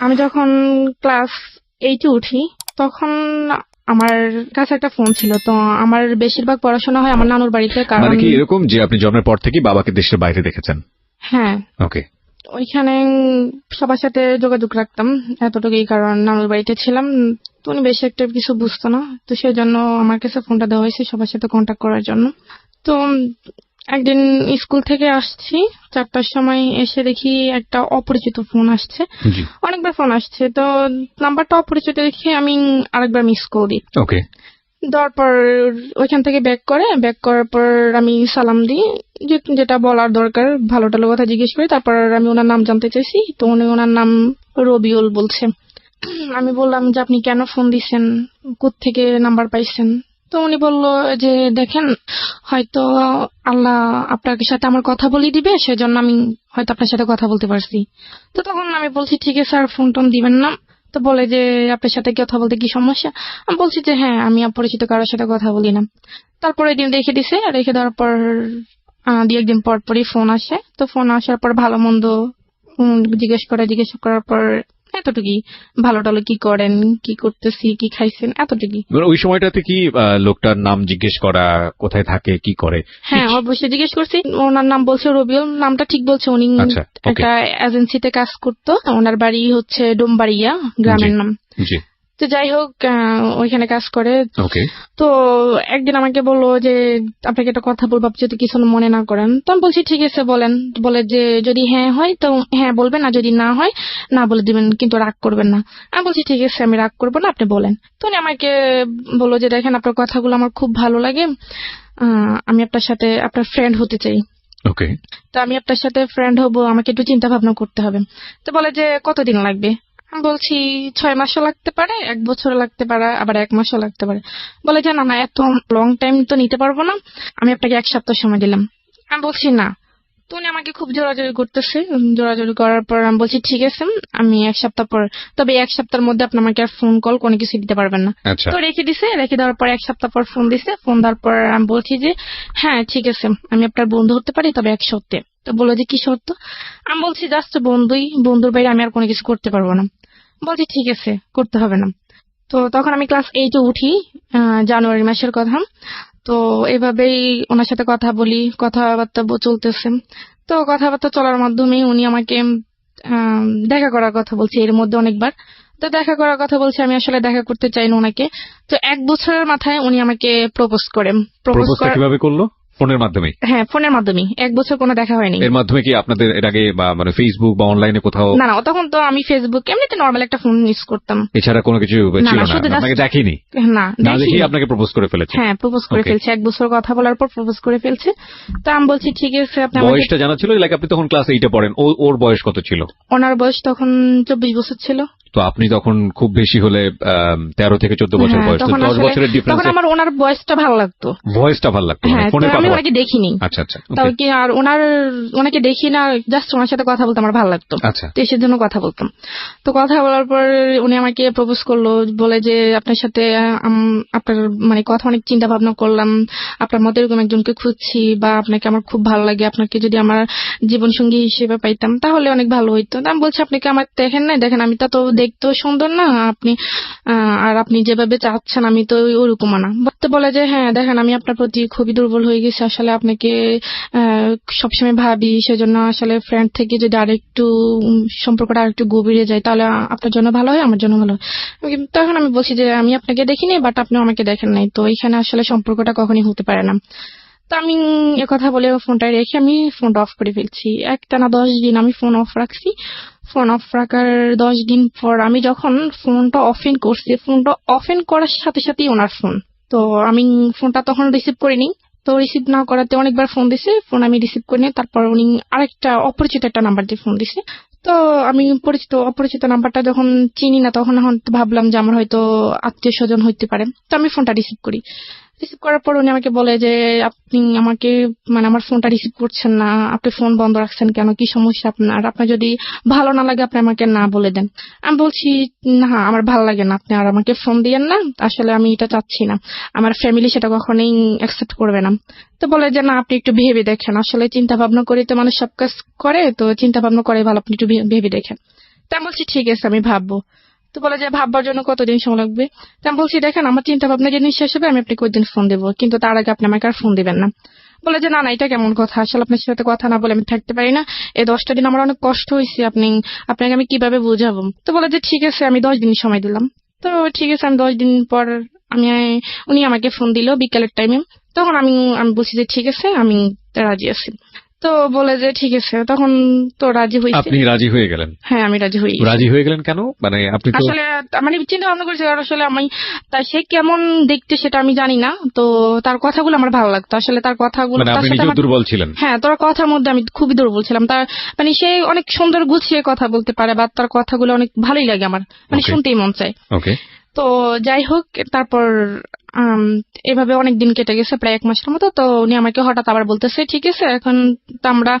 আমি যখন ক্লাস 8-এ উঠি তখন আমার কাছে একটা ফোন ছিল। তো আমার বেশিরভাগ পড়াশোনা হয় আমার নানুর বাড়িতে। কারণ মানে কি এরকম যে আপনি জন্মের পর থেকে বাবাকে দেশের বাইরে দেখেছেন? হ্যাঁ, ওকে। ওইখানে সবার সাথে যোগাযোগ রাখতাম এতটুকুই, কারণ নানুর বাড়িতে ছিলাম। তো উনি বেশি একটা কিছু বুঝতো না, তো সেই জন্য আমার কাছে ফোনটা দেওয়া হয়েছে সবার সাথে কন্ট্যাক্ট করার জন্য। তো একদিন স্কুল থেকে আসছি 4টার সময়, এসে দেখি একটা অপরিচিত ফোন আসছে। অনেকবার ফোন আসছে, তো নাম্বারটা অপরিচিত দেখে আমি আরেকবার মিস কল দিই। ওকে। দেওয়ার পর ওইখান থেকে ব্যাক করার পর আমি সালাম দিই, যেটা বলার দরকার ভালো টালো কথা জিজ্ঞেস করি। তারপর আমি ওনার নাম জানতে চাইছি, তো উনি ওনার নাম রবিউল বলছে। আমি বললাম যে আপনি কেন ফোন দিচ্ছেন, কোত্থেকে নাম্বার পাইছেন? তো উনি বলল যে দেখেন, হয়তো আল্লাহ আপনার সাথে আমার কথা বলিয়ে দিবে, সেজন্য আমি হয়তো আপনার সাথে কথা বলতে পারছি। তো তখন আমি বলছি ঠিক আছে স্যার, ফোন টোন দিবেন না। তো বলে যে আপনার সাথে কথা বলতে কি সমস্যা? আমি বলছি যে হ্যাঁ, আমি অপরিচিত কারোর সাথে কথা বলি না। তারপরে দিন রেখে দিছে, রেখে দেওয়ার পর 2-1 দিন পর পরই ফোন আসে। তো ফোন আসার পর ভালো মন্দ জিজ্ঞেস করার পর এতটুকুই, ভালো টালো কি করেন, কি করতেছি, কি খাইছেন, এতটুকুই। ওই সময়টাতে কি লোকটার নাম জিজ্ঞেস করা, কোথায় থাকে, কি করে? হ্যাঁ, অবশ্যই জিজ্ঞেস করছি। ওনার নাম বলছে রবিউল, নামটা ঠিক বলছে। উনি একটা এজেন্সিতে কাজ করতো, ওনার বাড়ি হচ্ছে ডোমবাড়িয়া গ্রামের নাম। তো যাই হোক, ওইখানে কাজ করে। তো একদিন আমাকে বললো যে আপনাকে একটা কথা বলবো, আপনি যদি কিছু মনে না করেন। তো আমি বলছি ঠিক আছে বলেন। বলে যে যদি হ্যাঁ হয় তো হ্যাঁ বলবেন, আর যদি না হয় না বলে দিবেন, কিন্তু রাগ করবেন না। আমি বলছি ঠিক আছে, আমি রাগ করবো না, আপনি বলেন। তো উনি আমাকে বললো যে দেখেন, আপনার কথাগুলো আমার খুব ভালো লাগে, আমি আপনার সাথে আপনার ফ্রেন্ড হতে চাই। ওকে। তো আমি আপনার সাথে ফ্রেন্ড হব, আমাকে একটু চিন্তা ভাবনা করতে হবে। তো বলে যে কতদিন লাগবে? আমি বলছি 6 মাসও লাগতে পারে, 1 বছর লাগতে পারে, আবার 1 মাসও লাগতে পারে। বলে যে না, এত লং টাইম তো নিতে পারবো না, আমি আপনাকে 1 সপ্তাহ সময় দিলাম। আমি বলছি না। তো উনি আমাকে খুব জোরাজোরি করতেছে। জোরাজোরি করার পর আমি বলছি ঠিক আছে, আমি 1 সপ্তাহ পর, তবে 1 সপ্তাহের মধ্যে আপনি আমাকে আর ফোন কল কোনো কিছু দিতে পারবেন না। তো রেখে দিছে। রেখে দেওয়ার পর 1 সপ্তাহ পর ফোন দিছে। ফোন দেওয়ার পর আমি বলছি যে হ্যাঁ ঠিক আছে, আমি আপনার বন্ধু হতে পারি, তবে 1 শর্তে। তো বললো যে কি শর্ত? আমি বলছি জাস্ট বন্ধুই, বন্ধুর বাইরে আমি আর কোনো কিছু করতে পারবো না। বলছি ঠিক আছে, করতে হবে না। তো তখন আমি ক্লাস 8-এ উঠি, জানুয়ারি মাসের কথা। তো এভাবেই ওনার সাথে কথা বলি, কথাবার্তা চলতেছে। তো কথাবার্তা চলার মাধ্যমে উনি আমাকে দেখা করার কথা বলছে এর মধ্যে অনেকবার। তো দেখা করার কথা বলছে, আমি আসলে দেখা করতে চাই না ওনাকে। তো 1 বছরের মাথায় উনি আমাকে প্রপোজ করেন। প্রপোজ কিভাবে করলো? ফোনের মাধ্যমে? হ্যাঁ, ফোনের মাধ্যমে। 1 বছর কোনো দেখা হয়নি। এর মাধ্যমে কি আপনাদের এর আগে মানে ফেসবুক বা অনলাইনে কোথাও? না, তখন তো আমি ফেসবুক এমনিতে নরমাল একটা ফোন ইউজ করতাম, এছাড়া কোনো কিছু ছিল না? আপনাকে দেখেনি? না, দেখি আপনাকে প্রপোজ করে ফেলেছে? হ্যাঁ, প্রপোজ করে ফেলছে। 1 বছর কথা বলার পর প্রপোজ করে ফেলছে। তো আমি বলছি ঠিক আছে, আপনি বয়সটা জানা ছিল? লাইক আপনি তখন ক্লাস 8-এ পড়েন, ওর বয়স কত ছিল? ওনার বয়স তখন 24 বছর ছিল। তো আপনি তখন খুব বেশি হলে 13 থেকে 14 বছর বয়স, তো 10 বছরের ডিফারেন্স। তখন আমার ওনার বয়সটা ভালো লাগতো। ভয়েসটা ভালো লাগতো? ফোনে আমি ওনাকে দেখিনি। আচ্ছা। তাও কি আর ওনাকে দেখি না, জাস্ট ওনার সাথে কথা বলতে আমার ভালো লাগতো। তো এসের জন্য কথা বলতাম। তো কথা বলার পর উনি আমাকে প্রপোজ করলো, বলে যে আপনার সাথে আপনার মানে কথা অনেক চিন্তা ভাবনা করলাম, আপনার মতো এরকম একজনকে খুঁজছি, বা আপনাকে আমার খুব ভালো লাগে, আপনাকে যদি আমার জীবন সঙ্গী হিসেবে পাইতাম তাহলে অনেক ভালো হইতো। আমি বলছি আপনি কি আমার দেখেন না? দেখেন আমি তো দেখতেও সুন্দর না, আপনি আর আপনি যেভাবে চাচ্ছেন আমি তো ওরকম না। তো বলে যে হ্যাঁ দেখেন, আমি আপনার প্রতি খুবই দুর্বল হয়ে গেছি, আসলে আপনাকে সবসময় ভাবি, সেজন্য আসলে ফ্রেন্ড থেকে যদি আরেকটু সম্পর্কটা আরেকটু গভীরে যায় তাহলে আপনার জন্য ভালো হয়, আমার জন্য ভালো হয়। তখন আমি বলছি যে আমি আপনাকে দেখিনি, বাট আপনি আমাকে দেখেন নাই, তো এখানে আসলে সম্পর্কটা কখনই হতে পারে না। তো আমি কথা বলে ফোনটা রেখে আমি ফোনটা অফ করে ফেলছি। একটানা 10 দিন আমি ফোন অফ রাখছি। ফোন অফ রাখার 10 দিন পর আমি যখন ফোনটা অফেন করছি, ফোনটা অফেন করার সাথে সাথেই ওনার ফোন। তো আমি ফোনটা তখন রিসিভ করিনি। তো রিসিভ না করাতে অনেকবার ফোন দিছে, ফোন আমি রিসিভ করিনি। তারপর উনি আরেকটা অপরিচিত একটা নাম্বার দিয়ে ফোন দিছে। তো আমি অপরিচিত নাম্বারটা যখন চিনি না, তখন ভাবলাম যে আমার হয়তো আত্মীয় স্বজন হইতে পারে। তো আমি ফোনটা রিসিভ করি। রিসিভ করার পর উনি আমাকে বলে যে আপনি আমাকে মানে আমার ফোনটা রিসিভ করছেন না, আপনি ফোন বন্ধ রাখছেন কেন, কি সমস্যা আপনার যদি ভালো না লাগে আপনি আমাকে না বলে দেন। আমি বলছি না, আমার ভালো লাগে না, আপনি আর আমাকে ফোন দিয়েন না, আসলে আমি এটা চাচ্ছি না, আমার ফ্যামিলি সেটা কখনোই অ্যাকসেপ্ট করবে না। তো বলে যে না, আপনি একটু ভেবে দেখেন, আসলে চিন্তা ভাবনা করে তো মানুষ সব কাজ করে, তো চিন্তা ভাবনা করে ভালো, আপনি একটু ভেবে দেখেন। তো তা আমি বলছি ঠিক আছে আমি ভাববো। তো বলে যে ভাববার জন্য কতদিন সময় লাগবে? তা আমি বলছি দেখেন আমার চিন্তা ভাবনা যেদিন শেষ হবে আমি আপনাকে ওই দিন ফোন দেবো, কিন্তু তার আগে আপনি আমাকে আর ফোন দিবেন না। বলে যে না না এটা কেমন কথা, আসলে আপনার সাথে কথা না বলে আমি থাকতে পারি না, এই 10টা দিন আমার অনেক কষ্ট হয়েছে, আপনাকে আমি কিভাবে বুঝাবো। তো বলে যে ঠিক আছে আমি 10 দিন সময় দিলাম। তো ঠিক আছে আমি 10 দিন পর আমি উনি আমাকে ফোন দিল বিকেলের টাইমে। তখন আমি বলছি যে ঠিক আছে আমি রাজি আছি। তো বলে যে ঠিক আছে, তখন তো রাজি হয়েছে। আপনি রাজি হয়ে গেলেন? হ্যাঁ আমি রাজি হই। রাজি হয়ে গেলেন কেন? মানে আপনি তো আসলে চিন্তা ভাবনা করেছি, আর আসলে আমি সে কেমন দেখতে সেটা আমি জানি না, তো তার কথাগুলো আমার ভালো লাগতো। আসলে তার কথাগুলো মানে আপনি নিজেও দুর্বল ছিলেন? হ্যাঁ, তোর কথার মধ্যে আমি খুবই দুর্বল ছিলাম। তার সে অনেক সুন্দর গুছিয়ে কথা বলতে পারে, বা তার কথাগুলো অনেক ভালোই লাগে আমার, শুনতেই মন চায়। ওকে। তো যাই হোক, তারপর এভাবে অনেক দিন কেটে গেছে, প্রায় 1 মাসের মতো। তো উনি আমাকে হঠাৎ আবার বলতেছে ঠিক আছে এখন তো আমরা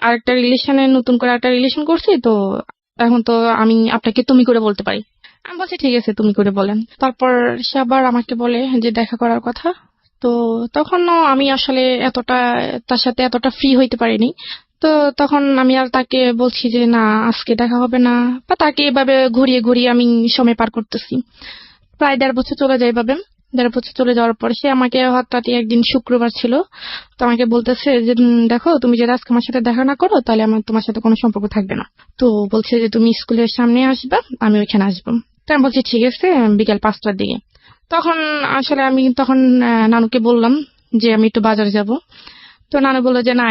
আরেকটা রিলেশনে নতুন করে একটা রিলেশন করছি, তো এখন তো আমি আপনাকে তুমি করে বলতে পারি। আমি বলছি ঠিক আছে তুমি করে বলেন। তারপর সে আবার আমাকে বলে যে দেখা করার কথা। তো তখনও আমি আসলে তার সাথে এতটা ফ্রি হইতে পারিনি। তো তখন আমি আর তাকে বলছি যে না আজকে দেখা হবে না, বা তাকে এভাবে ঘুরিয়ে ঘুরিয়ে আমি সময় পার করতেছি। প্রায় 1.5 বছর চলে যায় এভাবে। 1.5 বছর চলে যাওয়ার পর সে আমাকে হঠাৎ একদিন শুক্রবার ছিল, তো আমাকে বলতেছে যে দেখো তুমি যদি আজকে আমার সাথে দেখা না করো তাহলে আমার তোমার সাথে কোনো সম্পর্ক থাকবে না। তো বলছে যে তুমি স্কুলের সামনে আসবা, আমি ওইখানে আসবো। তো আমি বলছি ঠিক আছে বিকেল 5টার দিকে। তখন আসলে আমি নানুকে বললাম যে আমি একটু বাজারে যাব। তো নানু বললো যে না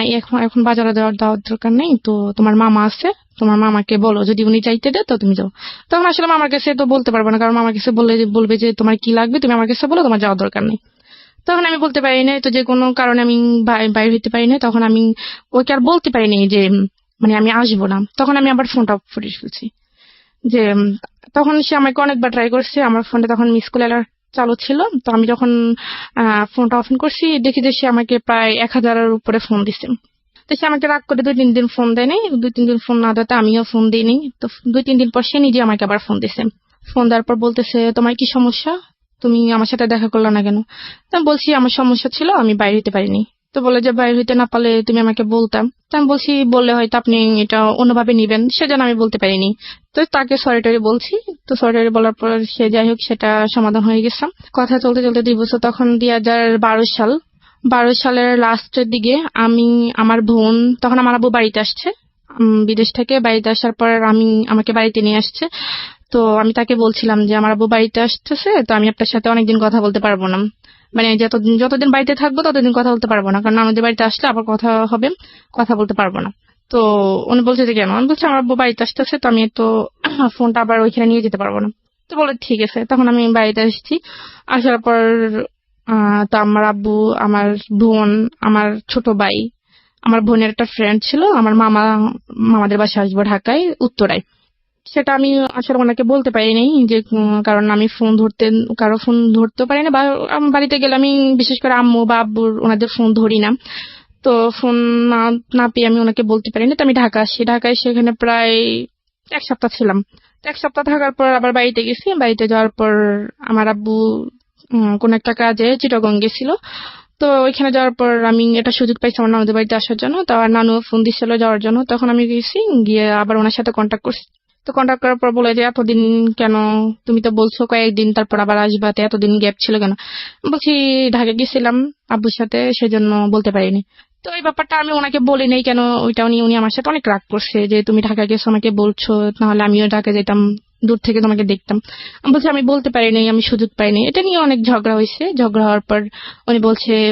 এখন বাজারে দেওয়ার দরকার নেই, তো তোমার মামা আছে, তোমার মামাকে বলো যদি উনি চাইতে দেয় তো তুমি যাও। তখন আসলে মামার কাছে তো বলতে পারবো না, কারণ মামার কাছে বলবে যে তোমার কি লাগবে তুমি আমার কাছে বলো, তোমার যাওয়ার দরকার নেই। তখন আমি বলতে পারি না, তো যে কোনো কারণে আমি বাইরে হইতে পারি না। তখন আমি ওকে আর বলতে পারিনি যে আমি আসবো না। তখন আমি আবার ফোনটা অফ করে ফেলছি। যে তখন সে আমাকে অনেকবার ট্রাই করছে, আমার ফোনে তখন মিস কল অ্যালার্ট চালু ছিল। তো আমি যখন ফোনটা অফ করছি দেখি যে সে আমাকে প্রায় 1000-এর উপরে ফোন দিচ্ছে। তো সে আমাকে রাগ করে 2-3 দিন ফোন দেয়নি। 2-3 দিন ফোন না দেওয়াতে আমিও ফোন দিইনি। তো 2-3 দিন পর সে নিজে আমাকে আবার ফোন দিছে। ফোন দেওয়ার পর বলতেছে তোমার কি সমস্যা, তুমি আমার সাথে দেখা করলে না কেন? তো আমি বলছি আমার সমস্যা ছিল, আমি বাইরে হইতে পারিনি। তো বলে যে বাইরে হইতে না পারলে তুমি আমাকে বলতাম। তো আমি বলছি বললে হয়তো আপনি এটা অন্যভাবে নিবেন, সেজন্য আমি বলতে পারিনি। তো তাকে সরি টরি বলছি। তো সরি টরি বলার পর সে যাই হোক সেটা সমাধান হয়ে গেছে। কথা চলতে চলতে 2 বছর, তখন 2012 সালের লাস্টের দিকে আমার বোন, তখন আমার আব্বু বাড়িতে আসছে বিদেশ থেকে। বাড়িতে আসার পর আমাকে বাড়িতে নিয়ে আসছে। তো আমি তাকে বলছিলাম যে আমার আব্বু বাড়িতে আসতেছে, তো আমি আপনার সাথে অনেকদিন কথা বলতে পারবো না, যতদিন বাড়িতে থাকবো ততদিন কথা বলতে পারবো না, কারণ আমাদের বাড়িতে আসলে আবার কথা হবে, কথা বলতে পারবো না। তো উনি বলছে যে কেন? আমি বলছি আমার আব্বু বাড়িতে আসতেছে, তো আমি তো ফোনটা আবার ওইখানে নিয়ে যেতে পারবো না। তো বলে ঠিক আছে। তখন আমি বাড়িতে আসছি। আসার পর তো আমার আব্বু, আমার বোন, আমার ছোট ভাই, আমার বোনের একটা ফ্রেন্ড ছিল, আমার মামাদের বাসায় আসবো ঢাকায় উত্তরায়। সেটা আমি আসলে ওনাকে বলতে পারিনি যে কারণ আমি কারো ফোন ধরতে পারি না, বা বাড়িতে গেলে আমি বিশেষ করে আম্মু বা আব্বুর ওনাদের ফোন ধরি না। তো ফোন না পেয়ে আমি ওনাকে বলতে পারিনি। তো আমি ঢাকা আসি। ঢাকায় সেখানে প্রায় 1 সপ্তাহ ছিলাম। 1 সপ্তাহ থাকার পর আবার বাড়িতে গেছি। বাড়িতে যাওয়ার পর আমার আব্বু কোন একটা কাজে চিটাগং গেছিল। তো ওইখানে যাওয়ার পর আমি একটা সুযোগ পাইছি আমার নানুদের বাড়িতে আসার জন্য। তো আমার নানু ফোন দিচ্ছিল যাওয়ার জন্য। তখন আমি গেছি, গিয়ে আবার ওনার সাথে কন্ট্যাক্ট করছি। তো কন্ট্যাক্ট করার পর বলে যে এতদিন কেন, তুমি তো বলছো কয়েকদিন তারপর আবার আসবা, তো এতদিন গ্যাপ ছিল কেন? বলছি ঢাকা গেছিলাম আব্বুর সাথে, সেজন্য বলতে পারিনি। তো এই ব্যাপারটা আমি ওনাকে বলি নাই কেন, ওইটা উনি আমার সাথে অনেক রাগ করছে যে তুমি ঢাকা গেছো আমাকে বলছো, নাহলে আমিও ঢাকা যেতাম, দূর থেকে তোমাকে দেখতাম। আমি বলছি আমি বলতে পারিনি, আমি সুযোগ পাইনি। এটা নিয়ে অনেক ঝগড়া হয়েছে। ঝগড়া হওয়ার পর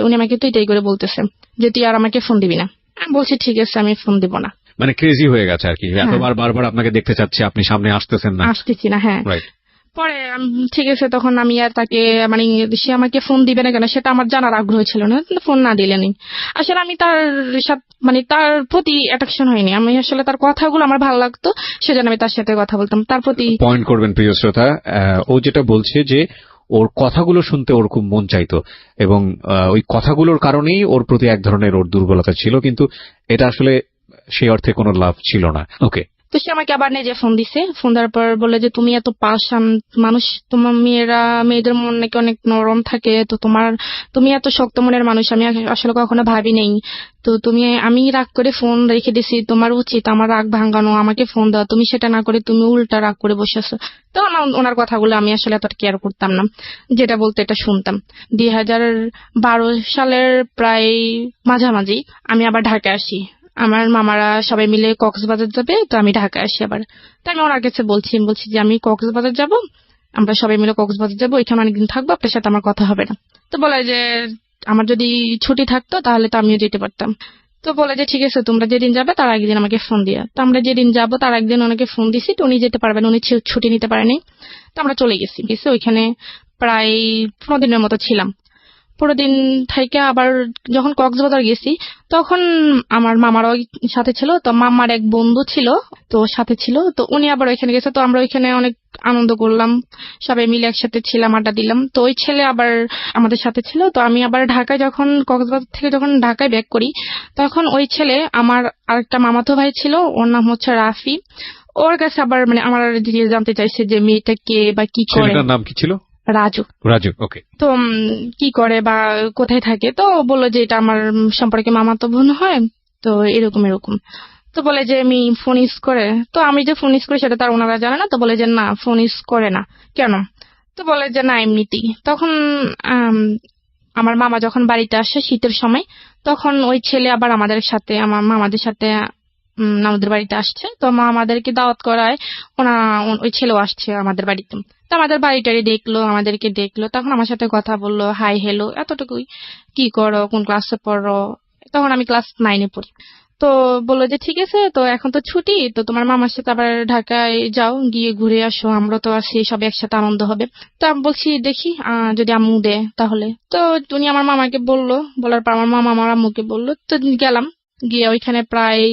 উনি আমাকে তুই করে বলতেছে যে তুই আর আমাকে ফোন দিবি না। আমি বলছি ঠিক আছে আমি ফোন দিব না। মানে ক্রেজি হয়ে গেছে আর কি, এতবার বারবার আপনাকে দেখতে চাচ্ছি, আপনি সামনে আসতেছি না। হ্যাঁ পরে ঠিক আছে, তখন আমি আর তাকে সে আমাকে ফোন দিবে না কেন সেটা আমার জানার আগ্রহ ছিল না, ফোন না দিলেনি। আসলে আমি তার সাথে তার প্রতি অ্যাট্রাকশন হয়নি, আমি আসলে তার কথাগুলো আমার ভালো লাগতো, সেজন্য আমি তার সাথে কথা বলতাম। তার প্রতি পয়েন্ট করবেন প্রিয় শ্রোতা, ও যেটা বলছে যে ওর কথাগুলো শুনতে ওর খুব মন চাইতো, এবং ওই কথাগুলোর কারণেই ওর প্রতি এক ধরনের ওর দুর্বলতা ছিল, কিন্তু এটা আসলে সেই অর্থে কোনো লাভ ছিল না। ওকে, তো সে আমাকে আবার নিজে ফোন দিছে, ফোন দেওয়ার পর বলে যে তুমি এত পাষাণ মানুষ, তোমার মেয়েদের মন নাকি অনেক নরম থাকে, তো তুমি এত শক্ত মনের মানুষ আমি আসলে কখনো ভাবি নেই। তো আমি রাগ করে ফোন রেখে দিছি, তোমার উচিত আমার রাগ ভাঙানো, আমাকে ফোন দেওয়া, তুমি সেটা না করে তুমি উল্টা রাগ করে বসে আছো। তো ওনার কথাগুলো আমি আসলে এতটা কেয়ার করতাম না, যেটা বলতে এটা শুনতাম। 2012 সালের প্রায় মাঝামাঝি আমি আবার ঢাকায় আসি। আমার মামারা সবাই মিলে কক্সবাজার যাবে, তো আমি ঢাকায় আসি আবার। তো আমি ওনার কাছে বলছি যে আমি কক্সবাজার যাব, আমরা সবাই মিলে কক্সবাজার যাবো, ওইখানে অনেকদিন থাকবো, আপনার সাথে আমার কথা হবে না। তো বলে যে আমার যদি ছুটি থাকতো তাহলে তো আমিও যেতে পারতাম। তো বলে যে ঠিক আছে, তোমরা যেদিন যাবে তার একদিন আমাকে ফোন দিয়া। তো আমরা যেদিন যাবো তার একদিন ওনাকে ফোন দিছি, তো উনি যেতে পারবেন, উনি ছুটি নিতে পারেনি। তো আমরা চলে গেছি ওইখানে প্রায় 15 দিনের মতো ছিলাম। পুরো দিন থেকে আবার যখন কক্সবাজার গেছি তখন আমার মামারও সাথে ছিল, তো মামার এক বন্ধু ছিল তো সাথে ছিল, তো উনি আবার ওইখানে গেছে। তো আমরা ওইখানে অনেক আনন্দ করলাম, সবাই মিলে একসাথে ছিলাম, আড্ডা দিলাম। তো ওই ছেলে আবার আমাদের সাথে ছিল। তো আমি আবার ঢাকায় যখন কক্সবাজার থেকে যখন ঢাকায় ব্যাক করি, তখন ওই ছেলে আমার আরেকটা মামাতো ভাই ছিল, ওর নাম হচ্ছে রাফি। ওর কাছে আবার আমার জানতে চাইছে যে মেয়েটা কে বা কি করে। ছেলেটার নাম কি ছিল? রাজু। ওকে। তো কি করে বা কোথায় থাকে, তো বললো যে এটা আমার সম্পর্কে মামাতো বোন হয়, তো এরকম। তো বলে যে আমি ফোন ইউজ করে, তো আমি যে ফোন ইউজ করি সেটা তার ওনারা জানে না। তো বলে যে না, ফোন ইউজ করে না কেন? তো বলে যে না, এমনিতেই। তখন আমার মামা যখন বাড়িতে আসে শীতের সময়, তখন ওই ছেলে আবার আমার মামাদের সাথে আমাদের বাড়িতে আসছে। তো আমাদেরকে দাওয়াত করায় ওই ছেলেও আসছে আমাদের বাড়িতে। তো আমাদের বাড়িটারি দেখলো, আমাদেরকে দেখলো, তখন আমার সাথে কথা বললো, হাই হ্যালো, এতটুকুই। কি করো, কোন ক্লাসে পড়ো? তখন আমি ক্লাস 9-এ পড়ি। তো বললো যে ঠিক আছে, তো এখন তো ছুটি, তো তোমার মামার সাথে আবার ঢাকায় যাও, গিয়ে ঘুরে আসো, আমরা তো আছি, সব একসাথে আনন্দ হবে। তো আমি বলছি দেখি যদি আম্মু দেয় তাহলে। তো উনি আমার মামাকে বললো, বলার পর আমার মামা আমার আম্মুকে বললো, তো গেলাম। গিয়ে ওইখানে প্রায়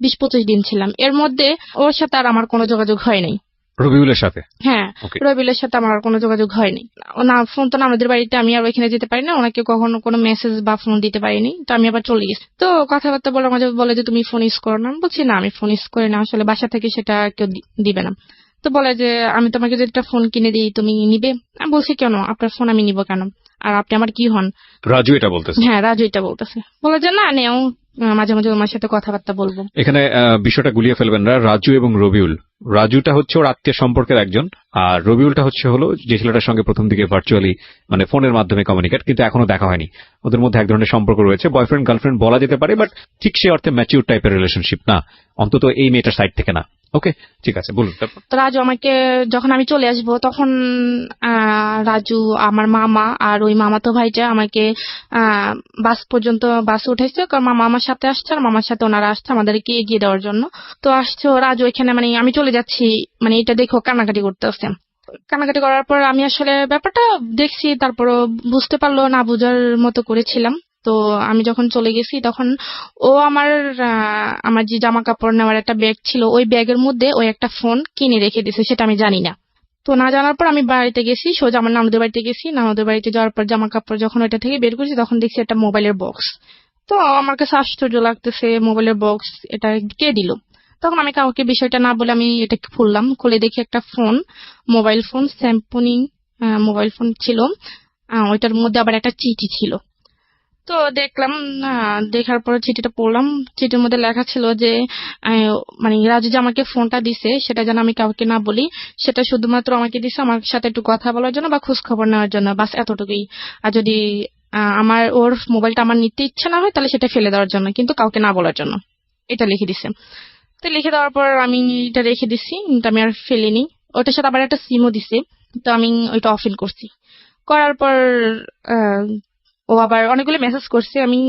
20-25 দিন ছিলাম। এর মধ্যে ওর সাথে আর আমার কোনো যোগাযোগ হয় নাই। রবিউলের সাথে? হ্যাঁ, রবিউলের সাথে আমার কোনো যোগাযোগ হয়নি। না ফোন তো না আমাদের বাড়িতে, আমি আর ওইখানে যেতে পারি না, ওনাকে কখনো কোনো মেসেজ বা ফোন দিতে পারিনি। তো আমি আবার চলে গেছি। তো কথাবার্তা বলে মাঝে বলে যে তুমি ফোন ইউজ করো না। আমি বলছি না, আমি ফোন ইউজ করি না, আসলে বাসা থেকে সেটা কেউ দিবে না। তো বলে যে আমি তোমাকে যদি একটা ফোন কিনে দিই তুমি নিবে? আমি বলছি কেন, আপনার ফোন আমি নিব কেন, আর আপনি আমার কি হন? রাজু এটা বলতেছে? হ্যাঁ, রাজু এটা বলতেছে। বলে যে না নেও, মাঝে মাঝে তোমার সাথে কথাবার্তা বলবো। এখানে বিষয়টা গুলিয়ে ফেলবেন না। রাজু এবং রবিউল, রাজুটা হচ্ছে ওর আত্মীয় সম্পর্কের একজন, আর রবিউলটা হলো যে ছেলেটার সঙ্গে প্রথম দিকে ভার্চুয়ালি মানে ফোনের মাধ্যমে কমিউনিকেট, কিন্তু এখনো দেখা হয়নি। ওদের মধ্যে এক ধরনের সম্পর্ক রয়েছে, বয়ফ্রেন্ড গার্লফ্রেন্ড বলা যেতে পারে, বাট ঠিক সে অর্থে ম্যাচিউর টাইপের রিলেশনশিপ না, অন্তত এই মেয়েটার সাইড থেকে না। ওকে, ঠিক আছে, বলুন। তো রাজু আমাকে যখন আমি চলে আসবো তখন রাজু, আমার মামা আর ওই মামাতো ভাইটা আমাকে বাস পর্যন্ত বাসে উঠেছে, কারণ মামা আমার সাথে আসছে আর মামার সাথে ওনারা আসছে আমাদেরকে এগিয়ে দেওয়ার জন্য। তো আসছে রাজু এখানে, মানে আমি চলে যাচ্ছি, মানে এটা দেখো কান্নাকাটি করতেছে। কান্নাকাটি করার পর আমি আসলে ব্যাপারটা দেখছি, তারপরও বুঝতে পারলো না, বুঝার মতো করেছিলাম। তো আমি যখন চলে গেছি তখন ও আমার যে জামা কাপড় নেওয়ার একটা ব্যাগ ছিল, ওই ব্যাগের মধ্যে ওই একটা ফোন কিনে রেখে দিয়েছে, সেটা আমি জানি না। তো না জানার পর আমি বাড়িতে গেছি, সোজা আমার নানুদের বাড়িতে গেছি। নানুদের বাড়িতে যাওয়ার পর জামা কাপড় যখন ওইটা থেকে বের করছি তখন দেখছি একটা মোবাইলের বক্স। তো আমার কাছে আশ্চর্য লাগতেছে, মোবাইলের বক্স এটা কে দিল? তখন আমি কাউকে বিষয়টা না বলে আমি এটা খুললাম, খুলে দেখি একটা phone, mobile phone, Samsung mobile phone ছিল। ওইটার মধ্যে আবার একটা চিঠি ছিল। তো দেখলাম, দেখার পর চিঠিটা পড়লাম। চিঠির মধ্যে লেখা ছিল যে মানে রাজু যে আমাকে ফোনটা দিছে সেটা যেন আমি কাউকে না বলি, সেটা শুধুমাত্র আমাকে দিছে আমার সাথে একটু কথা বলার জন্য বা খোঁজ খবর নেওয়ার জন্য, বাস এতটুকুই। আর যদি ওর মোবাইলটা আমার নিতে ইচ্ছা না হয় তাহলে সেটা ফেলে দেওয়ার জন্য, কিন্তু কাউকে না বলার জন্য, এটা লিখে দিছে। তো লিখে দেওয়ার পর আমি এটা রেখে দিছি, কিন্তু আমি আর ফেলিনি। ওটার সাথে আবার একটা সিমও দিছে, তো আমি ওইটা অফ করছি। করার পর ও আবার অনেকগুলো মেসেজ করছে। আমি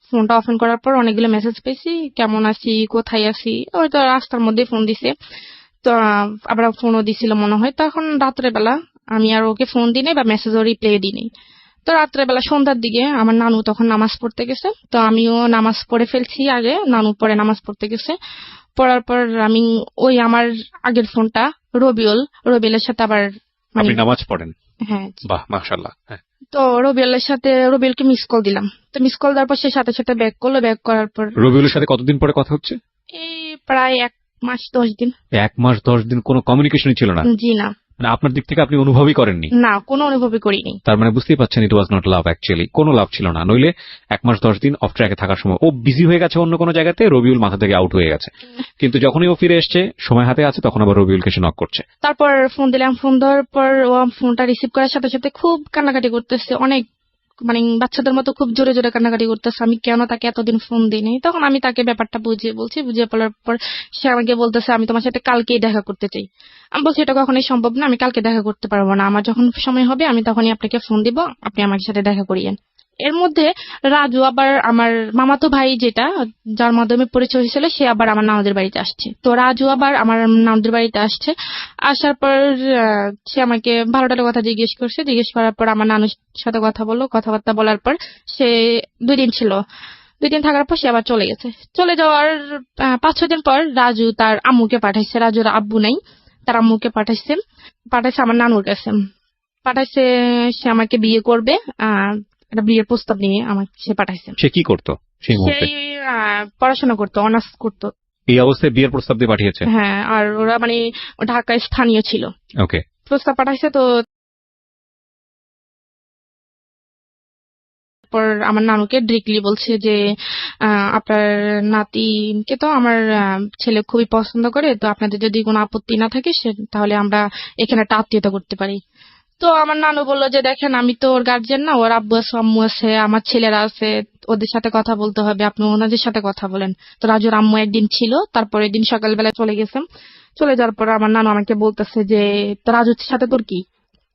ফোনটা অফ করার পর অনেকগুলো মেসেজ পেয়েছি, কেমন আছি, কোথায় আছি, ওই তো রাস্তার মধ্যে ফোন দিছে। তো আবার ফোনও দিছিল মনে হয়। তখন রাত্রেবেলা আমি আর ওকে ফোন দিই নাই বা মেসেজও রিপ্লাই দিই নাই। তো রাত্রেবেলা সন্ধ্যার দিকে আমার নানু তখন নামাজ পড়তে গেছে, তো আমিও নামাজ পড়ে ফেলছি আগে, নানু পরে নামাজ পড়তে গেছে। পড়ার পর আমি ওই আমার আগের ফোনটা রবিউলের সাথে আবার আপনি নামাজ পড়েন? হ্যাঁ। বাহ, মাশাআল্লাহ। তো রবিউলকে মিস কল দিলাম। তো মিস কল দেওয়ার পর সে সাথে সাথে ব্যাক করলো। ব্যাক করার পর রবিউলের সাথে কতদিন পরে কথা হচ্ছে? এই প্রায় 1 1 মাস 10 দিন। 1 মাস 10 দিন কোনো কমিউনিকেশনই ছিল না? জি না। মানে আপনার দিক থেকে আপনি অনুভবই করেননি? না, কোনো অনুভবই করিনি। তার মানে বুঝতেই পারছেন ইট ওয়াজ নট লাভ অ্যাকচুয়ালি, কোনো লাভ ছিল না। নইলে 1 মাস 10 দিন অফ ট্র্যাকে থাকার সময় ও বিজি হয়ে গেছে অন্য কোনো জায়গাতে, রবিউল মাথা থেকে আউট হয়ে গেছে, কিন্তু যখনই ও ফিরে এসছে সময় হাতে আছে তখন আবার রবিউলকে সে নক করছে। তারপর ফোন দিলাম, ফোন দেওয়ার পর ও ফোনটা রিসিভ করার সাথে সাথে খুব কান্নাকাটি করতেছে, অনেক মানে বাচ্চাদের মতো খুব জোরে জোরে কান্নাকাটি করতেছে। আমি কেন তাকে এতদিন ফোন দিইনি। তখন আমি তাকে ব্যাপারটা বুঝিয়ে বলছি, বুঝিয়ে বলার পর সে আমাকে বলতেছে আমি তোমার সাথে কালকেই দেখা করতে চাই। আমি বলছি এটা কখনোই সম্ভব না, আমি কালকে দেখা করতে পারবো না, আমার যখন সময় হবে আমি তখনই আপনাকে ফোন দিব, আপনি আমার সাথে দেখা করিয়েন। এর মধ্যে রাজু আবার আমার মামাতো ভাই যেটা যার মাধ্যমে পরিচয় হয়েছিল সে আবার আমার নানুদের বাড়িতে আসছে। তো রাজু আবার আমার নানুদের বাড়িতে আসছে, আসার পর সে আমাকে ভালো টালো কথা জিজ্ঞেস করছে, জিজ্ঞেস করার পর আমার নানুর সাথে কথা বললো, কথাবার্তা বলার পর সে 2 দিন ছিল, 2 দিন থাকার পর সে আবার চলে গেছে। চলে যাওয়ার 5-6 দিন পর রাজু তার আম্মুকে পাঠাইছে, রাজুর আব্বু নাই, তার আম্মুকে পাঠাইছে আমার নানুর কাছে, পাঠাইছে সে আমাকে বিয়ে করবে, একটা বিয়ের প্রস্তাব নিয়ে আমাকে সে পাঠাইছে। সে কি করতো সেই মুহূর্তে? সেই পড়াশোনা করতো, অনার্স করতো। এই অবস্থায় বিয়ের প্রস্তাব দিয়ে পাঠিয়েছে? হ্যাঁ, আর ওরা মানে ঢাকায় স্থানীয় ছিল। ওকে। প্রস্তাব পাঠাইছে। তো পর আমার নানুকে ডিরেক্টলি বলছে যে আপনার নাতিকে তো আমার ছেলে খুবই পছন্দ করে, তো আপনাদের যদি কোনো আপত্তি না থাকে তাহলে আমরা এখানে একটা আত্মীয়তা করতে পারি। তো আমার নানু বললো যে দেখেন আমি তো ওর গার্জিয়ান না, ওর আব্বু আছে আম্মু আছে, আমার ছেলেরা আছে, ওদের সাথে কথা বলতে হবে, আপনি ওনাদের সাথে কথা বলেন। তো রাজুর আম্মু একদিন ছিল, তারপরের দিন সকালবেলা চলে গেছে। চলে যাওয়ার পর আমার নানু আমাকে বলতেছে যে তো রাজুর সাথে তোর কি?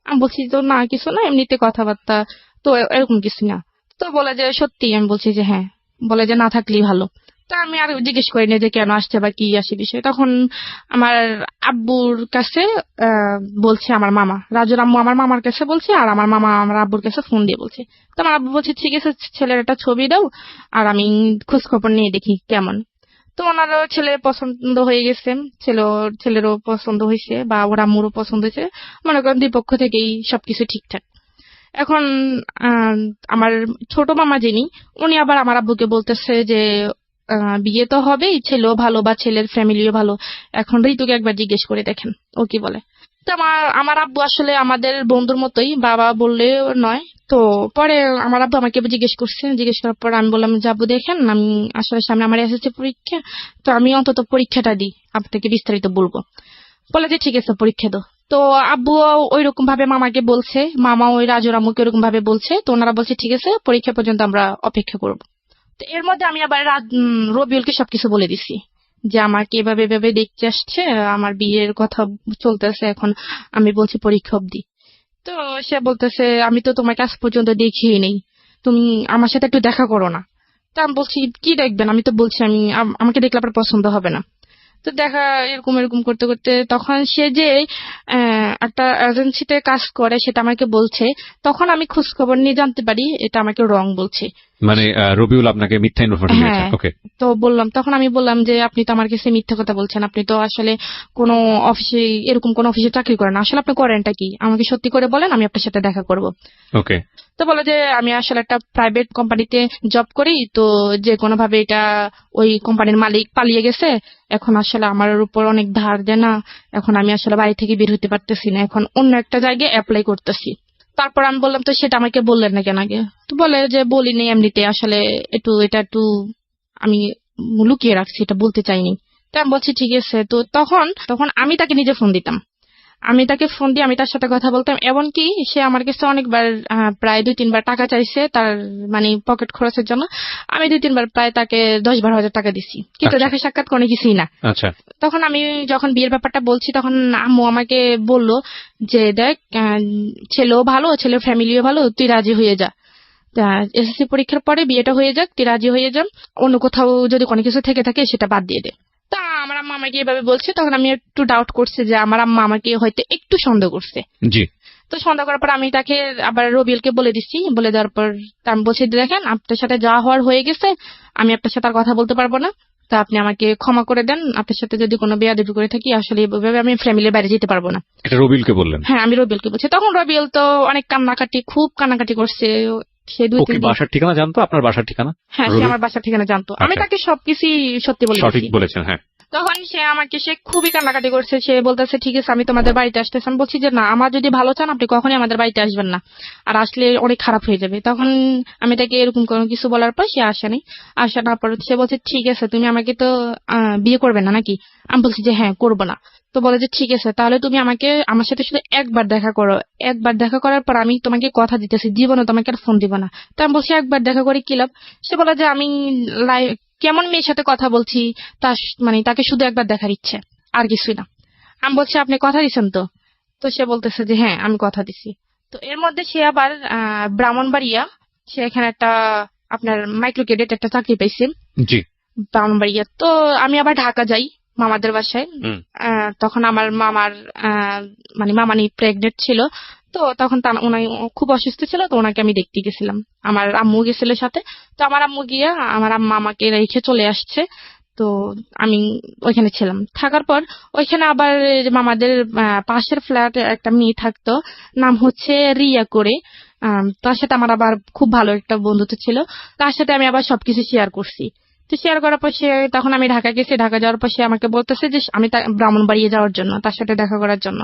আমি বলছি তো না কিছু না, এমনিতে কথাবার্তা, তো এরকম কিছু না। তো বলে যে সত্যি? আমি বলছি যে হ্যাঁ। বলে যে না থাকলেই ভালো। তা আমি আর জিজ্ঞেস করিনি যে কেন আসছে বা কি আসে বিষয়। তখন আমার আব্বুর কাছে বলছে আমার মামা, রাজুর আম্মু আমার মামার কাছে বলছে, আর আমার মামা আমার আব্বুর কাছে ফোন দিয়ে বলছে। তো আমার আব্বু বলছে ঠিক আছে ছেলের একটা ছবি দাও আর আমি খোঁজ খবর নিয়ে দেখি কেমন। তো ওনারও ছেলে পছন্দ হয়ে গেছে, ছেলেরও পছন্দ হয়েছে বা ওর আম্মুরও পছন্দ হয়েছে, মনে করেন 2 পক্ষ থেকেই সবকিছু ঠিকঠাক। এখন আমার ছোট মামা যিনি, উনি আবার আমার আব্বুকে বলতেছে যে বিয়ে তো হবেই, ছেলেও ভালো বা ছেলের ফ্যামিলিও ভালো, এখন ঋতুকে একবার জিজ্ঞেস করে দেখেন ও কি বলে। তো আমার আব্বু আসলে আমাদের বন্ধুর মতোই, বাবা বললে নয়। তো পরে আমার আব্বু আমাকে জিজ্ঞেস করছে, জিজ্ঞেস করার পর আমি বললাম যে আব্বু দেখেন আমি আসলে সামনে আমার এসএসসি পরীক্ষা, তো আমি অন্তত পরীক্ষাটা দিই, আপনাকে বিস্তারিত বলবো। বলে যে ঠিক আছে পরীক্ষা দাও। তো আব্বু ওই রকম ভাবে মামাকে বলছে, মামা ওই রাজুর আম্মুকে ওরকম ভাবে বলছে। তো ওনারা বলছে ঠিক আছে পরীক্ষা পর্যন্ত আমরা অপেক্ষা করব। তো এর মধ্যে আমি আবার রবিউলকে সবকিছু বলে দিছি যে আমাকে এভাবে এভাবে দেখতে আসছে, আমার বিয়ের কথা চলতেছে, এখন আমি বলছি পরীক্ষা অবধি। তো সে বলতেছে আমি তো তোমাকে আজ পর্যন্ত দেখিই নেই, তুমি আমার সাথে একটু দেখা করো না। তা আমি বলছি কি দেখবেন, আমি তো বলছি আমাকে দেখলে আপনার পছন্দ হবে না। তো দেখা এরকম এরকম করতে করতে তখন সে যে একটা এজেন্সিতে কাজ করে সেটা আমাকে বলছে, তখন আমি খোঁজ খবর নিয়ে জানতে পারি এটা আমাকে রং বলছে। মানে রবিউল আপনাকে মিথ্যা ইনফরমেশন দিয়েছে? ওকে। তো তখন আমি বললাম যে আপনি তো আমার কাছে মিথ্যা কথা বলছেন, আপনি তো আসলে কোনো অফিসে এরকম কোন অফিসে চাকরি করেন, আসলে আপনি করেনটা কি আমাকে সত্যি করে বলেন, আমি আপনার সাথে দেখা করব। ওকে। তো বলে যে আমি আসলে একটা প্রাইভেট কোম্পানিতে জব করি, তো যে কোনো ভাবে এটা ওই কোম্পানির মালিক পালিয়ে গেছে, এখন আসলে আমার উপর অনেক ধার দেনা, এখন আমি আসলে বাড়ি থেকে বের হতে পারতেছি না, এখন অন্য একটা জায়গায় অ্যাপ্লাই করতেছি। তারপর আমি বললাম তো সেটা আমাকে বললেন না কেন আগে? তো বলে যে বলিনি, এমনিতে আসলে এটা একটু আমি লুকিয়ে রাখছি, এটা বলতে চাইনি। তো আমি বলছি ঠিক আছে। তো তখন আমি তাকে নিজে ফোন দিতাম, আমি তাকে ফোন দিয়ে আমি তার সাথে কথা বলতাম, এমনকি সে আমার কাছে অনেকবার প্রায় 2-3 বার টাকা চাইছে তার মানে পকেট খরচের জন্য। আমি 2-3 বার প্রায় তাকে 10-12 হাজার টাকা দিছি, কিন্তু দেখা সাক্ষাৎ কোনো কিছুই না। তখন আমি যখন বিয়ের ব্যাপারটা বলছি তখন আম্মু আমাকে বলল যে দেখ ছেলেও ভালো, ছেলের ফ্যামিলিও ভালো, তুই রাজি হয়ে যা, এসএসসি পরীক্ষার পরে বিয়েটা হয়ে যাক, তুই রাজি হয়ে যান, অন্য কোথাও যদি কোনো কিছু থেকে থাকে সেটা বাদ দিয়ে দে। তা আমার আম্মা আমাকে এভাবে বলছে, তখন আমি একটু ডাউট করছে যে আমার আম্মা আমাকে হয়তো একটু সন্দেহ করছে। জি। তো সন্দেহ করার পর আমি তাকে আবার রবিউলকে বলে দিচ্ছি, বলে দেওয়ার পর আমি বলছি দেখেন আপনার সাথে যা হওয়ার হয়ে গেছে, আমি আপনার সাথে আর কথা বলতে পারবো না, তা আপনি আমাকে ক্ষমা করে দেন, আপনার সাথে যদি কোনো বেয়াদবি করে থাকি আসলে এভাবে আমি ফ্যামিলির বাইরে যেতে পারবো না। এটা রবিউলকে বললেন? হ্যাঁ আমি রবিউলকে বলছি। তখন রবিউল তো অনেক খুব কান্নাকাটি করছে। সে 2-3 দিন বাসার ঠিকানা জানতো? আপনার বাসার ঠিকানা? হ্যাঁ সে আমার বাসার ঠিকানা জানতো। আমি তাকে সবকিছু সত্যি বলে সঠিক বলেছেন। হ্যাঁ তখন সে খুবই কান্নাকাটি করছে। সে বলতেছে ঠিক আছে আমি তোমাদের বাড়িতে আসতেছি। আমি বলছি যে না, আমার যদি ভালো চান আপনি কখনই আমাদের বাড়িতে আসবেন না, আর আসলে অনেক খারাপ হয়ে যাবে। তখন আমি তাকে এরকম কোনো কিছু বলার পর সে আসেনি। আসার পর সে বলছে ঠিক আছে তুমি আমাকে তো বিয়ে করবে না নাকি? আমি বলছি যে হ্যাঁ করবো না। তো বলে যে ঠিক আছে তাহলে তুমি আমার সাথে শুধু একবার দেখা করো, একবার দেখা করার পর আমি তোমাকে কথা দিতেছি জীবনে তোমাকে আর ফোন দিব না। তো আমি বলছি একবার দেখা করে কি লাভ? সে বলে যে আমি কেমন মেয়ের সাথে কথা বলছি, তার তাকে শুধু একবার দেখার ইচ্ছে, আর কিছুই না। আমি বলছি আপনি কথা দিচ্ছেন তো? তো সে বলতেছে যে হ্যাঁ আমি কথা দিছি। তো এর মধ্যে সে আবার ব্রাহ্মণবাড়িয়া, সে এখানে একটা আপনার মাইক্রো ক্রেডিট একটা চাকরি পাইছে জি ব্রাহ্মণবাড়িয়া। তো আমি আবার ঢাকা যাই মামাদের বাসায়। তখন আমার মামার মামানি প্রেগনেন্ট ছিল। তো তখন উনি খুব অসুস্থ ছিল, তো ওনাকে আমি দেখতে গেছিলাম। আমার আম্মু গেছিল সাথে। তো আমার আম্মু গিয়ে আমার মামাকে রেখে চলে আসছে। তো আমি ওইখানে ছিলাম। থাকার পর ওইখানে আবার মামাদের পাশের ফ্ল্যাটে একটা মেয়ে থাকতো, নাম হচ্ছে রিয়া করে। তার সাথে আমার আবার খুব ভালো একটা বন্ধুত্ব ছিল। তার সাথে আমি আবার সবকিছু শেয়ার করছি। তো শেয়ার করার পর তখন আমি ঢাকা গেছি। ঢাকা যাওয়ার পর সে আমাকে বলতেছে যে আমি ব্রাহ্মণবাড়িয়া যাওয়ার জন্য, তার সাথে দেখা করার জন্য।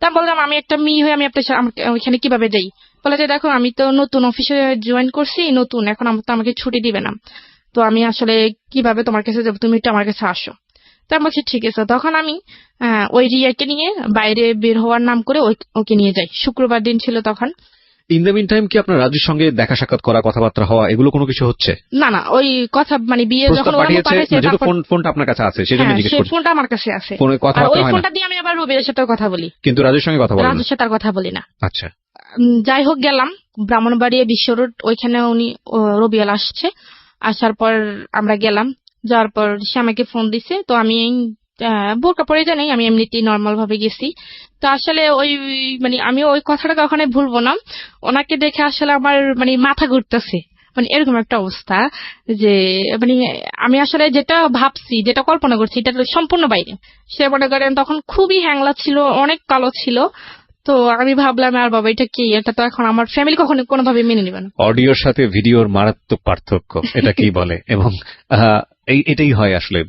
তা বললাম আমি একটা মেয়ে হয়ে আমি ওইখানে কিভাবে যাই? বলে যে দেখো আমি তো নতুন অফিসে জয়েন করছি, নতুন, এখন তো আমাকে ছুটি দিবে না। তো আমি আসলে কিভাবে তোমার কাছে যাবো, তুমি একটু আমার কাছে আসো। তা আমি বলছি ঠিক আছে। তখন আমি ওই রিয়াকে নিয়ে বাইরে বের হওয়ার নাম করে ওকে নিয়ে যাই। শুক্রবার দিন ছিল তখন। ইন দ্য মিন টাইম কি আপনার রাজুর সঙ্গে দেখা সাক্ষাৎ করা, কথাবার্তা হওয়া, এগুলো কোনো কিছু হচ্ছে? না না, ওই কথা বিয়ে যখন যেহেতু ফোনটা আপনার কাছে আছে সেজন্য জিজ্ঞেস করছি। ফোনটা আমার কাছে আছে, ফোনে কথাবার্তা হয় না? ওই ফোনটা দিয়ে আমি আবার রবির সাথে কথা বলি, কিন্তু রাজুর সঙ্গে কথা বলি না? রাজুর সাথে আর কথা বলি না। আচ্ছা। যাই হোক গেলাম ব্রাহ্মণবাড়িয়া বিশ্ব রোড, ওইখানে রবিয়াল আসছে। আসার পর আমরা গেলাম। যাওয়ার পর সে আমাকে ফোন দিছে। তো আমি বোরকা পরে জানি, আমি এমনিতেই নর্মাল ভাবে গেছি। তো আসলে ওই আমি ওই কথাটা কখনো ভুলবো না। ওনাকে দেখে আসলে আমার মাথা ঘুরতেছে, এরকম একটা অবস্থা যে আমি আসলে যেটা ভাবছি, যেটা কল্পনা করছি, এটা সম্পূর্ণ বাইরে। সে মনে করেন তখন খুবই হ্যাংলা ছিল, অনেক কালো ছিল। তো আমি ভাবলাম আর বাবা এটা কি, এটা তো এখন আমার ফ্যামিলি কখনো কোনোভাবে মেনে নেবে না। অডিওর সাথে ভিডিওর মারাত্মক পার্থক্য, এটা কি বলে। এবং এটাই হয় আসলে।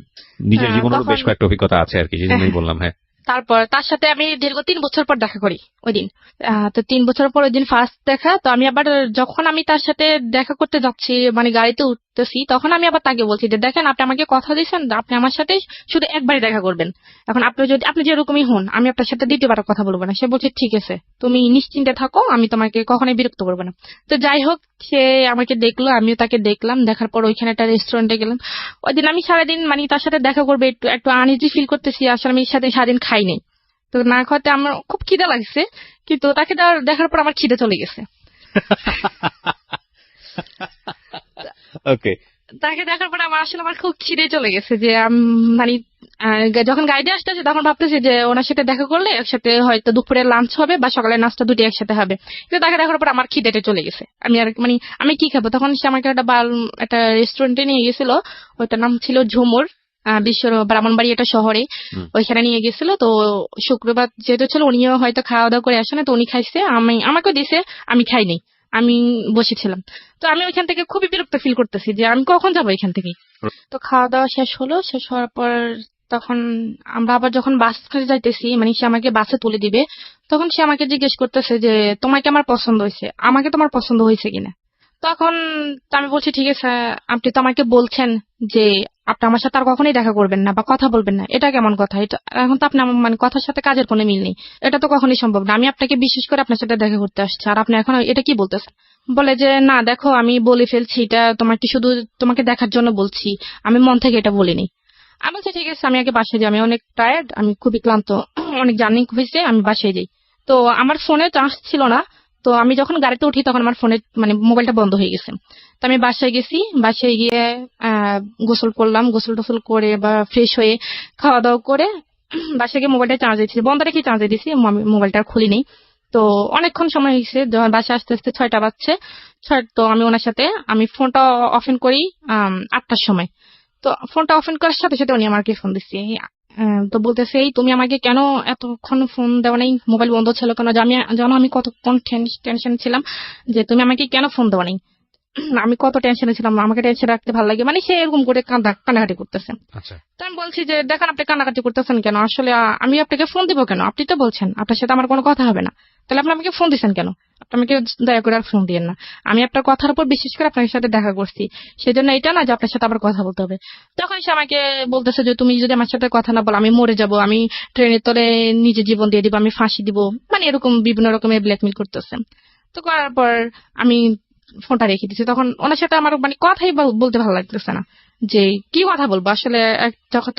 নিজের জীবনের বেশ কয়েকটা অভিজ্ঞতা আছে আর কি, যেজন্যই বললাম। হ্যাঁ, তারপর তার সাথে আমি দীর্ঘ 3 বছর পর দেখা করি ওই দিন। তো 3 বছর পর ওই দিন ফার্স্ট দেখা। তো আমি আবার যখন আমি তার সাথে দেখা করতে যাচ্ছি, গাড়িতে উঠতেছি, তখন আমি আবার তাকে বলছি যে দেখেন আপনি আমাকে কথা দিয়েছেন আপনি আমার সাথে শুধু একবারই দেখা করবেন। এখন আপনি যেরকমই হন, আমি আপনার সাথে দ্বিতীয়বার কথা বলবো না। সে বলছে ঠিক আছে তুমি নিশ্চিন্তে থাকো, আমি তোমাকে কখনোই বিরক্ত করবো না। তো যাই হোক সে আমাকে দেখলো, আমিও তাকে দেখলাম। দেখার পর ওইখানে একটা রেস্টুরেন্টে গেলাম। ওই দিন আমি সারাদিন তার সাথে দেখা করবে একটু আনইজি ফিল করতেছি। আসলে আমি সারাদিন খাইনি। তো না খাওয়াতে আমার খুব খিদে লাগছে, কিন্তু তাকে দেখার পর আমার খিদে চলে গেছে। ওকে। তাকে দেখার পর আমার খুব খিদে চলে গেছে যে যখন গাড়িতে আসতেছে তখন ভাবতেছি যে ওনার সাথে দেখা করলে একসাথে হয়তো দুপুরের লাঞ্চ হবে বা সকালের নাস্তা দুটি একসাথে হবে। কিন্তু তাকে দেখার পর আমার খিদেটা চলে গেছে। আমি আর আমি কি খাবো? তখন সে আমাকে একটা রেস্টুরেন্টে নিয়ে গেছিল। ওইটার নাম ছিল ঝুমুর, ব্রাহ্মণবাড়ি একটা শহরে। ওইখানে নিয়ে গেছিল। তো শুক্রবার যেহেতু ছিল, উনিও হয়তো খাওয়া দাওয়া করে আসে না, তো উনি খাইছে, আমাকেও দিছে, আমি খাইনি, আমি বসেছিলাম। তো আমি ওইখান থেকে খুবই বিরক্ত ফিল করতেছি যে আমি কখন যাবো এখান থেকে। তো খাওয়া দাওয়া শেষ হলো। শেষ হওয়ার পর তখন আমরা আবার যখন বাস যাইতেছি, সে আমাকে বাসে তুলে দিবে, তখন সে আমাকে জিজ্ঞেস করতেছে যে তোমাকে আমার পছন্দ হয়েছে, আমাকে তোমার পছন্দ হয়েছে কিনা। তখন আমি বলছি ঠিক আছে আপনি তো আমাকে বলছেন যে আপনি আমার সাথে আর কখনোই দেখা করবেন না বা কথা বলবেন না, এটা কেমন কথা? এটা এখন তো আপনি কথার সাথে কাজের কোনো মিল নেই, এটা তো কখনোই সম্ভব না। আমি আপনাকে বিশেষ করে আপনার সাথে দেখা করতে আসছি, আর আপনি এখন এটা কি বলতেছেন? বলে যে না দেখো আমি বলে ফেলছি, এটা তোমাকে শুধু তোমাকে দেখার জন্য বলছি, আমি মন থেকে এটা বলিনি। আমি বলছি ঠিক আছে আমি আগে বাসায় যাই, আমি অনেক টায়ার্ড, আমি খুবই ক্লান্ত, অনেক জার্নি হয়েছে, আমি বাসায় যাই। তো আমার ফোনে চার্জ ছিল না। তো আমি যখন গাড়িতে উঠি তখন আমার ফোনে মোবাইলটা বন্ধ হয়ে গেছে। তো আমি বাসায় গেছি, বাসায় গিয়ে গোসল করলাম, গোসল টোসল করে বা ফ্রেশ হয়ে খাওয়া দাওয়া করে বাসায় গিয়ে মোবাইলটা চার্জে দিচ্ছি, বন্ধ রেখে চার্জে দিচ্ছি, আমি মোবাইলটা খুলিনি। তো অনেকক্ষণ সময় হয়েছে, যখন বাসায় আস্তে আস্তে 6টা বাজছে। তো আমি ওনার সাথে ফোনটা অফেন করি 8টার সময়। তো ফোনটা অফেন করার সাথে সাথে উনি আমাকে ফোন দিচ্ছে। তো বলতেছে এই তুমি আমাকে কেন এতক্ষণ ফোন দেওয়া নাই, মোবাইল বন্ধ ছিল কেন? জানো আমি কতক্ষণ টেনশন ছিলাম যে তুমি আমাকে কেন ফোন দেওয়া নাই। আমি কত টেনশনে ছিলাম, আমাকে টেনশন রাখতে ভালো লাগে, মানে সে এরকম করে কান্নাকাটি করতেছে। তো আমি বলছি যে দেখেন আপনি কান্নাকাটি করতেছেন কেন, আসলে আমি আপনাকে ফোন দিব কেন, আপনি তো বলছেন আপনার সাথে আমার কোনো কথা হবে না, তাহলে আপনি আমাকে ফোন দিচ্ছেন কেন, আপনি আমাকে দয়া করে আর ফোন দিয়েন না, আমি আপনার কথার উপর বিশেষ করে আপনার সাথে দেখা করছি, সেজন্য এটা না যে আপনার সাথে আবার কথা বলতে হবে। তখন সে আমাকে বলতেছে যে তুমি যদি আমার সাথে কথা না বলো আমি মরে যাব, আমি ট্রেনের তলে নিজে জীবন দিয়ে দিব, আমি ফাঁসি দিব, মানে এরকম বিভিন্ন রকমের ব্ল্যাকমেল করতেছে। তো করার পর আমি ফোনটা রেখে দিচ্ছি। তখন ওনার সাথে আমার মানে কথাই বলতে ভালো লাগতেছে না, যে কি কথা বলবো আসলে।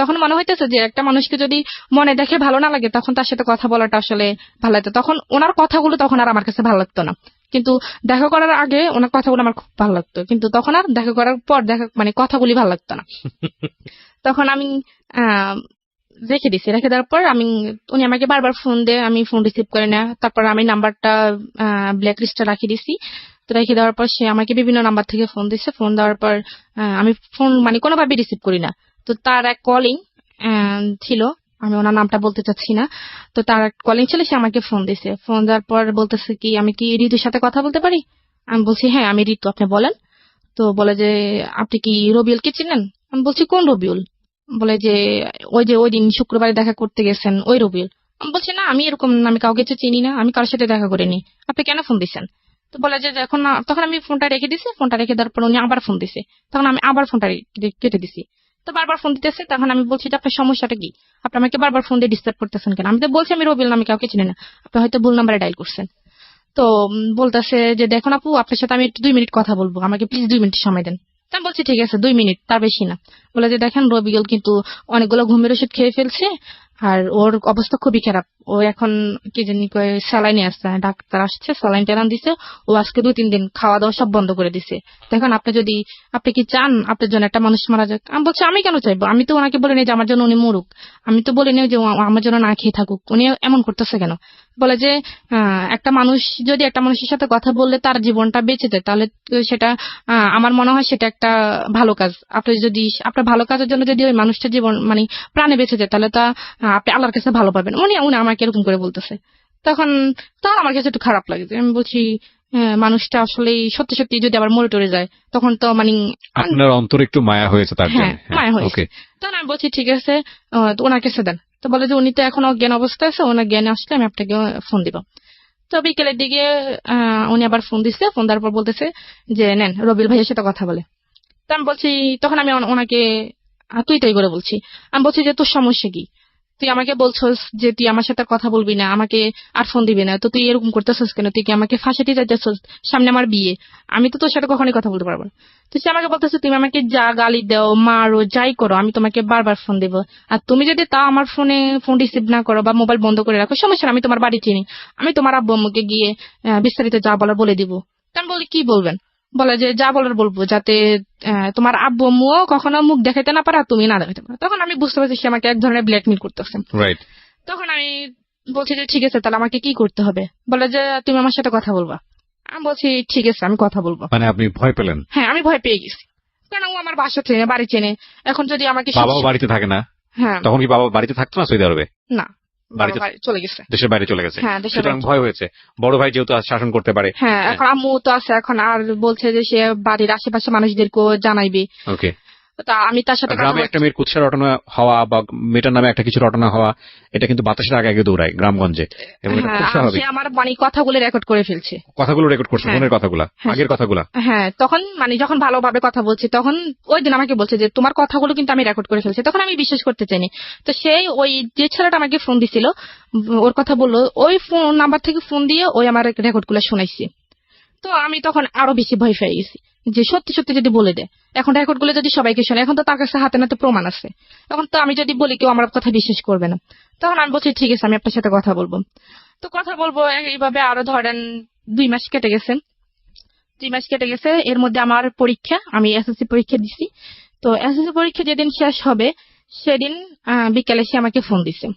তখন মনে হইতেছে যে একটা মানুষকে যদি মনে দেখে ভালো না লাগে তখন তার সাথে কথা বলাটা আসলে ভালো লাগতো। তখন ওনার কথাগুলো তখন আর আমার কাছে ভালো লাগতো না, কিন্তু দেখা করার আগে ওনার কথাগুলো আমার খুব ভালো লাগতো, কিন্তু তখন আর দেখা করার পর মানে কথাগুলি ভালো লাগতো না। তখন আমি রেখে দিছি। রেখে দেওয়ার পর উনি আমাকে বারবার ফোন দেয়, আমি ফোন রিসিভ করি না। তারপর আমি নাম্বারটা ব্ল্যাক লিস্টে রাখিয়ে দিছি। তো রেখে দেওয়ার পর সে আমাকে বিভিন্ন নাম্বার থেকে ফোন দিচ্ছে। ফোন দেওয়ার পর আমি ফোন মানে কোনোভাবে রিসিভ করি না। তো তার এক কলিং ছিল, আমি ওনার নামটা বলতে চাচ্ছি না, তো তার এক কলিং ছিল, সে আমাকে ফোন দিছে। ফোন দেওয়ার পর বলতেছে কি আমি কি ঋতুর সাথে কথা বলতে পারি। আমি বলছি হ্যাঁ আমি ঋতু, আপনি বলেন। তো বলে যে আপনি কি রবিউলকে চিনেন। আমি বলছি কোন রবিউল। বলে যে ওই দিন শুক্রবারে দেখা করতে গেছেন ওই রবিউল। আমি বলছি না আমি এরকম আমি কাউকে চিনি না, আমি কারোর সাথে দেখা করিনি, আপনি কেন ফোন দিচ্ছেন। তো বলে যে তখন আমি ফোনটা রেখে দিছি। ফোনটা রেখে দেওয়ার পর উনি আবার ফোন দিছে। তখন আমি আবার ফোনটা কেটে দিছি। তো বারবার ফোন দিতেছে। তখন আমি বলছি যে আপনার সমস্যাটা কি, আপনি আমাকে বারবার ফোন দিয়ে ডিস্টার্ব করতেছেন কেন। আমি তো বলছি আমি রবিউল নামে কাউকে চিনি না, আপনি হয়তো ভুল নাম্বারে ডায়াল করছেন। তো বলতেছে যে দেখুন আপু আপনার সাথে আমি একটু 2 মিনিট কথা বলবো, আমাকে প্লিজ 2 মিনিট সময় দেন। তা আমি বলছি ঠিক আছে 2 মিনিট, তার বেশি না। বলে যে দেখেন রবিউল কিন্তু অনেকগুলো ঘুমের ওষুধ খেয়ে ফেলছে, আর ওর অবস্থা খুবই খারাপ, ও এখন কি জানি স্যালাইনে আসছে, ডাক্তার আসছে স্যালাইন টেলান দিছে, ও আজকে 2-3 দিন খাওয়া দাওয়া সব বন্ধ করে দিছে। দেখেন আপনি কি চান আপনার জন্য একটা মানুষ মারা যাক। আমি বলছি আমি কেন চাইবো, আমি তো ওনাকে বলিনি যে আমার জন্য উনি মরুক, আমি তো বলিনি যে আমার জন্য না খেয়ে থাকুক, উনি এমন করতেছে কেন। বলে যে একটা মানুষ যদি একটা মানুষের সাথে কথা বললে তার জীবনটা বেঁচে যায়, তাহলে সেটা আমার মনে হয় সেটা একটা ভালো কাজ। আপনি যদি আপনার ভালো কাজের জন্য যদি ওই মানুষটার জীবন মানে প্রাণে বেঁচে যায়, তাহলে তা আপনি আল্লাহর কাছে ভালো পাবেন। উনি আমাকে এরকম করে বলতেছে। তখন আমার কাছে একটু খারাপ লাগে। আমি বলছি মানুষটা আসলে সত্যি সত্যি যদি আবার মরে টরে যায় তখন তো মানে আপনার অন্তরে একটু মায়া হয়েছে তার জন্য। হ্যাঁ মায়া হয়েছে। তখন আমি বলছি ঠিক আছে তো ওনার কাছে দেন। তো বলে যে উনি তো এখন অজ্ঞান অবস্থায় আছে, ওনার জ্ঞানে আসলে আমি আপনাকে ফোন দিব। তো বিকেলের দিকে উনি আবার ফোন দিচ্ছে। ফোন দেওয়ার পর বলতেছে যে নেন রবিউল ভাইয়ের সাথে কথা বলে। তো আমি বলছি তখন আমি ওনাকে তুই তাই করে বলছি। আমি বলছি যে তোর সমস্যা কি, তুই আমাকে বলছস যে তুই আমার সাথে কথা বলবি না, আমাকে আর ফোন দিবি না, তো তুই এরকম করতেছস কেন, তুই কি আমাকে ফাঁসাতে চাইতেছস, সামনে আমার বিয়ে, আমি তো তোর সাথে কখনোই কথা বলতে পারবো না। তো সে আমাকে বলতেছে তুমি আমাকে যা গালি দাও মারো যাই করো আমি তোমাকে বারবার ফোন দেবো, আর তুমি যদি তা আমার ফোন রিসিভ না করো বা মোবাইল বন্ধ করে রাখো সমস্যা না, আমি তোমার বাড়ি চিনি, আমি তোমার আব্বু আম্মুকে গিয়ে বিস্তারিত যা বলার বলে দিব। তো আমি বলি কি বলবেন। বলে যে যা বলার বলবো, যাতে তোমার আব্বু আম্মুও কখনো মুখ দেখাইতে না পারে আর তুমি না দেখাতে পারো। তখন আমি বুঝতে পারছি সে আমাকে এক ধরনের ব্ল্যাকমেল করতেছে। তখন আমি বলছি যে ঠিক আছে তাহলে আমাকে কি করতে হবে। বলে যে তুমি আমার সাথে কথা বলবা। আমি বলছি ঠিক আছে আমি কথা বলবো। মানে আপনি ভয় পেলেন? হ্যাঁ আমি ভয় পেয়ে গেছি, কারণ ও আমার বাসা চেনে বাড়ি চেনে। এখন যদি আমাকে বাবাও বাড়িতে থাকে না? হ্যাঁ। তখন কি বাবা বাড়িতে থাকতো না সৌদি আরবে? না, চলে গেছে, দেশের বাইরে চলে গেছে। হ্যাঁ সুতরাং ভয় হয়েছে, বড় ভাই যেহেতু শাসন করতে পারে। হ্যাঁ এখন আম্মু তো আছে, এখন আর বলছে যে সে বাড়ির আশেপাশে মানুষদেরকেও জানাইবে। ওকে। তা আমি তার সাথে গ্রামে একটা মেয়ের কুৎসা রটনা হওয়া বা মেয়েটার নামে একটা কিছু রটনা হওয়া, এটা কিন্তু বাতাসের আগে আগে দৌড়ায় গ্রামগঞ্জে, এবং এটা খুব স্বাভাবিক। সে আমার মানে কথাগুলো রেকর্ড করে ফেলছে, কথাগুলো রেকর্ড করছে, মনের কথাগুলো, আগের কথাগুলো। হ্যাঁ তখন মানে যখন ভালোভাবে কথা বলছি তখন ওই দিন আমাকে বলছে যে তোমার কথাগুলো কিন্তু আমি রেকর্ড করে ফেলছি। তখন আমি বিশ্বাস করতে চাইনি। তো সেই ওই যে ছেলেটা আমাকে ফোন দিছিল ওর কথা বললো, ওই ফোন নাম্বার থেকে ফোন দিয়ে ওই আমার রেকর্ড গুলো শোনাইছি। তো আমি তখন আরো বেশি ভয় পেয়ে গেছি যে সত্যি সত্যি যদি বলে দেয়, এখন রেকর্ড গুলো যদি সবাইকে শোনে, এখন তো তার কাছে হাতে নাতে প্রমাণ আছে, এখন তো আমি যদি বলি কেউ আমার কথা বিশ্বাস করবে না। তখন আমি বলছি ঠিক আছে আমি আপনার সাথে কথা বলবো। তো কথা বলবো এইভাবে আরো ধরেন 2 মাস কেটে গেছে। 2 মাস কেটে গেছে, এর মধ্যে আমার পরীক্ষা, আমি এসএসসি পরীক্ষা দিছি। তো এসএসসি পরীক্ষা যেদিন শেষ হবে সেদিন বিকেলে সে আমাকে ফোন দিছে,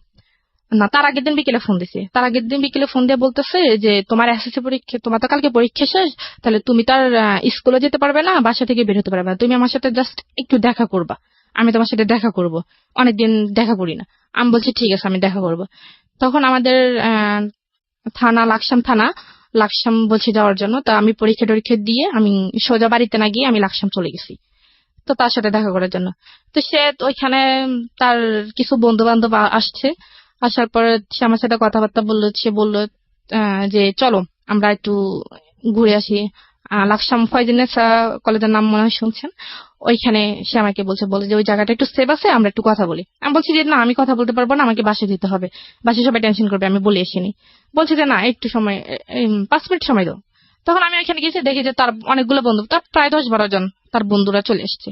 না তার আগের দিন বিকেলে ফোন দিছে। তার আগের দিন বিকেলে ফোন দিয়ে বলতেছে যে তোমার এসএসসি পরীক্ষা, তোমার তো কালকে পরীক্ষা শেষ, তাহলে তুমি তার স্কুলে যেতে পারবে না, বাসা থেকে বের হতে পারবে না, তুমি আমার সাথে জাস্ট একটু দেখা করবা, আমি তোমার সাথে দেখা করব, অনেকদিন দেখা করি না। আমি বলছি ঠিক আছে আমি দেখা করব। তখন আমাদের থানা লাকসাম থানা লাকসাম বলছে যাওয়ার জন্য। তা আমি পরীক্ষা টরীক্ষা দিয়ে আমি সোজা বাড়িতে না গিয়ে আমি লাকসাম চলে গেছি তো তার সাথে দেখা করার জন্য। তো সে ওইখানে তার কিছু বন্ধু বান্ধব আসছে, আসার পর সে আমার সাথে কথাবার্তা বললো। সে বললো যে চলো আমরা একটু ঘুরে আসি। লাকসাম ফয়জুন্নেসা কলেজের নাম মনে হয় শুনছেন, ওইখানে সে আমাকে বলে যে ওই জায়গাটা একটু সেফ আছে, আমরা একটু কথা বলি। আমি বলছি যে না, আমি কথা বলতে পারবো না, আমাকে বাসে যেতে হবে, বাসে সবাই টেনশন করবে, আমি বলে আসিনি। বলছে যে না, একটু সময় 5 মিনিট সময় দাও। তখন আমি এখানে গেছি, দেখি যে তার অনেকগুলো বন্ধু, তার প্রায় 10-12 জন তার বন্ধুরা চলে এসছে।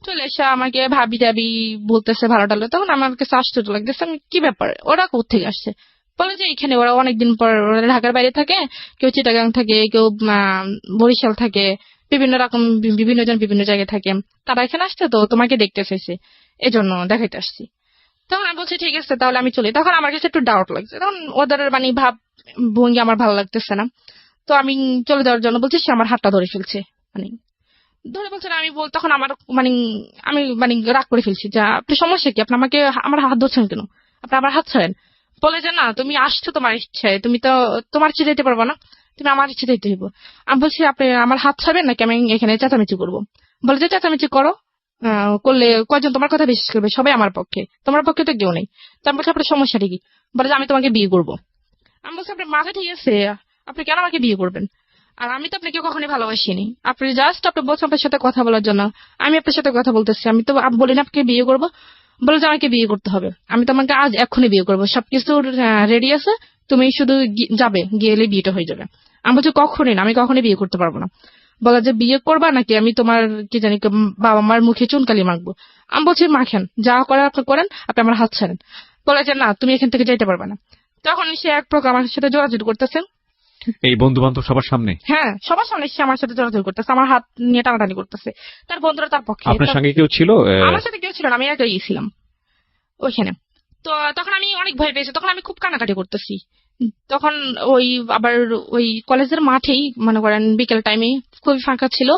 চলে এসে আমাকে ভাবি টাবি বলতেছে ভালো টালো। তখন আমার কাছে আশ্চর্য লাগতেছে, আমি কি ব্যাপার, ওরা কোথেকে আসছে? বলে যে এখানে ওরা অনেকদিন পর, ওরা ঢাকার বাইরে থাকে, কেউ চিটাগাং থাকে, কেউ বরিশাল থাকে, বিভিন্ন রকম বিভিন্ন জন বিভিন্ন জায়গায় থাকে। তারা এখানে আসছে তো তোমাকে দেখতে চাইছে, এজন্য দেখাইতে আসছি। তখন আমি বলছি ঠিক আছে তাহলে আমি চলি। তখন আমার কাছে একটু ডাউট লাগছে, তখন ওদের মানে ভাব ভঙ্গি আমার ভালো লাগতেছে না। তো আমি চলে যাওয়ার জন্য বলছি, সে আমার হাতটা ধরে ফেলছে, মানে ধরে বলছে না। আমি তখন আমার মানে আমি মানে রাগ করে ফেলছি যে আপনি সমস্যা কি, আপনি আমাকে আমার হাত ধরছেন কেন, আপনি আমার হাত ছাড়েন। বলে যে না, তুমি আসছো তোমার ইচ্ছায়, তুমি তো তোমার ইচ্ছে যেতে পারবো না, তুমি আমার ইচ্ছে যেতে হইব। আমি বলছি আপনি আমার হাত ছাড়বেন নাকি আমি এখানে চেঁচামেচি করবো? বলে যে চেঁচামেচি করো, করলে কয়জন তোমার কথা বিশ্বাস করবে? সবাই আমার পক্ষে, তোমার পক্ষে তো কেউ নেই। তো আমি বলছি আপনার সমস্যাটা কি? বলে যে আমি তোমাকে বিয়ে করবো। আমি বলছি আপনার মাথা ঠিক আছে, আপনি কেন আমাকে বিয়ে করবেন? আর আমি তো আপনাকে কখনোই ভালোবাসিনি, আপনি জাস্ট আপনি বলছেন আপনার সাথে কথা বলার জন্য, আমি আপনার সাথে কথা বলতেছি। আমি তো বলি না আপনাকে বিয়ে করবো। বলে যে আমাকে বিয়ে করতে হবে, আমি তোমাকে আজ এক্ষুনি বিয়ে করবো, সবকিছু রেডি আছে, তুমি শুধু যাবে, গেলে বিয়েটা হয়ে যাবে। আমি বলছি কখনই না, আমি কখনোই বিয়ে করতে পারবো না। বলা যে বিয়ে করবা নাকি আমি তোমার কি জানি বাবা মার মুখে চুনকালি মাখবো? আমি বলছি মাখেন, যা করেন আপনি করেন, আপনি আমার হাত ছাড়েন। বলে যে না, তুমি এখান থেকে যাইতে পারবে না। তখন সে এক প্রকার আমার সাথে জোরাজুরি করতেছে। এই বন্ধু বান্ধব সবার সামনে? হ্যাঁ, সবার সামনে সে আমার সাথে জোরাজুরি করতেছে, আমার হাত নিয়ে টানাটানি করতেছে। তার বন্ধুরা তার পক্ষে। আপনার সঙ্গে কেউ ছিল? আমার সাথে কেউ ছিল না, আমি একাই গিয়েছিলাম ওইখানে। তো তখন আমি অনেক ভয় পেয়েছি, তখন আমি খুব কানাকাটি করতেছি। তখন ওই আবার ওই কলেজের মাঠেই মনে করেন বিকেল টাইমে খুবই ফাঁকা ছিল,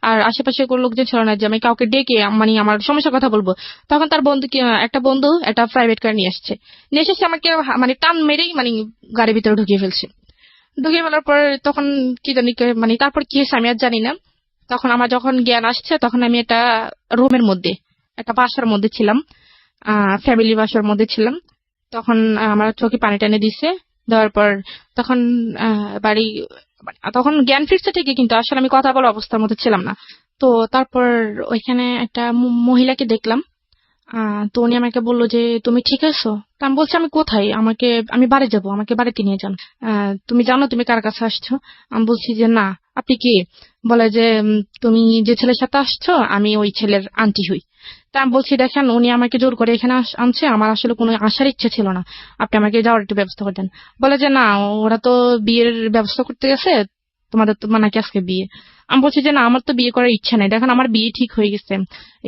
আর আশেপাশে কোনো লোকজন ছিল না যে আমি কাউকে ডেকে মানে আমার সমস্যার কথা বলবো। তখন তার বন্ধু একটা বন্ধু একটা প্রাইভেট কার নিয়ে আসছে, নিয়ে এসে আমাকে মানে টান মেরেই মানে গাড়ির ভিতরে ঢুকিয়ে ফেলছে। ঢুকিয়ে ফেলার পর তখন কি জানি মানে তারপর কি হয়েছে আমি আর জানি না। তখন আমার যখন জ্ঞান আসছে, তখন আমি একটা রুমের মধ্যে, একটা বাসার মধ্যে ছিলাম, ফ্যামিলি বাসার মধ্যে ছিলাম। তখন আমার চোখে পানি টানে দিছে, দেওয়ার পর তখন বাড়ি, তখন জ্ঞান ফিরছে ঠিকই, কিন্তু আসলে আমি কথা বলার অবস্থার মধ্যে ছিলাম না। তো তারপর ওইখানে একটা মহিলাকে দেখলাম। তো উনি আমাকে বললো যে তুমি ঠিক আছো? তা আমি বলছি আমি কোথায়, আমি বাড়ি যাবো, আমাকে বাড়িতে নিয়ে যান। তুমি জানো তুমি কার কাছে আসছো? আমি বলছি যে না। আপনি কি? বলে যে তুমি যে ছেলের সাথে আসছো আমি ওই ছেলের আন্টি হই। তা আমি বলছি দেখেন, উনি আমাকে জোর করে এখানে আনছে, আমার আসলে কোনো আসার ইচ্ছে ছিল না, আপনি আমাকে যাওয়ার একটু ব্যবস্থা করে দেন। বলে যে না, ওরা তো বিয়ের ব্যবস্থা করতে গেছে, তোমাদের তো নাকি আজকে বিয়ে। আমি বলছি যে না, আমার তো বিয়ে করার ইচ্ছা নেই, দেখেন আমার বিয়ে ঠিক হয়ে গেছে,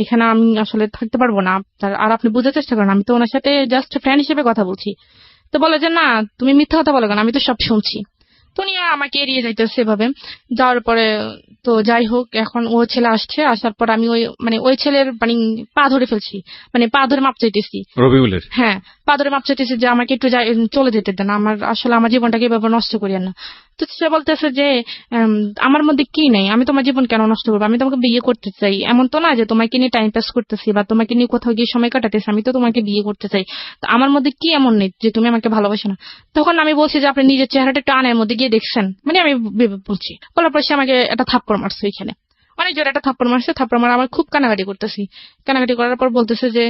এখানে আমি আসলে থাকতে পারবো না। আর আপনি বুঝার চেষ্টা করেন, আমি তো ওনার সাথে জাস্ট ফ্রেন্ড হিসেবে কথা বলছি। তো বলে যে না, তুমি মিথ্যা কথা বলো কেন, আমি তো সব শুনছি। তো উনি আমাকে এড়িয়ে যাইতেছে এভাবে। যাওয়ার পরে তো যাই হোক, এখন ও ছেলে আসছে, আসার পর আমি ওই ছেলের মানে পা ধরে ফেলছি, মানে পা ধরে মাপ চাইতেছি রবিউলের। হ্যাঁ, পা ধরে মাপ চাইতেছি যে আমাকে একটু চলে যেতে দেন, আমার আসলে আমার জীবনটাকে এভাবে নষ্ট করিয়েন না। তো সে বলতেছে যে আমার মধ্যে কি নেই, আমি তোমার জীবন কেন নষ্ট করবো, আমি তোমাকে বিয়ে করতে চাই, এমন তো না যে তোমাকে নিয়ে টাইম পাস করতেছি বা তোমাকে নিয়ে কোথাও গিয়ে সময় কাটাতেছি, আমি তো তোমাকে বিয়ে করতে চাই। তো আমার মধ্যে কি এমন নেই যে তুমি আমাকে ভালোবাসো না? তখন আমি বলছি যে আপনি নিজের চেহারাটা একটু আয়নার মধ্যে গিয়ে দেখছেন, মানে আমি বলছি। বলার পর সে আমাকে একটা থাপ্পড় মারছে ওইখানে, অনেক জোরে একটা থাপ্পড় মারছে। থাপ্পড় মারা আমার খুব কানাকাটি করতেছি। কানাকাটি করার পর বলতেছে যে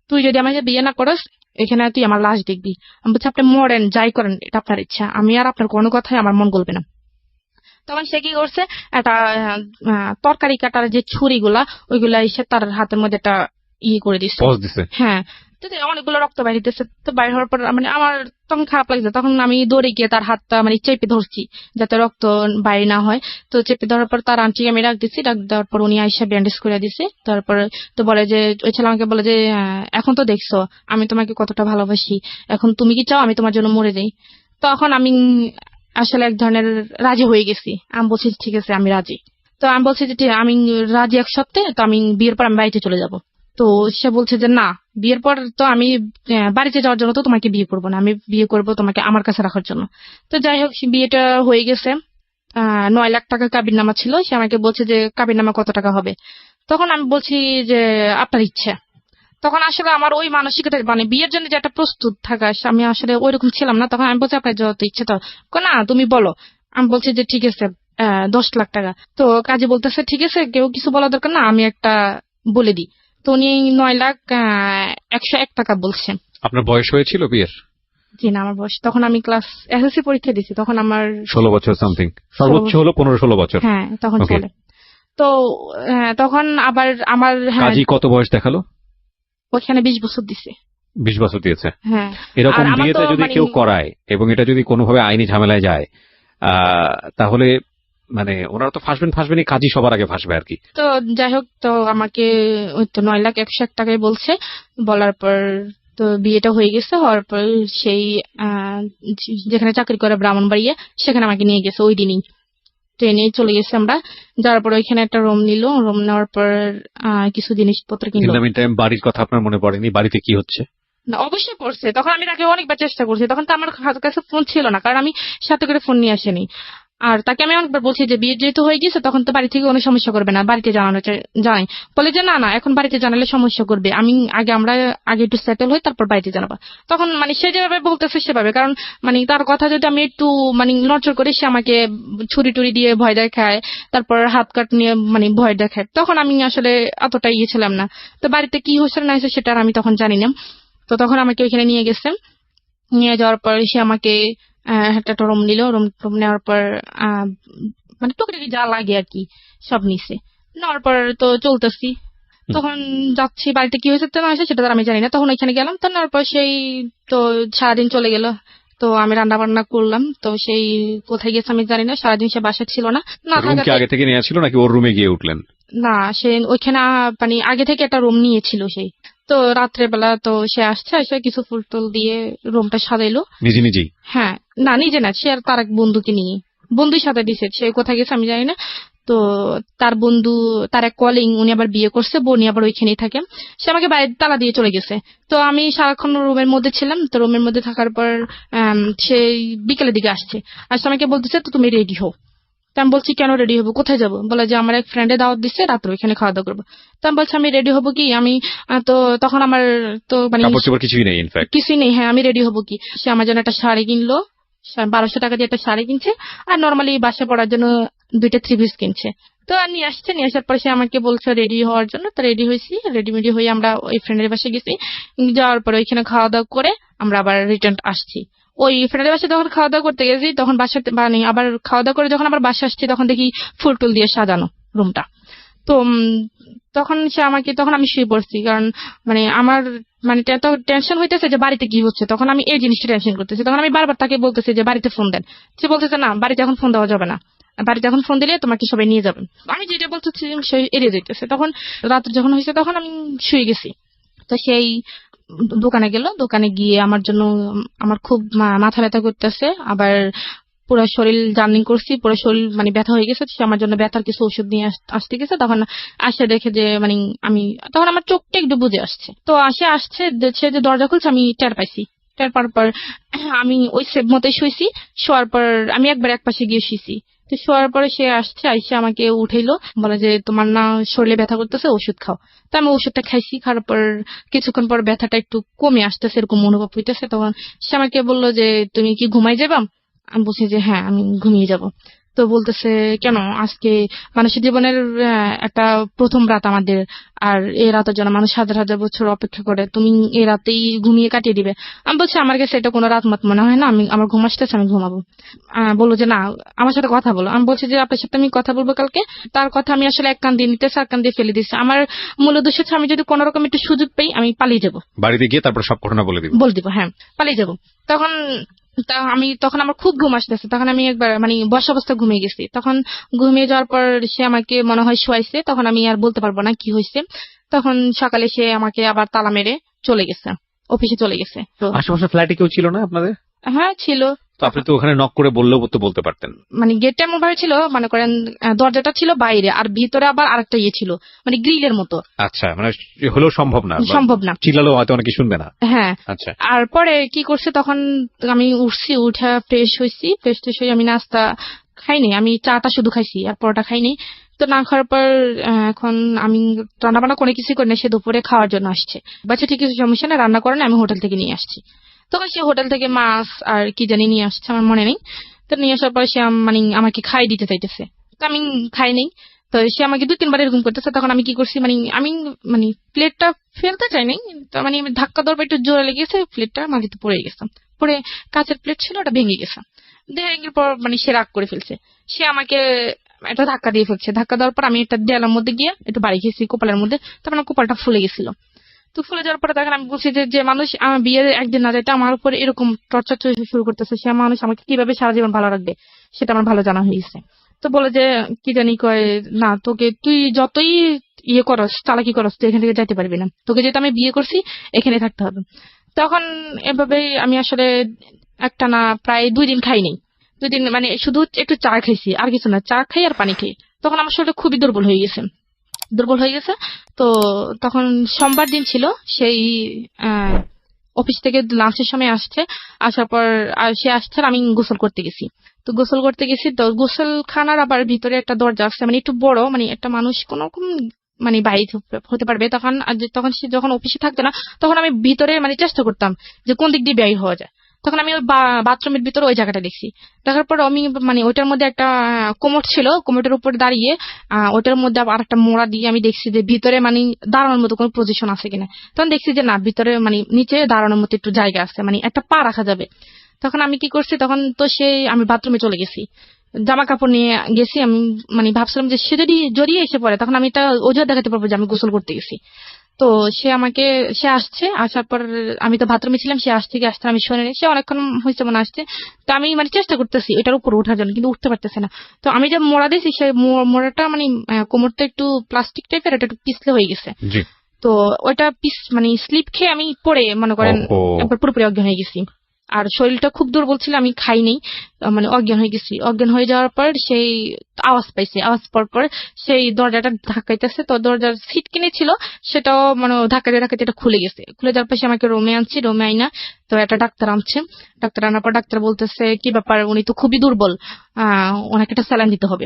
তুই যদি আমাকে বিয়ে না করস, এখানে তুই আমার লাশ দেখবি। আমি বলছি আপনি মরেন, যাই করেন, এটা আপনার ইচ্ছা, আমি আর আপনার কোনো কথাই আমার মন গলবে না। তখন সে কি করছে, একটা তরকারি কাটার যে ছুরিগুলা, ওইগুলা এসে তার হাতের মধ্যে একটা করে দিচ্ছে। হ্যাঁ, অনেকগুলো রক্ত বাইরে দিতেছে। তো বাইরে হওয়ার পর মানে আমার তখন খারাপ লাগছে, তখন আমি দৌড়ে গিয়ে তার হাতটা মানে চেপে ধরছি যাতে রক্ত বাইরে না হয়। তো চেপে ধরার পর তার আন্টি আমি ডাক দিচ্ছি, ডাক দেওয়ার পর উনি আইসা ব্যান্ডেজ করে দিছে। তারপর তো বলে যে ওই ছেলে আমাকে বলে যে এখন তো দেখছো আমি তোমাকে কতটা ভালোবাসি, এখন তুমি কি চাও আমি তোমার জন্য মরে যাই? তখন আমি আসলে এক ধরনের রাজি হয়ে গেছি। আমি বলছি ঠিক আছে আমি রাজি। তো আমি বলছি যে আমি রাজি এক সপ্তাহে, তো আমি বিয়ের পর আমি বাড়িতে চলে যাব। তো সে বলছে যে না, বিয়ের পর তো আমি বাড়িতে যাওয়ার জন্য তো তোমাকে বিয়ে করবো না, আমি বিয়ে করবো তোমাকে আমার কাছে রাখার জন্য। তো যাই হোক, বিয়েটা হয়ে গেছে। 9 লাখ টাকা কাবিননামা ছিল। সে আমাকে বলছে যে কাবিননামা কত টাকা হবে। তখন আমি বলছি যে আপনার ইচ্ছা। তখন আসলে আমার ওই মানসিকতা মানে বিয়ের জন্য যে একটা প্রস্তুত থাকা, আমি আসলে ওইরকম ছিলাম না। তখন আমি বলছি আপনার যত ইচ্ছে তো না, তুমি বলো। আমি বলছি যে ঠিক আছে 10 লাখ টাকা। তো কাজী বলতেছে ঠিক আছে, কেউ কিছু বলা দরকার না, আমি একটা বলে দিই। তো উনি 9 লাখ 101 টাকা বলছে। আপনার বয়স হয়েছিল বিয়ের? জি না, আমার বয়স তখন আমি ক্লাস এসএসসি পরীক্ষা দিছি, তখন আমার 16 বছর সামথিং, সর্বোচ্চ হলো 15-16 বছর। হ্যাঁ তখন চলে। তো তখন আবার আমার কাজী কত বয়স দেখালো? ওখানে 20 বছর দিছে। 20 বছর দিয়েছে। হ্যাঁ। এরকম বিয়েতে যদি কেউ করায় এবং এটা যদি কোনোভাবে আইনি ঝামেলায় যায়, তাহলে মানে ওনারা তো ফাঁসবেনই, কাজী সবার আগে ফাঁসবে আর কি। তো যাই হোক, তো আমাকে ওই তো 9 লাখ 101 টাকায় বলছে। বলার পর তো বিয়েটা হয়ে গেছে। হওয়ার পর সেই যেখানে চাকরি করে ব্রাহ্মণবাড়িয়া, সেখানে আমাকে নিয়ে গেছে ওই দিনই। ট্রেনে চলে গেছে আমরা। যাওয়ার পর ওইখানে একটা রুম নিল। রুম নেওয়ার পর কিছু জিনিসপত্র কিনলো। বাড়ির কথা আপনার মনে পড়েনি? বাড়িতে কি হচ্ছে? না, অবশ্যই পড়ছে। তখন আমি তাকে অনেকবার চেষ্টা করছি। তখন তো আমার কাছে ফোন ছিল না, কারণ আমি সাথে করে ফোন নিয়ে আসিনি। আর তাকে আমি অনেকবার বলছি যে বিয়ে যেহেতু হয়ে গেছে, তখন তো বাড়ি থেকে কোনো সমস্যা করবে না, বাড়িতে জানাই। বলে যে না না, এখন বাড়িতে জানালে সমস্যা করবে, আমরা আগে একটু সেটেল হই, তারপর বাড়িতে জানাবো। তখন মানে সে যেভাবে বলতেছে সেভাবে, কারণ মানে তার কথা যদি আমি একটু মানে নজর করি, সে আমাকে ছুরি টুরি দিয়ে ভয় দেখায়, তারপর হাত কাট নিয়ে মানে ভয় দেখায়। তখন আমি আসলে অতটা ইয়ে ছিলাম না। তো বাড়িতে কি হয়েছে না হয়েছে সেটা আমি তখন জানি না। তো তখন আমাকে ওইখানে নিয়ে গেছে। নিয়ে যাওয়ার পর সে আমাকে একটা রুম নিল। রুম নেওয়ার পর মানে টুকটাকি যা লাগে আর কি সব নিছে। নেওয়ার পর তো চলতেছি। তখন যাচ্ছি, বাড়িতে কি হয়েছে না হয়েছে সেটা আমি জানি না। তখন ওইখানে গেলাম। তো নেওয়ার পর সেই তো সারাদিন চলে গেল। তো আমি রান্না বান্না করলাম। তো সেই কোথায় গেছে আমি জানি না, সারাদিন সে বাসা ছিল না। আগে থেকে নিয়ে ছিল নাকি ওর রুমে গিয়ে উঠলেন? না, সে ওইখানে মানে আগে থেকে একটা রুম নিয়েছিল সেই। তো রাত্রেবেলা তো সে আসছে, এসে কিছু ফুল টুল দিয়ে রুমটা সাজাইলো নিজেই। হ্যাঁ, না নিজে না, সে আর তার এক বন্ধুকে নিয়ে, বন্ধুই সাথে দিছে। সে কোথায় গেছে আমি জানি না। তো তার বন্ধু, তার এক কলিং, উনি আবার বিয়ে করছে, বোনি আবার ওইখানেই থাকে। সে আমাকে বাইরে তালা দিয়ে চলে গেছে। তো আমি সারাক্ষণ রুমের মধ্যে ছিলাম। তো রুমের মধ্যে থাকার পর সে বিকেলের দিকে আসছে আমাকে বলতেছে তো তুমি রেডি হও। তো আমি বলছি কেন রেডি হবো, কোথায় যাবো? বলে যে আমার এক ফ্রেন্ডে দাওয়াত দিচ্ছে, রাত্রে ওইখানে খাওয়া দাওয়া করবো। তো আমি বলছি আমি রেডি হবো কি, আমি তো তখন আমার তো মানে কিছুই নেই। হ্যাঁ, আমি রেডি হবো কি? সে আমার জন্য একটা শাড়ি কিনলো, 1200 টাকা দিয়ে একটা শাড়ি কিনছে। আর নর্মালি বাসা পড়ার জন্য 2টা 3 পিস কিনছে। তো নিয়ে আসছে। নিয়ে আসার পর সে আমাকে বলছে রেডি হওয়ার জন্য। তো রেডি হয়েছি। রেডিমেডি হয়ে আমরা ওই ফ্রেন্ডের বাসায় গেছি। যাওয়ার পর ওইখানে খাওয়া দাওয়া করে আমরা আবার রিটার্ন আসছি। ওই ফ্রেন্ডের বাসায় যখন খাওয়া দাওয়া করতে গেছি, তখন বাসাতে মানে আবার খাওয়া দাওয়া করে যখন আবার বাসা আসছি, তখন দেখি ফুল টুল দিয়ে সাজানো রুমটা। তো তখন আমি শুয়ে পড়ছি, কারণ মানে আমার মানে এত টেনশন হইতেছে যে বাড়িতে কি হচ্ছে। তখন আমি এই জিনিসটা টেনশন করতেছি। তখন আমি বারবার তাকে বলতেছি যে বাড়িতে ফোন দেন। সে বলতেছে না, বাড়িতে এখন ফোন দেওয়া যাবে না, বাড়িতে এখন ফোন দিলে তোমাকে সবাই নিয়ে যাবেন। আমি যেটা বলতেছি সে এড়িয়ে যেতেছে। তখন রাত যখন হয়েছে, তখন আমি শুয়ে গেছি। তো সেই দোকানে গেল। দোকানে গিয়ে আমার জন্য, আমার খুব মাথা ব্যথা করতেছে, আবার পুরো শরীর জার্নি করছি, পুরো শরীর মানে ব্যথা হয়ে গেছে। সে আমার জন্য ব্যথার কিছু ওষুধ নিয়ে আসতে গেছে। তখন আসে দেখে যে মানে তখন আমার চোখটা একটু বুঝে আসছে। তো আসছে সে যে দরজা খুলছে, আমি টের পাইছি। টের পাওয়ার পর আমি ওই সেভ মতোই শুয়েছি। শোয়ার পর আমি একবার এক পাশে গিয়ে শুয়েছি। তো শোয়ার পরে সে আইসে আমাকে উঠাইলো, বলে যে তোমার না শরীরে ব্যথা করতেছে, ওষুধ খাও। তো আমি ওষুধটা খাইছি। খাওয়ার পর কিছুক্ষণ পর ব্যথাটা একটু কমে আসতেছে, এরকম অনুভব হইতেছে। তখন সে আমাকে বললো যে তুমি কি ঘুমাই যাবা? আমি বলছি যে হ্যাঁ, আমি ঘুমিয়ে যাব। তো বলতেছে কেন, আজকে মানুষের জীবনের একটা প্রথম রাত আমাদের, আর এই রাতের জন্য মানুষ হাজার হাজার বছর অপেক্ষা করে, তুমি এই রাতেই ঘুমিয়ে কাটিয়ে দিবে? আমি বলছি আমার কাছে এটা কোনো রাত মত মনে হয় না, আমার ঘুম আসতেছে, আমি ঘুমাবো। বললো যে না, আমার সাথে কথা বলো। আমি বলছি যে আপনার সাথে আমি কথা বলবো কালকে। তার কথা আমি আসলে এক কান দিয়ে নিতেছি, আর কান দিয়ে ফেলে দিচ্ছি। আমার মূল উদ্দেশ্য হচ্ছে আমি যদি কোনো রকম একটু সুযোগ পাই, আমি পালিয়ে যাবো, বাড়িতে গিয়ে তারপর সব ঘটনা বলে দিব। হ্যাঁ, পালিয়ে যাবো। তখন আমার খুব ঘুম আসতেছে। তখন আমি একবার মানে বসা অবস্থা ঘুমিয়ে গেছি। তখন ঘুমিয়ে যাওয়ার পর সে আমাকে মনে হয় শোয়াইছে। তখন আমি আর বলতে পারবো না কি হয়েছে। তখন সকালে সে আমাকে আবার তালা মেরে চলে গেছে, অফিসে চলে গেছে। আশেপাশে ফ্ল্যাটে কেউ ছিল না আপনাদের? হ্যাঁ ছিল। তো আপনি তো ওখানে নক করে বললেও তো বলতে পারতেন। মানে গেটটা এমন ভাবে ছিল, মনে করেন দরজাটা ছিল বাইরে আর ভিতরে আবার আরেকটা ইয়ে ছিল, মানে গ্রিলের মতো। আচ্ছা, মানে হলেও সম্ভব না, চিল্লালেও হয়তো অনেকে শুনবে না। হ্যাঁ। আচ্ছা, আর পরে কি করছে, তখন আমি উঠছি, উঠে ফ্রেশ হয়েছি, ফ্রেশ হয়ে আমি নাস্তা খাইনি, আমি চাটা শুধু খাইছি আর পরোটা খাইনি। তো না খাওয়ার পর এখন আমি রান্না বান্না কোনো কিছু করি না, সে দুপুরে খাওয়ার জন্য আসছে। বাচ্চা ঠিক কিছু সমস্যা না, রান্না করে না, আমি হোটেল থেকে নিয়ে আসছি। তখন সে হোটেল থেকে মাছ আর কি জানি নিয়ে আসছে, আমার মনে নেই। তো নিয়ে আসার পর সে মানে আমাকে খাই দিতে চাইতেছে, তো আমি খাই নেই। তো সে আমাকে 2-3 বার এরকম করতেছে। তখন আমি কি করছি, আমি প্লেটটা ফেলতে চাই নাই, তো আমি ধাক্কা দেওয়ার পর একটু জোরে লেগেছে, প্লেটটা মাটিতে পড়ে গেছে। পরে কাঁচের প্লেট ছিল, ওটা ভেঙে গেছে। ভেঙে পর সে রাগ করে ফেলছে, সে আমাকে একটা ধাক্কা দিয়ে ফেলছে। ধাক্কা দেওয়ার পর আমি একটা দেয়ালের মধ্যে গিয়ে একটু বাড়ি খেয়েছি কপালের মধ্যে, তখন আমার কপালটা ফুলে গেছিল। তো ফুলে যাওয়ার পরে তখন আমি বলছি যে মানুষ আমার বিয়ের একদিন না যাইতে আমার উপর এরকম টর্চার শুরু করতেছে, সে মানুষ আমাকে কিভাবে সারা জীবন ভালো রাখবে সেটা আমার ভালো জানা হয়েছে। তো বলে যে কি জানি কয়, না তোকে তুই যতই ইয়ে করস, চালাকি করস, তুই এখান থেকে যাইতে পারবি না, তোকে যেহেতু আমি বিয়ে করছি এখানে থাকতে হবে। তখন এভাবেই আমি আসলে একটা না প্রায় 2 দিন খাইনি। 2 দিন মানে শুধু একটু চা খাইছি, আর কিছু না, চা খাই আর পানি খাই। তখন আমার শরীরটা খুবই দুর্বল হয়ে গেছে। তো তখন সোমবার দিন ছিল, সেই অফিস থেকে লাঞ্চের সময় আসছে, আসার পর সে আসছে আর আমি গোসল করতে গেছি। তো গোসলখানার আবার ভিতরে একটা দরজা আছে, মানে একটু বড়, মানে একটা মানুষ কোন রকম মানে বাইরে হতে পারবে। তখন সে যখন অফিসে থাকতো না, তখন আমি ভিতরে মানে চেষ্টা করতাম যে কোন দিক দিয়ে বের হওয়া যায়। তখন আমি ওই বাথরুমের ভিতরে ওই জায়গাটা দেখছি। দেখার পর আমি মানে ওইটার মধ্যে একটা কোমর ছিল, কোমরের উপর দাঁড়িয়ে ওইটার মধ্যে আর একটা মোড়া দিয়ে আমি দেখছি যে ভিতরে মানে দাঁড়ানোর মতো কোনো পজিশন আছে কিনা। তখন দেখছি যে না, ভিতরে মানে নিচে দাঁড়ানোর মতো একটু জায়গা আছে, মানে একটা পা রাখা যাবে। তখন আমি কি করছি, তখন তো আমি বাথরুমে চলে গেছি, জামা কাপড় নিয়ে গেছি। আমি মানে ভাবছিলাম যে সে যদি জড়িয়ে এসে পড়ে, তখন আমি এটা অজুহাত দেখাতে পারবো যে আমি গোসল করতে গেছি। তো সে আসছে, আসার পর আমি তো বাথরুমে ছিলাম, সে আসতে আমি শুনে, সে অনেকক্ষণ হয়েছে মনে আসছে। তো আমি মানে চেষ্টা করতেছি এটার উপর ওঠার জন্য, কিন্তু উঠতে পারতেছে না। তো আমি যে মোড়া দিয়েছি, সে মোড়াটা মানে কোমরটা একটু প্লাস্টিক টাইপের, এটা একটু পিছলে হয়ে গেছে। তো ওইটা মানে স্লিপ খেয়ে আমি পড়ে মনে করেন একবার পুরোপুরি অজ্ঞান হয়ে গেছি। আর শরীরটা খুব দুর্বল ছিল, আমি খাইনি, মানে অজ্ঞান হয়ে গেছি। অজ্ঞান হয়ে যাওয়ার পর সেই আওয়াজ পাইছে, আওয়াজ পর পর সেই দরজাটা ধাক্কাইতেছে। তো দরজার সিট কিনে ছিল, সেটাও মানে ধাক্কাতে এটা খুলে গেছে। খুলে যাওয়ার পর সে আমাকে রুমে আনছি, রুমে আইনা তো একটা ডাক্তার আনছে। ডাক্তার আনার পর ডাক্তার বলতেছে কি ব্যাপার, উনি তো খুবই দুর্বল, ওনাকে একটা স্যালাইন দিতে হবে।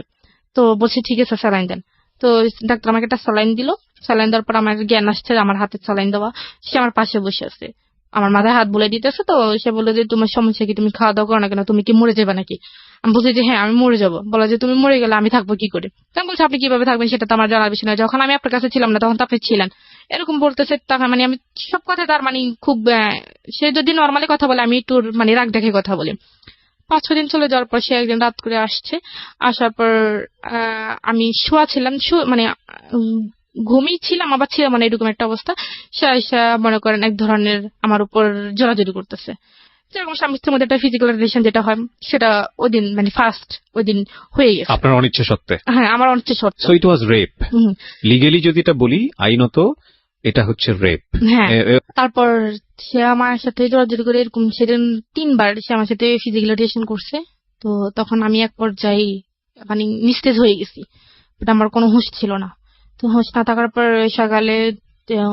তো বলছি ঠিক আছে স্যালাইন দেন। তো ডাক্তার আমাকে একটা স্যালাইন দিল। স্যালাইন দেওয়ার পর আমার জ্ঞান আসছে, আমার হাতে স্যালাইন দেওয়া। সে আমার পাশে বসে আছে, আমার মাথায় হাত বুলাই দিতেছে। তো সে বললো যে তোমার সমস্যা কি, তুমি খাওয়া দাওয়া করো না কেন, তুমি কি মরে যাবে নাকি? আমি বলছি যে হ্যাঁ আমি মরে যাবো। বলা যে তুমি মরে গেলে আমি থাকবো কি করে? আমি বলছি আপনি কিভাবে থাকবেন সেটা তো আমার জানার বিষয় না, যখন আমি আপনার কাছে ছিলাম না তখন তো আপনি ছিলেন, এরকম বলতেছে। তখন মানে আমি সব কথা তার মানে খুব, সে যদি নর্মালি কথা বলে আমি একটু মানে রাগ দেখে কথা বলি। 5-6 দিন চলে যাওয়ার পর সে একদিন রাত করে আসছে। আসার পর আমি শোয়া ছিলাম, মানে ঘুমিয়ে ছিলাম আবার ছিলাম, মানে এরকম একটা অবস্থা। সে মনে করেন এক ধরনের আমার উপর জোরাজুরি করতেছে, যেরকম স্বামী স্ত্রীর মধ্যে একটা ফিজিক্যাল রিলেশন যেটা হয়, সেটা ওই দিন মানে ফার্স্ট ওই দিন হয়ে গেছে আপনার অনিচ্ছা সত্ত্বে। হ্যাঁ, আমার অনিচ্ছা সত্ত্বে। So it was rape. Legally যদি এটা বলি, আইনত এটা হচ্ছে রেপ। হ্যাঁ। তারপর সে আমার সাথে জোরাজুরি করে এরকম সেদিন 3 বার সে আমার সাথে ফিজিক্যাল রিলেশন করছে। তো তখন আমি এক পর্যায়ে মানে নিস্তেজ হয়ে গেছি, বাট আমার কোনো হুঁশ ছিল না। তো হুঁশ না থাকার পর সকালে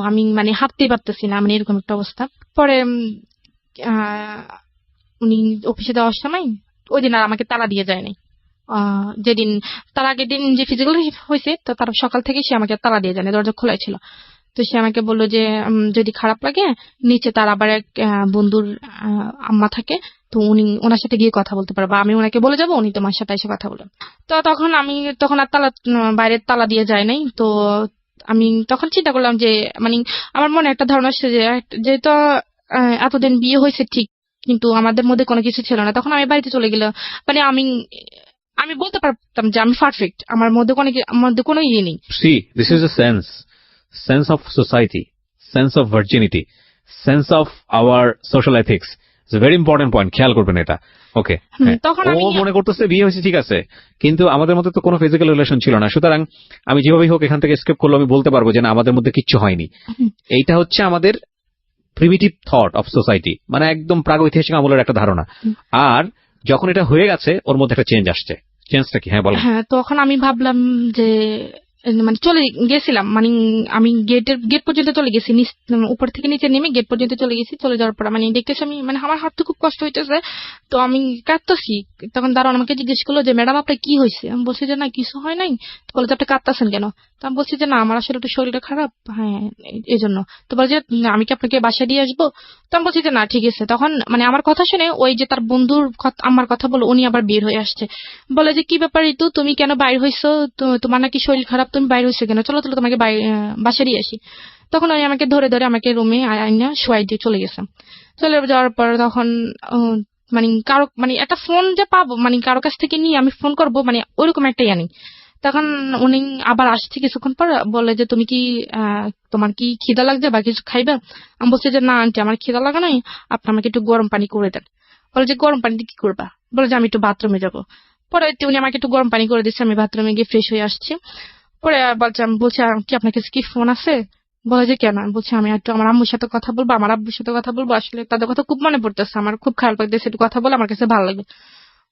আমি মানে হাঁটতেই পারতেছি না, মানে এরকম একটা অবস্থা। পরে উনি অফিসে যাওয়ার সময় ওই দিন আর আমাকে তালা দিয়ে যায় নাই। যেদিন তার আগের দিন যে ফিজিক্যাল হয়েছে, তো তার সকাল থেকে সে আমাকে তালা দিয়ে যায় না, দরজা খোলাই ছিল। তো সে আমাকে বললো যে যদি খারাপ লাগে নিচে তার আবার এক বন্ধুর আম্মা থাকে, তো ওনার সাথে গিয়ে কথা বলতে পারবা, আমি ওনাকে বলে যাবো, উনি তোমার সাথে এসে কথা বলেন। তো তখন আর বাইরের তালা দিয়ে যায় নাই। তো আমি তখন চিন্তা করলাম যে মানে আমার মনে একটা ধারণা আসছে যে যেহেতু এতদিন বিয়ে হয়েছে ঠিক, কিন্তু আমাদের মধ্যে কোনো কিছু ছিল না। তখন আমি বাড়িতে চলে গেলাম, মানে আমি বলতে পারতাম যে আমি পারফেক্ট, আমার মধ্যে কোনো ইয়ে নেই। See, this is a sense of society, sense of virginity, sense of our social ethics. It's a very important point. খেয়াল করবেন এটা। ওকে, তখন ও মনে করতেছে বিয়ে হয়েছে ঠিক আছে, কিন্তু আমাদের মধ্যে তো কোনো ফিজিক্যাল রিলেশন ছিল না, সুতরাং আমি যেভাবেই হোক এখান থেকে এসকেপ করলে আমি বলতে পারবো যে না আমাদের মধ্যে কিচ্ছু হয়নি। এইটা হচ্ছে আমাদের প্রিমিটিভ থট অফ সোসাইটি, মানে একদম প্রাগৈতিহাসিক আমলের একটা ধারণা। আর যখন এটা হয়ে গেছে ওর মধ্যে একটা চেঞ্জ আসছে, চেঞ্জটা কি? হ্যাঁ বলেন। হ্যাঁ, তখন আমি ভাবলাম যে মানে চলে গেছিলাম, মানে আমি গেট পর্যন্ত চলে গেছি, উপর থেকে নিচে নেমে গেট পর্যন্ত চলে গেছি। চলে যাওয়ার পর মানে দেখতেছি আমি, মানে আমার হাত তো খুব কষ্ট হইতেছে, তো আমি কাঁদতেছি। তখন দারোয়ান আমাকে জিজ্ঞেস করলো যে ম্যাডাম আপনার কি হয়েছে? আমি বলছি যে না কিছু হয় নাই। তো বলে যে আপনি কাঁদতেছেন কেন? তো আমি বলছি যে না আমার আসলে একটু শরীরটা খারাপ, হ্যাঁ এই জন্য। তো বলে যে আমি কি আপনাকে বাসায় দিয়ে আসবো? তো আমি বলছি যে না ঠিক আছে। তখন মানে আমার কথা শুনে ওই যে তার বন্ধুর আমার কথা বলে উনি আবার বের হয়ে আসছে। বলে যে কি ব্যাপার ঋতু, তুমি কেন বাইর হইছো? তোমার নাকি শরীর খারাপ, তুমি বাইর হইছো কেন? চলো চলো তোমাকে বাসায় দিয়ে আসি। তখন উনি আমাকে ধরে ধরে আমাকে রুমে আইনা শোয়াই দিয়ে চলে গেছে। চলে যাওয়ার পর তখন মানে কারো মানে একটা ফোন যে পাবো, মানে কারো কাছ থেকে নিয়ে আমি ফোন করবো, মানে ওইরকম একটা জানি। তখন উনি আবার আসছে কিছুক্ষণ পর, বলে যে তুমি কি তোমার কি খিদা লাগছে বা কিছু খাইবে? আমি বলছি যে না আন্টি আমার খিদা লাগা নাই, আপনি আমাকে একটু গরম পানি করে দেন। বলে যে গরম পানি দিয়ে কি করবা? বলে যে আমি একটু বাথরুমে যাবো। পরে উনি আমাকে একটু গরম পানি করে দিচ্ছে, আমি বাথরুমে গিয়ে ফ্রেশ হয়ে আসছি। পরে আমি বলছি কি আপনার কাছে কি ফোন আছে? বলে যে কেন? আমি বলছি আমি একটু আমার আম্মুর সাথে কথা বলবো, আমার আব্বুর সাথে কথা বলবো, আসলে তাদের কথা খুব মনে পড়তেছে, আমার খুব খারাপ লাগতেছে, একটু কথা বলে আমার কাছে ভালো লাগবে।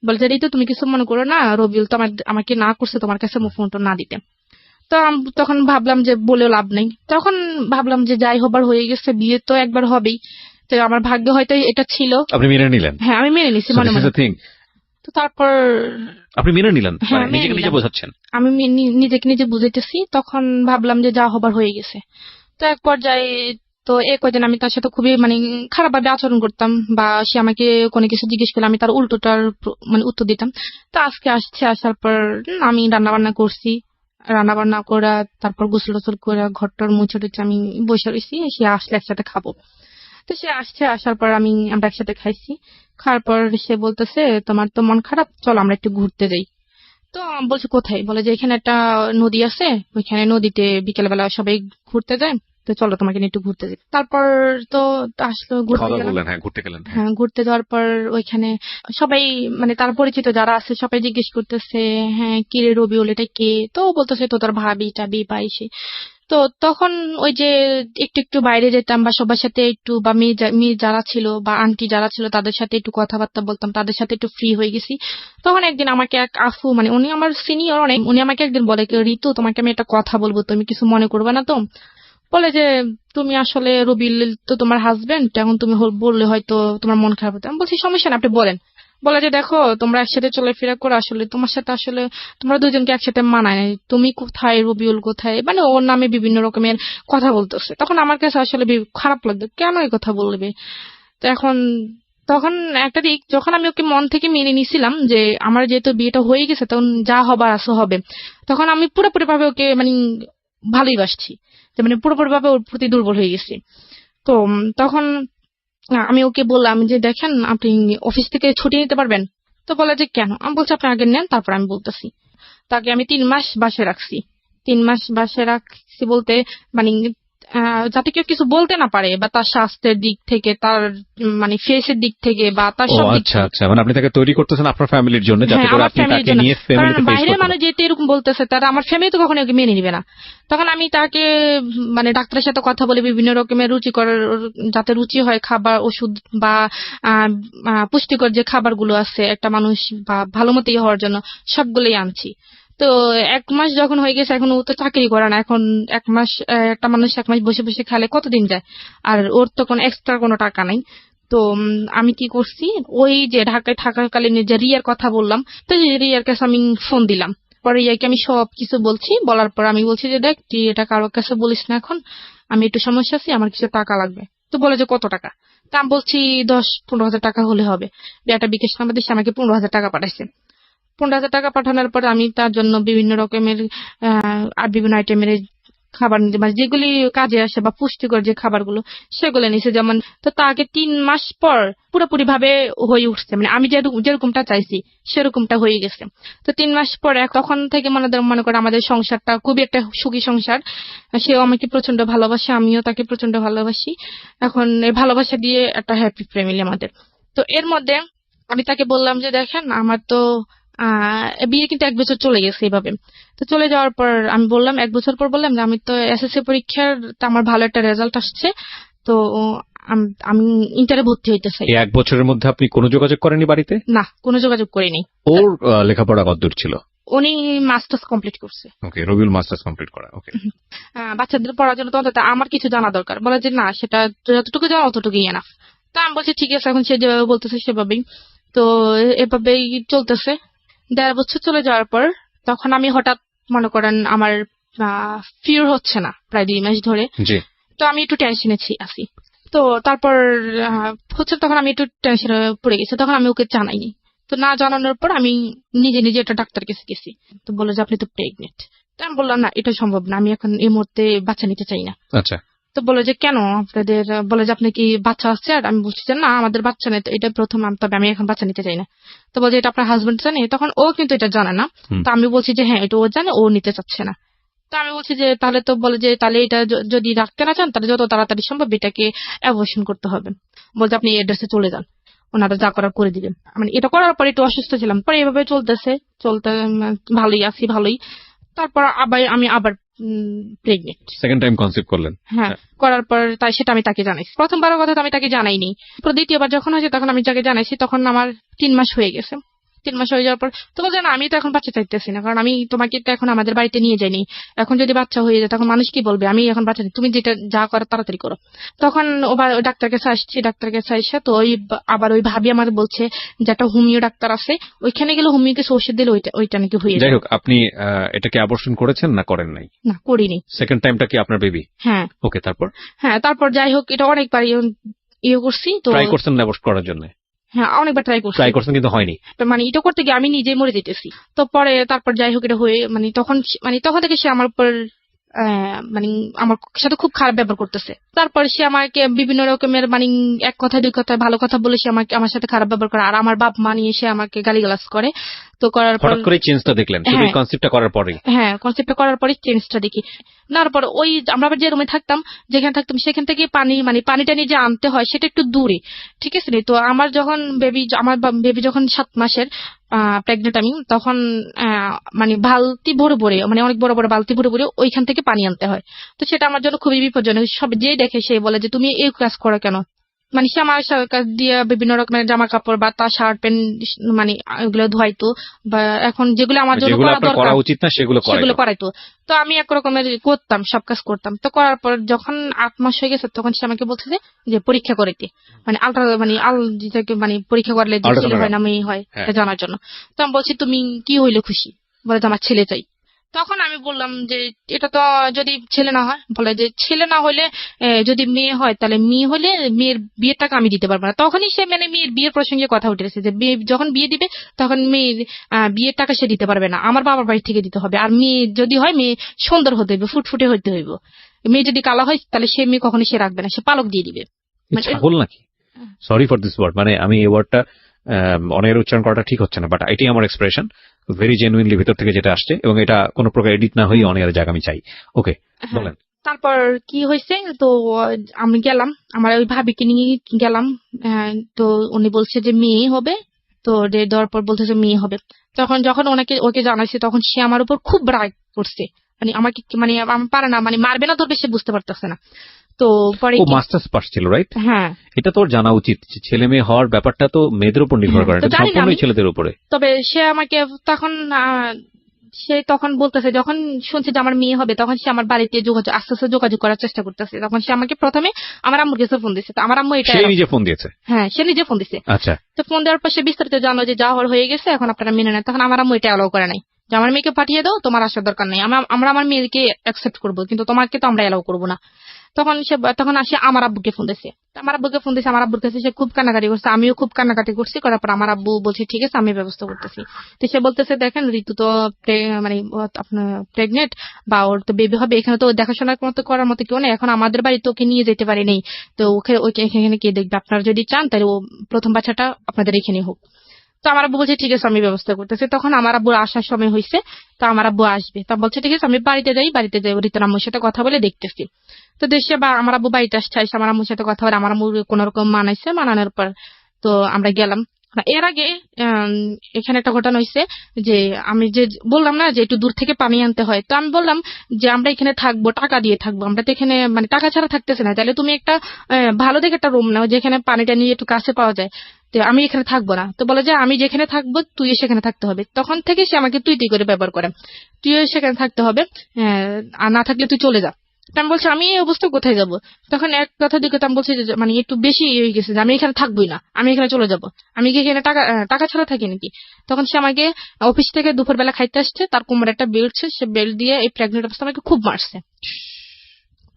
বলে যে এই তো তুমি কিছু মনে করো না, রবিউল তো আমাকে না করছে তোমার কাছে ফোনটা না দিতে। তো তখন ভাবলাম যে বলেও লাভ নেই, তখন ভাবলাম যে যাই হবার হয়ে গেছে, বিয়ে তো একবার হবেই, তো আমার ভাগ্য হয়তো এটা ছিল। আপনি মেনে নিলেন? হ্যাঁ আমি মেনে নিছি মনে মনে। তো তারপর আপনি মেনে নিলেন, হ্যাঁ নিজেকে নিজে বোঝাচ্ছেন? আমি নিজেকে নিজে বুঝাইতেছি। তখন ভাবলাম যে যা হবার হয়ে গেছে। তো এক পর্যায়ে তো এই কয়দিন আমি তার সাথে খুবই মানে খারাপ ভাবে আচরণ করতাম, বা সে আমাকে কোনো কিছু জিজ্ঞেস করলে আমি তার উল্টোটার মানে উত্তর দিতাম। তো আজকে আসার পর আমি রান্না বান্না করছি, রান্না বান্না করা, তারপর গোসল টোসল করে ঘরটার মুছে টুছে আমি বসে রয়েছি, সে আসলে একসাথে খাবো। তো সে আসার পর আমরা একসাথে খাইছি। খাওয়ার পর সে বলতেছে তোমার তো মন খারাপ, চলো আমরা একটু ঘুরতে যাই। তো বলছে কোথায়? বলে যে এখানে একটা নদী আছে, ওইখানে নদীতে বিকেলবেলা সবাই ঘুরতে যায়, তো চলো তোমাকে নিয়ে একটু ঘুরতে যাই। তারপর তো আসলো ঘুরতে গেলাম। হ্যাঁ ঘুরতে যাওয়ার পর ওইখানে সবাই মানে তার পরিচিত যারা আছে সবাই জিজ্ঞেস করতেছে হ্যাঁ কি রে রবিউল এটা কে? তো বলতেছে তো তোর ভাবি টাবি পাইছে। তো তখন ওই যে একটু একটু বাইরে যেতাম বা সবার সাথে একটু, বা মেয়ে যারা ছিল বা আন্টি যারা ছিল তাদের সাথে একটু কথাবার্তা বলতাম, তাদের সাথে একটু ফ্রি হয়ে গেছি। তখন একদিন আমাকে এক আফু, মানে উনি আমার সিনিয়র অনেক, উনি আমাকে একদিন বলে ঋতু তোমাকে আমি একটা কথা বলবো, তুমি কিছু মনে করবে না তো? বলে যে তুমি আসলে রবিউল তো তোমার হাজবেন্ড, এখন তুমি বললে হয়তো তোমার মন খারাপ হতো। আমি বলছি সমস্যা না, আপনি বলেন। বলে যে দেখো তোমরা একসাথে চলাফেরা করে আসলে তোমার সাথে আসলে তোমরা দুজনকে একসাথে মানায় নাই, তুমি কোথায় রবিউল কোথায়, মানে ওর নামে বিভিন্ন রকমের কথা বলতেছে। তখন আমার কাছে আসলে খারাপ লাগতো, কেন এই কথা বলবে? তো তখন একটা দিক যখন আমি ওকে মন থেকে মেনে নিছিলাম যে আমার যেহেতু বিয়েটা হয়ে গেছে, তখন যা হবার আসো হবে, তখন আমি পুরোপুরি ভাবে ওকে মানে ভালোই বাসছি, যে মানে পুরোপুরি ভাবে ওর প্রতি দুর্বল হয়ে গেছি। তো তখন আমি ওকে বললাম যে দেখেন আপনি অফিস থেকে ছুটি নিতে পারবেন? তো বলে যে কেন? আমি বলছি আপনি আগে নেন, তারপর আমি বলতেছি। তাকে আমি 3 মাস বাসায় রাখছি। 3 মাস বাসায় রাখছি বলতে মানে যাতে কেউ কিছু বলতে না পারে, বা তার স্বাস্থ্যের দিক থেকে, তার মানে ফেসের দিক থেকে, বা তার সব দিক থেকে। আচ্ছা, মানে আপনি তাকে তৈরি করতেছেন আপনার ফ্যামিলির জন্য, যাতে করে আপনি তাকে নিয়ে ফ্যামিলিতে ফেস করতে পারেন। বাইরের মানুষ যেহেতু এরকম বলতেছে, তারা আমার ফ্যামিলি তো কখনো ওকে মেনে নিবে না। তখন আমি তাকে মানে ডাক্তারের সাথে কথা বলে বিভিন্ন রকমের রুচিকর, যাতে রুচি হয় খাবার, ওষুধ বা পুষ্টিকর যে খাবারগুলো আছে একটা মানুষ বা ভালো মতো হওয়ার জন্য, সবগুলোই আনছি। তো 1 মাস যখন হয়ে গেছে, এখন ও তো চাকরি করে না, এখন 1 মাস একটা মানুষ 1 মাস বসে বসে খেলে কতদিন যায়? আর ওর তো কোনো এক্সট্রা কোনো টাকা নাই। তো আমি কি করছি, ওই যে ঢাকায় থাকাকালীন যে রিয়ার কথা বললাম, তো রিয়ার কাছে আমি ফোন দিলাম। পরে রিয়াকে আমি সব কিছু বলছি, বলার পর আমি বলছি যে দেখ তুই এটা কারোর কাছে বলিস না, এখন আমি একটু সমস্যা আছি, আমার কিছু টাকা লাগবে। তো বলে যে কত টাকা? তা আমি বলছি 10-15 হাজার টাকা হলে হবে। একটা বিকাশ নাম্বার দিচ্ছে, আমাকে 15 হাজার টাকা পাঠাইছে। 15 হাজার টাকা পাঠানোর পর আমি তার জন্য বিভিন্ন রকমের আর বিভিন্ন আইটেমের খাবার নিতে, মানে যেগুলি কাজে আসে বা পুষ্টিকর যে খাবারগুলো সেগুলো নিছে। যেমন তো তাকে 3 মাস পর পুরোপুরি ভাবে হয়ে উঠছে, মানে আমি যেরকমটা চাইছি সেরকমটা হয়ে গেছে। তো 3 মাস পর তখন থেকে মনে করে আমাদের সংসারটা খুবই একটা সুখী সংসার। সেও আমাকে প্রচন্ড ভালোবাসে, আমিও তাকে প্রচন্ড ভালোবাসি। এখন এই ভালোবাসা দিয়ে একটা হ্যাপি ফ্যামিলি আমাদের। তো এর মধ্যে আমি তাকে বললাম যে দেখেন আমার তো বিয়ে কিন্তু 1 বছর চলে গেছে এইভাবে। তো চলে যাওয়ার পর আমি বললাম 1 বছর পর বললাম যে আমি তো এসএসসি পরীক্ষার আমার ভালো একটা রেজাল্ট আসছে, তো আমি ইন্টারে ভর্তি হইতে চাই। এই 1 বছরের মধ্যে আপনি কোনো যোগাযোগ করেননি বাড়িতে? না, কোনো যোগাযোগ করিনি। ওর লেখাপড়া কতদূর ছিল? উনি মাস্টার্স কমপ্লিট করছে। ওকে, রবিউল মাস্টার্স কমপ্লিট করা। ওকে, বাচ্চাদের পড়ার জন্য তো অন্তত আমার কিছু জানা দরকার। বলে যে না, সেটা যতটুকু জানা অতটুকুই এনাফ। তো আমি বলছি ঠিক আছে, এখন সে যেভাবে বলতেছে সেভাবেই। তো এভাবেই চলতেছে। 1.5 বছর চলে যাওয়ার পর তখন আমি হঠাৎ মনে করেন আমার ফিয়ার হচ্ছে না প্রায় 2 মাস ধরে। তো আমি একটু টেনশনে আছি। তো তারপর হচ্ছে তখন আমি একটু টেনশনে পড়ে গেছি। তখন আমি ওকে জানাইনি। তো না জানানোর পর আমি নিজে একটা ডাক্তার কাছে গেছি। তো বলে যে আপনি তো প্রেগনেন্ট। তো আমি বললাম না, এটা সম্ভব না, আমি এখন এই মুহূর্তে বাচ্চা নিতে চাই না। আচ্ছা। তো বলে যে কেন আপনাদের, বলে যে আপনি কি বাচ্চা আসছে? আর আমি বলছি যে না, আমাদের বাচ্চা নেই, এটা প্রথম, তবে আমি এখন বাচ্চা নিতে চাই না। তো বলে এটা আপনার হাজবেন্ড জানে? তখন ও কিন্তু এটা জানে না। তো আমি বলছি যে হ্যাঁ, এটা ও জানে, ও নিতে চাচ্ছে না। তো আমি বলছি যে তাহলে, তো বলে যে তাহলে এটা যদি রাখতে না চান তাহলে যত তাড়াতাড়ি সম্ভব এটাকে অ্যাবর্শন করতে হবে। বলতে আপনি এড্রেসে চলে যান, ওনারা যা করার করে দিবেন। মানে এটা করার পরে একটু অসুস্থ ছিলাম, পরে এভাবে চলতে ভালোই আছি, ভালোই। তারপর আমি আবার প্রেগনেন্ট। সেকেন্ড টাইম কনসিভ করলেন? হ্যাঁ, করার পর সেটা আমি তাকে জানাইছি। প্রথমবারের কথা তো আমি তাকে জানাইনি। দ্বিতীয়বার যখন হয়েছে তখন আমি যাকে জানাইছি, তখন আমার 3 মাস হয়ে গেছে। 3 মাস হয়ে যাওয়ার পর তো বলছে না, আমি তো এখন বাচ্চা চাইতেছি না, কারণ আমি তোমাকে তো এখন আমাদের বাড়িতে নিয়ে যাইনি। এখন যদি বাচ্চা হয়ে যায় তখন মানুষ কি বলবে? আমি এখন বাচ্চা, তুমি যেটা যা করো তাড়াতাড়ি করো। তখন ডাক্তার কাছে আসছি, ডাক্তার কাছে আসে তো আবার ওই ভাবি আমার বলছে যে একটা হোমিও ডাক্তার আছে, ওইখানে গেলে হোমিও কিছু ওষুধ দিলে ওইটা নাকি হয়ে যায়। যাই হোক, আপনি এটাকে অ্যাবর্শন করেছেন না করেন নাই? না, করিনি। সেকেন্ড টাইমটা কি আপনার বেবি? হ্যাঁ। ওকে, তারপর? হ্যাঁ, তারপর যাই হোক, এটা অনেকবার করছি। তো ট্রাই করছেন অ্যাবর্ট করার জন্য? হ্যাঁ, অনেকবার ট্রাই করছেন কিন্তু হয়নি। মানে এটা করতে গিয়ে আমি নিজেই মরে যেতেছি। তো পরে তারপর যাই হোক এটা হয়ে তখন থেকে সে আমার উপর আমার সাথে খুব খারাপ ব্যবহার করতেছে। তারপর সে আমাকে বিভিন্ন রকমের এক কথা 2 কথা ভালো কথা বলে সে আমার সাথে খারাপ ব্যবহার করে। আর আমার বাপ মা নিয়ে সে আমাকে গালিগালাজ করে। তো করার পর হঠাৎ করে চেঞ্জটা দেখলেন শুধু এই কনসেপ্টটা করার পরে? হ্যাঁ, কনসেপ্টটা করার পরে চেঞ্জটা দেখি। তারপর আমরা যে রুমে থাকতাম, যেখানে থাকতাম সেখান থেকে পানিটা নিয়ে যে আনতে হয় সেটা একটু দূরে, ঠিক আছে? তো আমার বেবি যখন 7 মাসের প্রেগনেন্ট আমি, তখন বালতি ভরে ভরে অনেক বড় বড় বালতি ভরে ভরে ওইখান থেকে পানি আনতে হয়। তো সেটা আমার জন্য খুবই বিপজ্জনক। সব যে দেখে সে বলে যে তুমি এই কাজ করো কেন? সে আমার কাছ দিয়ে বিভিন্ন রকমের জামা কাপড় বা তার শার্ট প্যান্ট এগুলো ধোয়াইতো, বা এখন যেগুলো আমার জন্য করা উচিত না সেগুলো করাইতো। তো আমি এক রকমের করতাম, সব কাজ করতাম। তো করার পর যখন 8 মাস হয়ে গেছে তখন সে আমাকে বলছে যে পরীক্ষা করাইতে, পরীক্ষা করলে যে ছেলে হয় না মেয়ে হয় এটা জানার জন্য। তো আমি বলছি তুমি কি হইলে খুশি? বলে যে আমার ছেলে চাই। তখন আমি বললাম যে এটা তো যদি ছেলে না হয়, বলে যে ছেলে না হলে যদি মেয়ে হয়, তাহলে মেয়ে হলে মেয়ের বিয়ের টাকা আমি দিতে পারবো না। তখনই সে মেয়ের বিয়ের প্রসঙ্গে কথা উঠেছে যে যখন বিয়ে দিবে তখন মেয়ের বিয়ের টাকা সে দিতে পারবে না, আমার বাবার বাড়ি থেকে দিতে হবে। আর মেয়ে যদি হয়, মেয়ে সুন্দর হতে হইবে, ফুটফুটে হইতে হইব। মেয়ে যদি কালো হয় তাহলে সে মেয়ে কখনোই সে রাখবে না, সে পালক দিয়ে দিবে। ভুল নাকি? সরি ফর দিস ওয়ার্ড, আমি এই ওয়ার্ডটা অনেক উচ্চারণ করাটা ঠিক হচ্ছে না, বাট এটাই আমার এক্সপ্রেশন, ভেরি জেনুইনলি ভিতর থেকে যেটা আসছে, এবং এটা কোনো প্রকার এডিট না হয়ে অনেক জায়গা আমি চাই। ওকে, বলেন। তারপর কি হয়েছে, তো আমি গেলাম, আমার ওই ভাবিকে নিয়ে গেলাম। তো উনি বলছে যে মেয়ে হবে। তো ডেট দেওয়ার পর বলতেছে মেয়ে হবে। যখন ওকে জানাইছে তখন সে আমার উপর খুব রাগ করছে। আমাকে আমার পারে না, মারবে না ধরবে, সে বুঝতে পারতেছে না। তো পরে মাস্টার্স পাস ছিল, রাইট? হ্যাঁ, এটা তোর জানা উচিত। ছেলে মেয়ে হওয়ার ব্যাপারটা তো মেয়েদের উপর নির্ভর করে, এটা সম্পূর্ণই ছেলেদের উপরে। তবে সে আমাকে তখন বলতেছে, যখন শুনছে যে আমার মেয়ে হবে, তখন সে আমার বাড়িতে আস্তে আস্তে যোগাযোগ করার চেষ্টা করতেছে। তখন সে আমাকে প্রথমে আমার আম্মুর কাছে ফোন দিচ্ছে। আমার আম্মু নিজে ফোন দিয়েছে? হ্যাঁ, সে নিজে ফোন দিচ্ছে। আচ্ছা। তো ফোন দেওয়ার পর সে বিস্তারিত জানলো যে যা হয়ে গেছে, এখন আপনারা মেনে নেন। তখন আমার আম্মু এটা অ্যালাউ করে নাই যে আমার মেয়েকে পাঠিয়ে দাও, তোমার আসার দরকার নেই, আমরা আমার মেয়েকে অ্যাকসেপ্ট করবো, কিন্তু তোমাকে তো আমরা অ্যালাউ করবো না। তখন আসে আমার আব্বুকে ফোন দিয়েছে। আমার আব্বুর কাছে সে খুব কান্নাকাটি করছে, আমিও খুব কান্নাকাটি করছি। করার পর আমার আব্বু বলছে ঠিক আছে, আমি ব্যবস্থা করতেছি। তো সে বলতেছে দেখেন, ঋতু তো আপনার প্রেগনেন্ট, বা ওর তো বেবি হবে, এখানে তো দেখাশোনা করার মতো কেউ নেই, এখন আমাদের বাড়ি তো ওকে নিয়ে যেতে পারি নেই। তো ওকে এখানে কে দেখবে? আপনারা যদি চান তাহলে ও প্রথম বাচ্চাটা আপনাদের এখানে হোক। তো আমার আব্বু বলছে ঠিক আছে, আমি ব্যবস্থা করতেছি। তখন আমার আব্বুর আসার সময় হয়েছে, তো আমার আব্বু আসবে। তা বলছে ঠিক আছে, আমি বাড়িতে যাই ঋতুর আম্মুর সাথে কথা বলে দেখতেছি। তো দেশে আমার আব্বু বাড়িতে আসছে, আমার আম্মুর সাথে কথা বলে আমার আম্মু কোন রকম মানানোর পর তো আমরা গেলাম। না, এর আগে এখানে একটা ঘটনা হয়েছে যে আমি যে বললাম না যে একটু দূর থেকে পানি আনতে হয়, তো আমি বললাম যে আমরা এখানে থাকবো, টাকা দিয়ে থাকবো, আমরা তো এখানে মানে টাকা ছাড়া থাকতেছে না, তাহলে তুমি একটা ভালো দেখে একটা রুম নাও যেখানে পানিটা নিয়ে একটু কাছে পাওয়া যায়। তো আমি এখানে থাকবো না, তো বলে যে আমি যেখানে থাকবো তুই সেখানে থাকতে হবে। তখন থেকে সে আমাকে তুই তুই করে ব্যবহার করে, তুই সেখানে থাকতে হবে, আর না থাকলে তুই চলে যা। তা আমি বলছি আমি এই অবস্থা কোথায় যাব? তখন এক কথা দুই কথা আমি বলছি যে মানে একটু বেশি হয়ে গেছে, যে আমি এখানে থাকবোই না, আমি এখানে চলে যাব, আমি কি এখানে টাকা টাকা ছাড়া থাকি নাকি? তখন সে আমাকে অফিস থেকে দুপুরবেলা খাইতে আসছে, তার কোমরে একটা বেল্ট ছিল, সে বেল্ট দিয়ে এই প্রেগনেন্ট অবস্থা আমাকে খুব মারছে,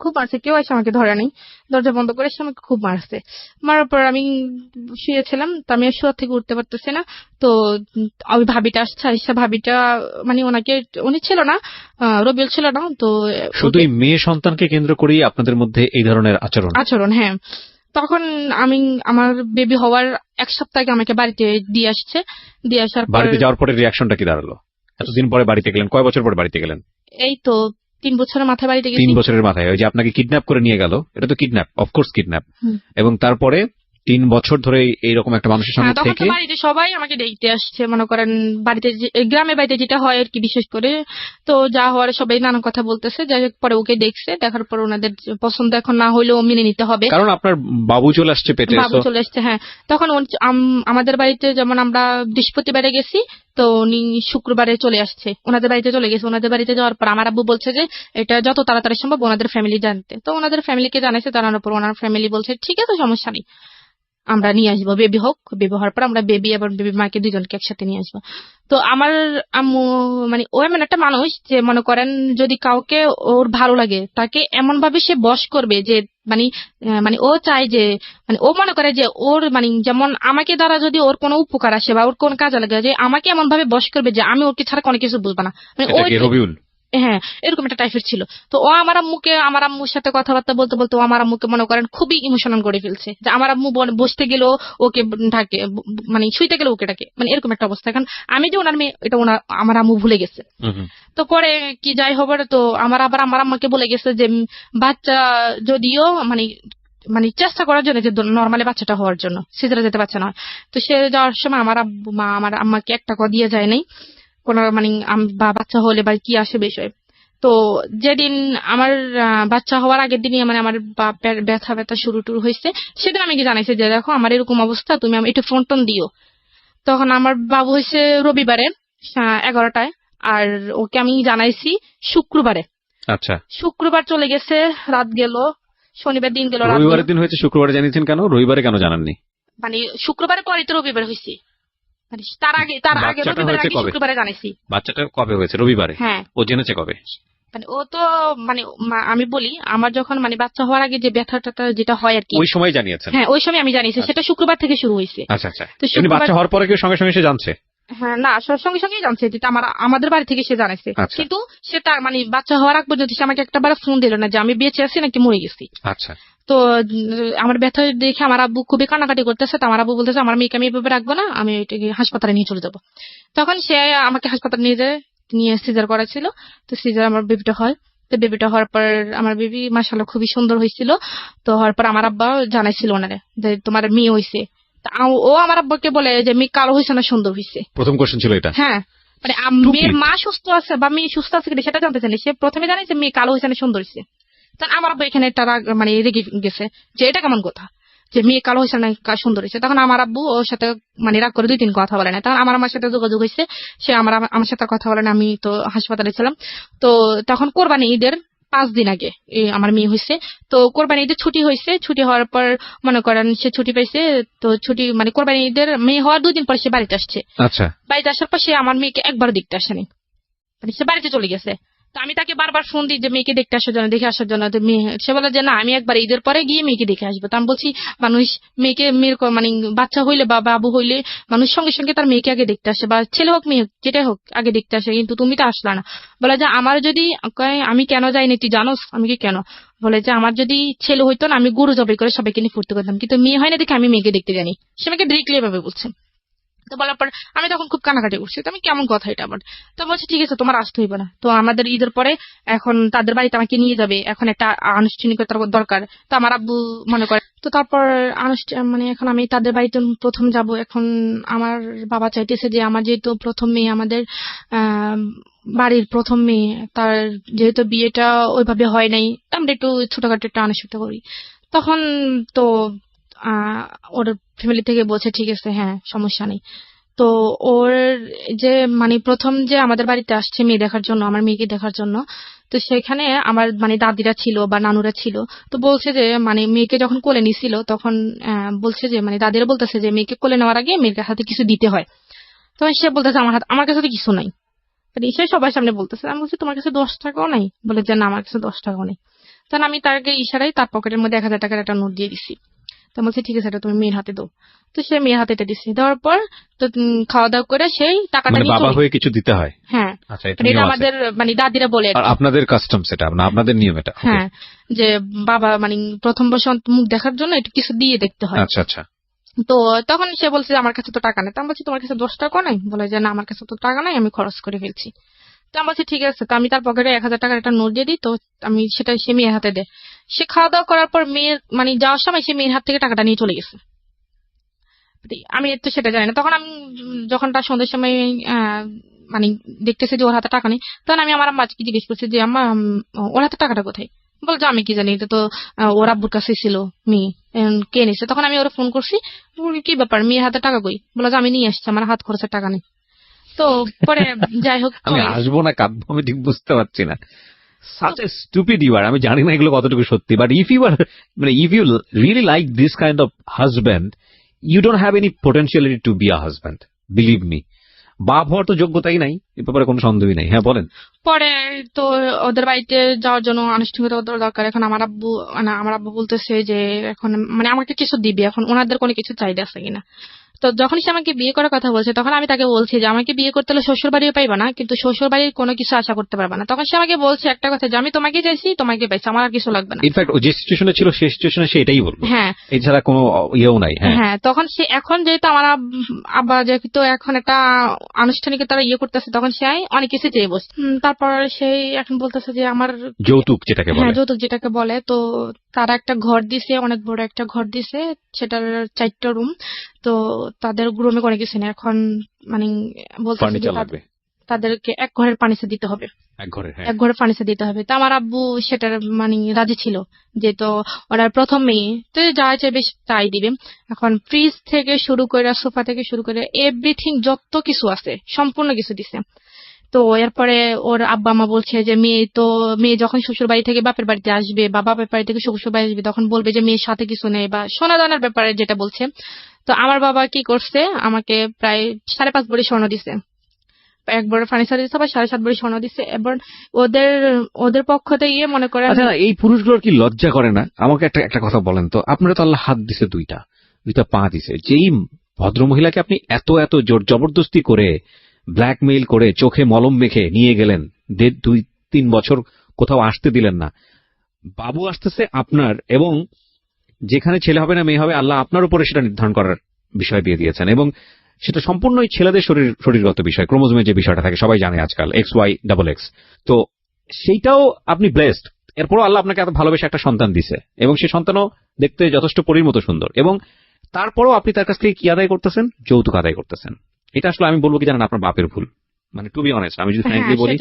খুব মারছে। কেউ এসে আমাকে ধরে নাই, দরজা বন্ধ করে সে আমাকে খুব মারছে। মারার পর আমি শুয়েছিলাম, তো আমি আর শোয়া থেকে উঠতে পারতেছি না। তো ওই ভাবিটা আসছে, আইসা ভাবিটা মানে ওনাকে, উনি ছিল না, রবিউল ছিল না, তো শুধু এই মেয়ে সন্তানকে কেন্দ্র করেই আপনাদের মধ্যে এই ধরনের আচরণ? হ্যাঁ। তখন আমি আমার বেবি হওয়ার এক সপ্তাহ আগে আমাকে বাড়িতে দিয়ে আসছে, দিয়ে আসার পর বাড়িতে যাওয়ার পরে রিঅ্যাকশনটা কি দাঁড়ালো? এতদিন পরে বাড়িতে গেলেন, কয় বছর পরে বাড়িতে গেলেন? এই তো 3 বছরের মাথায় বাড়িতে গেছি। 3 বছরের মাথায় ওই যে আপনাকে কিডন্যাপ করে নিয়ে গেল, এটা তো কিডন্যাপ, অফকোর্স কিডন্যাপ। এবং তারপরে 3 বছর ধরে এইরকম একটা মানুষের সঙ্গে তখন থেকে তো বাড়িতে সবাই আমাকে দেখতে আসছে, মনে করেন বাড়িতে গ্রামের বাড়িতে যেটা হয় আর কি, বিশেষ করে তো যা হওয়ার সবাই নানা কথা বলতেছে। যাই হোক, পরে ওকে দেখছে, দেখার পর ওনাদের পছন্দ এখন না হইলেও মেনে নিতে হবে, কারণ আপনার বাবু চলে আসছে পেটে। বাবু চলে আসছে, হ্যাঁ। তখন আমাদের বাড়িতে যেমন আমরা বৃহস্পতিবারে গেছি, তো উনি শুক্রবারে চলে আসছে, ওনাদের বাড়িতে চলে গেছে। ওনাদের বাড়িতে যাওয়ার পর আমার আব্বু বলছে যে এটা যত তাড়াতাড়ি সম্ভব ওনাদের ফ্যামিলি জানতে, তো ওনাদের ফ্যামিলিকে জানাইছে, জানানোর পর ওনার ফ্যামিলি বলছে ঠিক আছে, সমস্যা নেই, আমরা নিয়ে আসবো, বেবি হোক, বেবি হওয়ার পর আমরা বেবি এবং বেবি মাকে দুজনকে একসাথে নিয়ে আসবো। তো আমার আম্মু মানে ও এমন একটা মানুষ যে মনে করেন যদি কাউকে ওর ভালো লাগে তাকে এমন ভাবে সে বশ করবে যে মানে মানে ও চায় যে মানে ও মনে করে যে ওর মানে যেমন আমাকে দ্বারা যদি ওর কোনো উপকার আসে বা ওর কোন কাজে লাগে, যে আমাকে এমন ভাবে বশ করবে যে আমি ওকে ছাড়া কোনো কিছু বুঝবো না, মানে ওই রবিউল। হ্যাঁ, এরকম একটা টাইপের ছিল। তো ও আমার আম্মুর সাথে কথাবার্তা বলতে বলতে ও আমার আম্মুকে মনে করেন খুবই ইমোশনাল করে ফেলছে, যে আমার আম্মু বসতে গেলেও ওকে ডাকে, মানে শুইতে গেলে ওকে ডাকে, মানে এরকম একটা অবস্থা। এখন আমি যে ওনার মেয়ে এটা আমার আম্মু ভুলে গেছে। তো পরে কি যাই হবে, তো আমার আম্মাকে বলে গেছে যে বাচ্চা যদিও মানে মানে চেষ্টা করার জন্য যে নর্মালি বাচ্চাটা হওয়ার জন্য, সিজারে যেতে বাচ্চা নয়। তো সে যাওয়ার সময় আমার আম্মাকে 1 টাকা দিয়ে যায় নাই কোন মানে বা বাচ্চা হলে বা কি আসে বিষয়। তো যেদিন আমার বাচ্চা হওয়ার আগের দিনই মানে আমার বাপের ব্যথা শুরু হয়েছে, সেদিন আমি কি জানাইছি যে দেখো আমার এরকম অবস্থা, তুমি একটু ফোন টোন দিও। তখন আমার বাবু হয়েছে রবিবারে 11টায়, আর ওকে আমি জানাইছি শুক্রবারে। আচ্ছা, শুক্রবার চলে গেছে, রাত গেল, শনিবার দিন গেল, রবিবারের দিন হয়েছে, শুক্রবারে জানিয়েছেন কেন? রবিবারে কেন জানাননি? মানে শুক্রবারে পরে তো রবিবার হয়েছে, মানে তার আগে শুক্রবারে জানাইছি। বাচ্চাটা কবে হয়েছে? রবিবারে। হ্যাঁ। ও জেনেছে কবে? মানে ও তো মানে আমি বলি আমার যখন মানে বাচ্চা হওয়ার আগে যে ব্যথাটা যেটা হয় আর কি, ওই সময় জানিয়েছেন? হ্যাঁ, ওই সময় আমি জানিয়েছি, সেটা শুক্রবার থেকে শুরু হয়েছে। আচ্ছা আচ্ছা। তো বাচ্চা হওয়ার পরে কি সঙ্গে সঙ্গে সে জানছে? হ্যাঁ, না, সঙ্গে সঙ্গেই জানছে, যেটা আমাদের বাড়ি থেকে সে জানাইছে। কিন্তু সে তার মানে বাচ্চা হওয়ার আগ পর্যন্ত সে আমাকে একটাবার ফোন দিল না যে আমি বেঁচে আছি নাকি মরে গেছি। আচ্ছা। তো আমার ব্যথা দেখে আমার আব্বু খুবই কান্নাকাটি করতেছে, তো আমার আব্বু বলতেছে আমার মেয়েকে আমি এভাবে রাখবো না, আমি হাসপাতালে নিয়ে চলে যাবো। তখন সে আমাকে হাসপাতালে নিয়ে সিজার করেছিল। তো সিজার আমার বেবিটা হয়। তো বেবিটা হওয়ার পর আমার বেবি মাশাআল্লাহ খুবই সুন্দর হয়েছিল। তো হওয়ার পর আমার আব্বা জানাইছিল ওনারে যে তোমার মেয়ে হয়েছে। ও আমার আব্বাকে বলে যে মেয়ে কালো হয়েছে না সুন্দর হয়েছে। প্রথম কোশ্চেন ছিল এটা? হ্যাঁ, মানে মেয়ের মা সুস্থ আছে বা মেয়ে সুস্থ আছে কিনা সেটা জানতে চাইনি, সে প্রথমে জানাইছে মেয়ে কালো হয়েছে না সুন্দর হয়েছে। তখন আমার আব্বা এখানে একটা মানে রেগে গেছে যে এটা কেমন কথা, যে মেয়ে কালো হয়েছে না সুন্দর হয়েছে। তখন আমার আব্বু ওর সাথে মানে রাগ করে 2-3 কথা বলে না। তখন আমার সাথে যোগাযোগ হয়েছে, সে আমার সাথে কথা বলে না, আমি তো হাসপাতালে ছিলাম। তো তখন কোরবানি ঈদের 5 দিন আগে আমার মেয়ে হয়েছে। তো কোরবানি ঈদের ছুটি হয়েছে, ছুটি হওয়ার পর মনে করেন সে ছুটি পাইছে। তো ছুটি মানে কোরবানি ঈদের মেয়ে হওয়ার 2 দিন পর সে বাড়িতে আসছে। আচ্ছা। বাড়িতে আসার পর সে আমার মেয়েকে একবার দেখতে আসেনি, মানে সে বাড়িতে চলে গেছে। তো আমি তাকে বারবার ফোন দিই যে মেয়েকে দেখতে আসার জন্য, দেখে আসার জন্য। সে বলে যে না, আমি একবার ঈদের পরে গিয়ে মেয়েকে দেখে আসবো। তো আমি বলছি মানুষ মেয়ের মানে বাচ্চা হইলে বা বাবু হইলে মানুষ সঙ্গে সঙ্গে তার মেয়েকে আগে দেখতে আসে, বা ছেলে হোক মেয়ে হোক যেটাই হোক আগে দেখতে আসে, কিন্তু তুমি তো আসলা না। বলে যে আমার যদি আমি কেন যাইনি তুই জানোস? আমি কি কেন? বলে যে আমার যদি ছেলে হইতো না আমি গরু জবাই করে সবাইকে নিয়ে ফুর্তি করতাম, কিন্তু মেয়ে হয় না দেখে আমি মেয়েকে দেখতে জানি। সে আমাকে ডিরেক্টলি এভাবে বলছে। তো বলার পর আমি তখন খুব কানাকাটি করছি, তো আমি কেমন কথা এটা আবার। তো বলছে ঠিক আছে তোমার আসতে হইবে না, তো আমাদের ঈদের পরে এখন তাদের বাড়িতে আমাকে নিয়ে যাবে, এখন একটা আনুষ্ঠানিকতার দরকার। তো আমার আব্বু মনে করে, তো তারপর মানে এখন আমি তাদের বাড়িতে প্রথম যাব। এখন আমার বাবা চাইতেছে যে আমার যেহেতু প্রথম মেয়ে, আমাদের বাড়ির প্রথম মেয়ে, তার যেহেতু বিয়েটা ওইভাবে হয় নাই, আমরা একটু ছোটখাটো একটা আনুষ্ঠানিকতা করি। তখন তো ওর ফ্যামিলি থেকে বলছে ঠিক আছে, হ্যাঁ সমস্যা নেই। তো ওর যে মানে প্রথম যে আমাদের বাড়িতে আসছে মেয়ে দেখার জন্য, আমার মেয়েকে দেখার জন্য, তো সেখানে আমার মানে দাদিরা ছিল বা নানুরা ছিল। তো বলছে যে মানে মেয়েকে যখন কোলে নিছিল তখন বলছে যে মানে দাদিরা বলতেছে যে মেয়েকে কোলে নেওয়ার আগে মেয়ের হাতে কিছু দিতে হয়। তখন সে বলতেছে আমার কাছে তো কিছু নাই, সে সবার সামনে বলতেছে। আমি বলছি তোমার কাছে 10 টাকাও নাই? বলে যে না আমার কাছে 10 টাকাও নেই। তখন আমি তাকে ইশারায় তার পকেটের মধ্যে 1000 টাকার একটা নোট দিয়ে দিছি। তো বলছে ঠিক আছে এটা তুমি মেয়ের হাতে দাও। তো সে মেয়ের হাতে এটা দিচ্ছে, দেওয়ার পর তো খাওয়া দাওয়া করে সেই টাকাটা নিয়ে বাবা হয়ে কিছু দিতে হয়। হ্যাঁ আচ্ছা, এটা আমাদের মানে দাদিরা বলে আর আপনাদের কাস্টম সেটা, আপনাদের নিয়ম এটা। হ্যাঁ, যে বাবা মানে প্রথম বছর মুখ দেখার জন্য একটু কিছু দিয়ে দেখতে হয়। আচ্ছা আচ্ছা। তো তখন সে বলছে আমার কাছে তো টাকা নেই। তো আমি বলছি তোমার কাছে 10 টাকা নাই? বলে যে না আমার কাছে তো টাকা নাই, আমি খরচ করে ফেলছি। তো আমি বলছি ঠিক আছে, তো আমি তার পকেটে 1000 টাকার একটা নোট দিয়ে দিই, তো আমি সেটা সে মেয়ের হাতে দেয়। সে খাওয়া দাওয়া করার পর মেয়ের মানে যাওয়ার সময় সে মেয়ের হাত থেকে টাকাটা নিয়ে চলে গেছে। আমি তো সেটা জানি না। তখন আমি যখন তার সন্ধ্যের সময় মানে দেখতেছি যে ওর হাতে টাকা নেই, তখন আমি আমার আম্মাকে জিজ্ঞেস করছি যে আম্মা ওর হাতে টাকাটা কোথায়? বলছে আমি কি জানি, এটা তো ওর আব্বুর কাছে ছিল মেয়ে, কে নিছে? তখন আমি ওরা ফোন করছি, কি ব্যাপার মেয়ের হাতে টাকা কই? বলে যে আমি নিয়ে আসছি, আমার হাত খরচের টাকা নেই। তো পরে যাই হোক, আমি আসবো না কাঁদবো আমি ঠিক বুঝতে পারছি না। such a stupid you are. আমি জানি না এগুলো কতটুকু সত্যি, but if you really like this kind of husband, you don't have any potentiality to be a husband, believe me. বাপ হওয়ার তো যোগ্যতাই নাই, এ ব্যাপারে কোনো সন্দেহই নাই। হ্যাঁ বলেন। পরে তো ওদের বাড়িতে যাওয়ার জন্য আনুষ্ঠানিকতা দরকার। এখন আমার আব্বু বলতেছে যে এখন মানে আমাকে কিছু দিবে, এখন ওনাদের কোনো কিছু চাহিদা আছে কিনা। তো যখন সে আমাকে বিয়ে করার কথা বলছে তখন আমি তাকে বলছি যে আমাকে বিয়ে করতে হলে শ্বশুর বাড়িও পাইবা না, কিন্তু শ্বশুর বাড়ির কোনো কিছু আশা করতে পারবা না। তখন সে আমাকে বলছে একটা কথা যে আমি তোমাকে চাইছি, তোমাকে পাইছি, আমার আর কিছু লাগবে না। ইনফ্যাক্ট যে সিচুয়েশনে ছিল সেই সিচুয়েশনে সে এটাই বলবে। হ্যাঁ, এছাড়া কোনো ইয়েও নাই। হ্যাঁ তখন সে এখন যেহেতু আমার আব্বা যেহেতু এখন একটা আনুষ্ঠানিকতা করতেছে, তখন সে অনেক কিছু চেয়ে বসছে। তারপর সেই এখন বলতেছে যে আমার যৌতুক যেটাকে বলে, হ্যাঁ যৌতুক যেটাকে বলে। তো তারা একটা ঘর দিছে, অনেক বড় একটা ঘর দিছে, সেটার 4টা রুম। তো তাদের রুমে কোনো কিছু নেই। এখন মানে বলতেছে যে তাদেরকে এক ঘরের ফার্নিচার দিতে হবে, এক ঘরের ফার্নিচার দিতে হবে। তো আমার আব্বু সেটার মানে রাজি ছিল, যে তো ওরা প্রথম মেয়ে, তো যা চাইবে তাই দিবে। এখন ফ্রিজ থেকে শুরু করে সোফা থেকে শুরু করে এভরিথিং যত কিছু আছে সম্পূর্ণ কিছু দিছে। তো এরপরে ওর আব্বা মা বলছে যে মেয়ে যখন শ্বশুর বাড়ি থেকে বাপের বাড়িতে আসবে বা বাপের বাড়ি থেকে শ্বশুর বাড়ি আসবে তখন বলবে যে মেয়ের সাথে কিছু নেই, বা সোনা দানার ব্যাপারে যেটা বলছে। তো আমার বাবা কি করছে, আমাকে প্রায় 5.5 ভরি স্বর্ণ দিছে, এক বড় ফার্নিচার দিচ্ছে, আবার 7.5 ভরি স্বর্ণ দিচ্ছে। এবার ওদের পক্ষ থেকে মনে করেন। আচ্ছা, এই পুরুষগুলোর কি লজ্জা করে না? আমাকে একটা কথা বলেন তো, আপনারা তো আল্লাহ হাত দিছে দুইটা পা দিছে, যেই ভদ্রমহিলাকে আপনি এত জোর জবরদস্তি করে ব্ল্যাকমেইল করে চোখে মলম মেখে নিয়ে গেলেন, 2-3 বছর কোথাও আসতে দিলেন না, বাবু আসতেছে আপনার, এবং যেখানে ছেলে হবে না মেয়ে হবে আল্লাহ আপনার উপরে সেটা নির্ধারণ করার বিষয় দিয়ে দিয়েছেন, এবং সেটা সম্পূর্ণই ছেলেদের শরীরগত বিষয়, ক্রোমোজোমের যে বিষয়টা থাকে সবাই জানে আজকাল XY XX। তো সেইটাও আপনি ব্লেসড, এরপরও আল্লাহ আপনাকে এত ভালোবেসে একটা সন্তান দিছে, এবং সেই সন্তানও দেখতে যথেষ্ট পরীর মতো সুন্দর, এবং তারপরও আপনি তার কাছ থেকে কি আদায় করতেছেন? যৌতুক আদায় করতেছেন। এটা আসলে আমি বলবো কি জানেন, আপনার বাপের ভুল। মানে টু বি অনেস্ট, আমি যদি ফ্র্যাঙ্কলি বলি,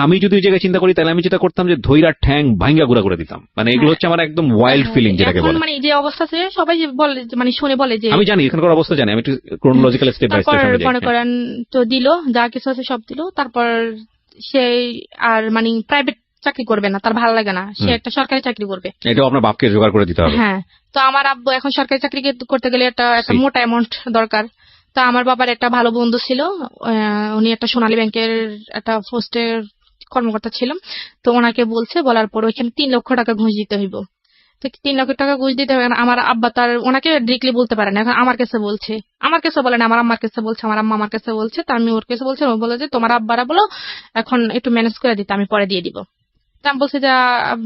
আমি যদি ওই জায়গায় চিন্তা করি তাহলে আমি যেটা করতাম যে ধৈরার ঠ্যাং ভাঙ্গা গুড়া করে দিতাম। মানে এগুলো হচ্ছে আমার একদম ওয়াইল্ড ফিলিং যেটাকে বলে। মানে যে অবস্থা আছে সবাই বলে, মানে শুনে বলে যে আমি জানি এখানকার অবস্থা জানি, আমি একটু ক্রোনোলজিক্যাল স্টেপ বাই স্টেপ মনে করেন তো দিল, যা কিছু আছে সব দিল। তারপর সে আর মানে প্রাইভেট চাকরি করবে না, তার ভালো লাগে না, সে একটা সরকারি চাকরি করবে। এটাও আপনার বাপকে জোগাড় করে দিতে হবে। হ্যাঁ, তো আমার আব্বু এখন সরকারি চাকরি করতে গেলে একটা মোটা অ্যামাউন্ট দরকার। তা আমার বাবার একটা ভালো বন্ধু ছিল, উনি একটা সোনালী ব্যাংকের একটা পোস্টের কর্মকর্তা ছিল। তো ওনাকে বলার পর ওইখানে 3 লক্ষ টাকা ঘুষ দিতে হইব। তো 3 লক্ষ টাকা ঘুষ দিতে হবে। আমার আব্বা তার ওনাকে ডিরেক্টলি বলতে পারে না, এখন আমার কাছে বলছে, আমার কাছে বলে না, আমার আম্মার কাছে বলছে, আমার আম্মা আমার কাছে বলছে। তা আমি ওর কাছে বলছি, ও বলে যে তোমার আব্বারা বলো এখন একটু ম্যানেজ করে দিতে, আমি পরে দিয়ে দিব। তা আমি বলছি যে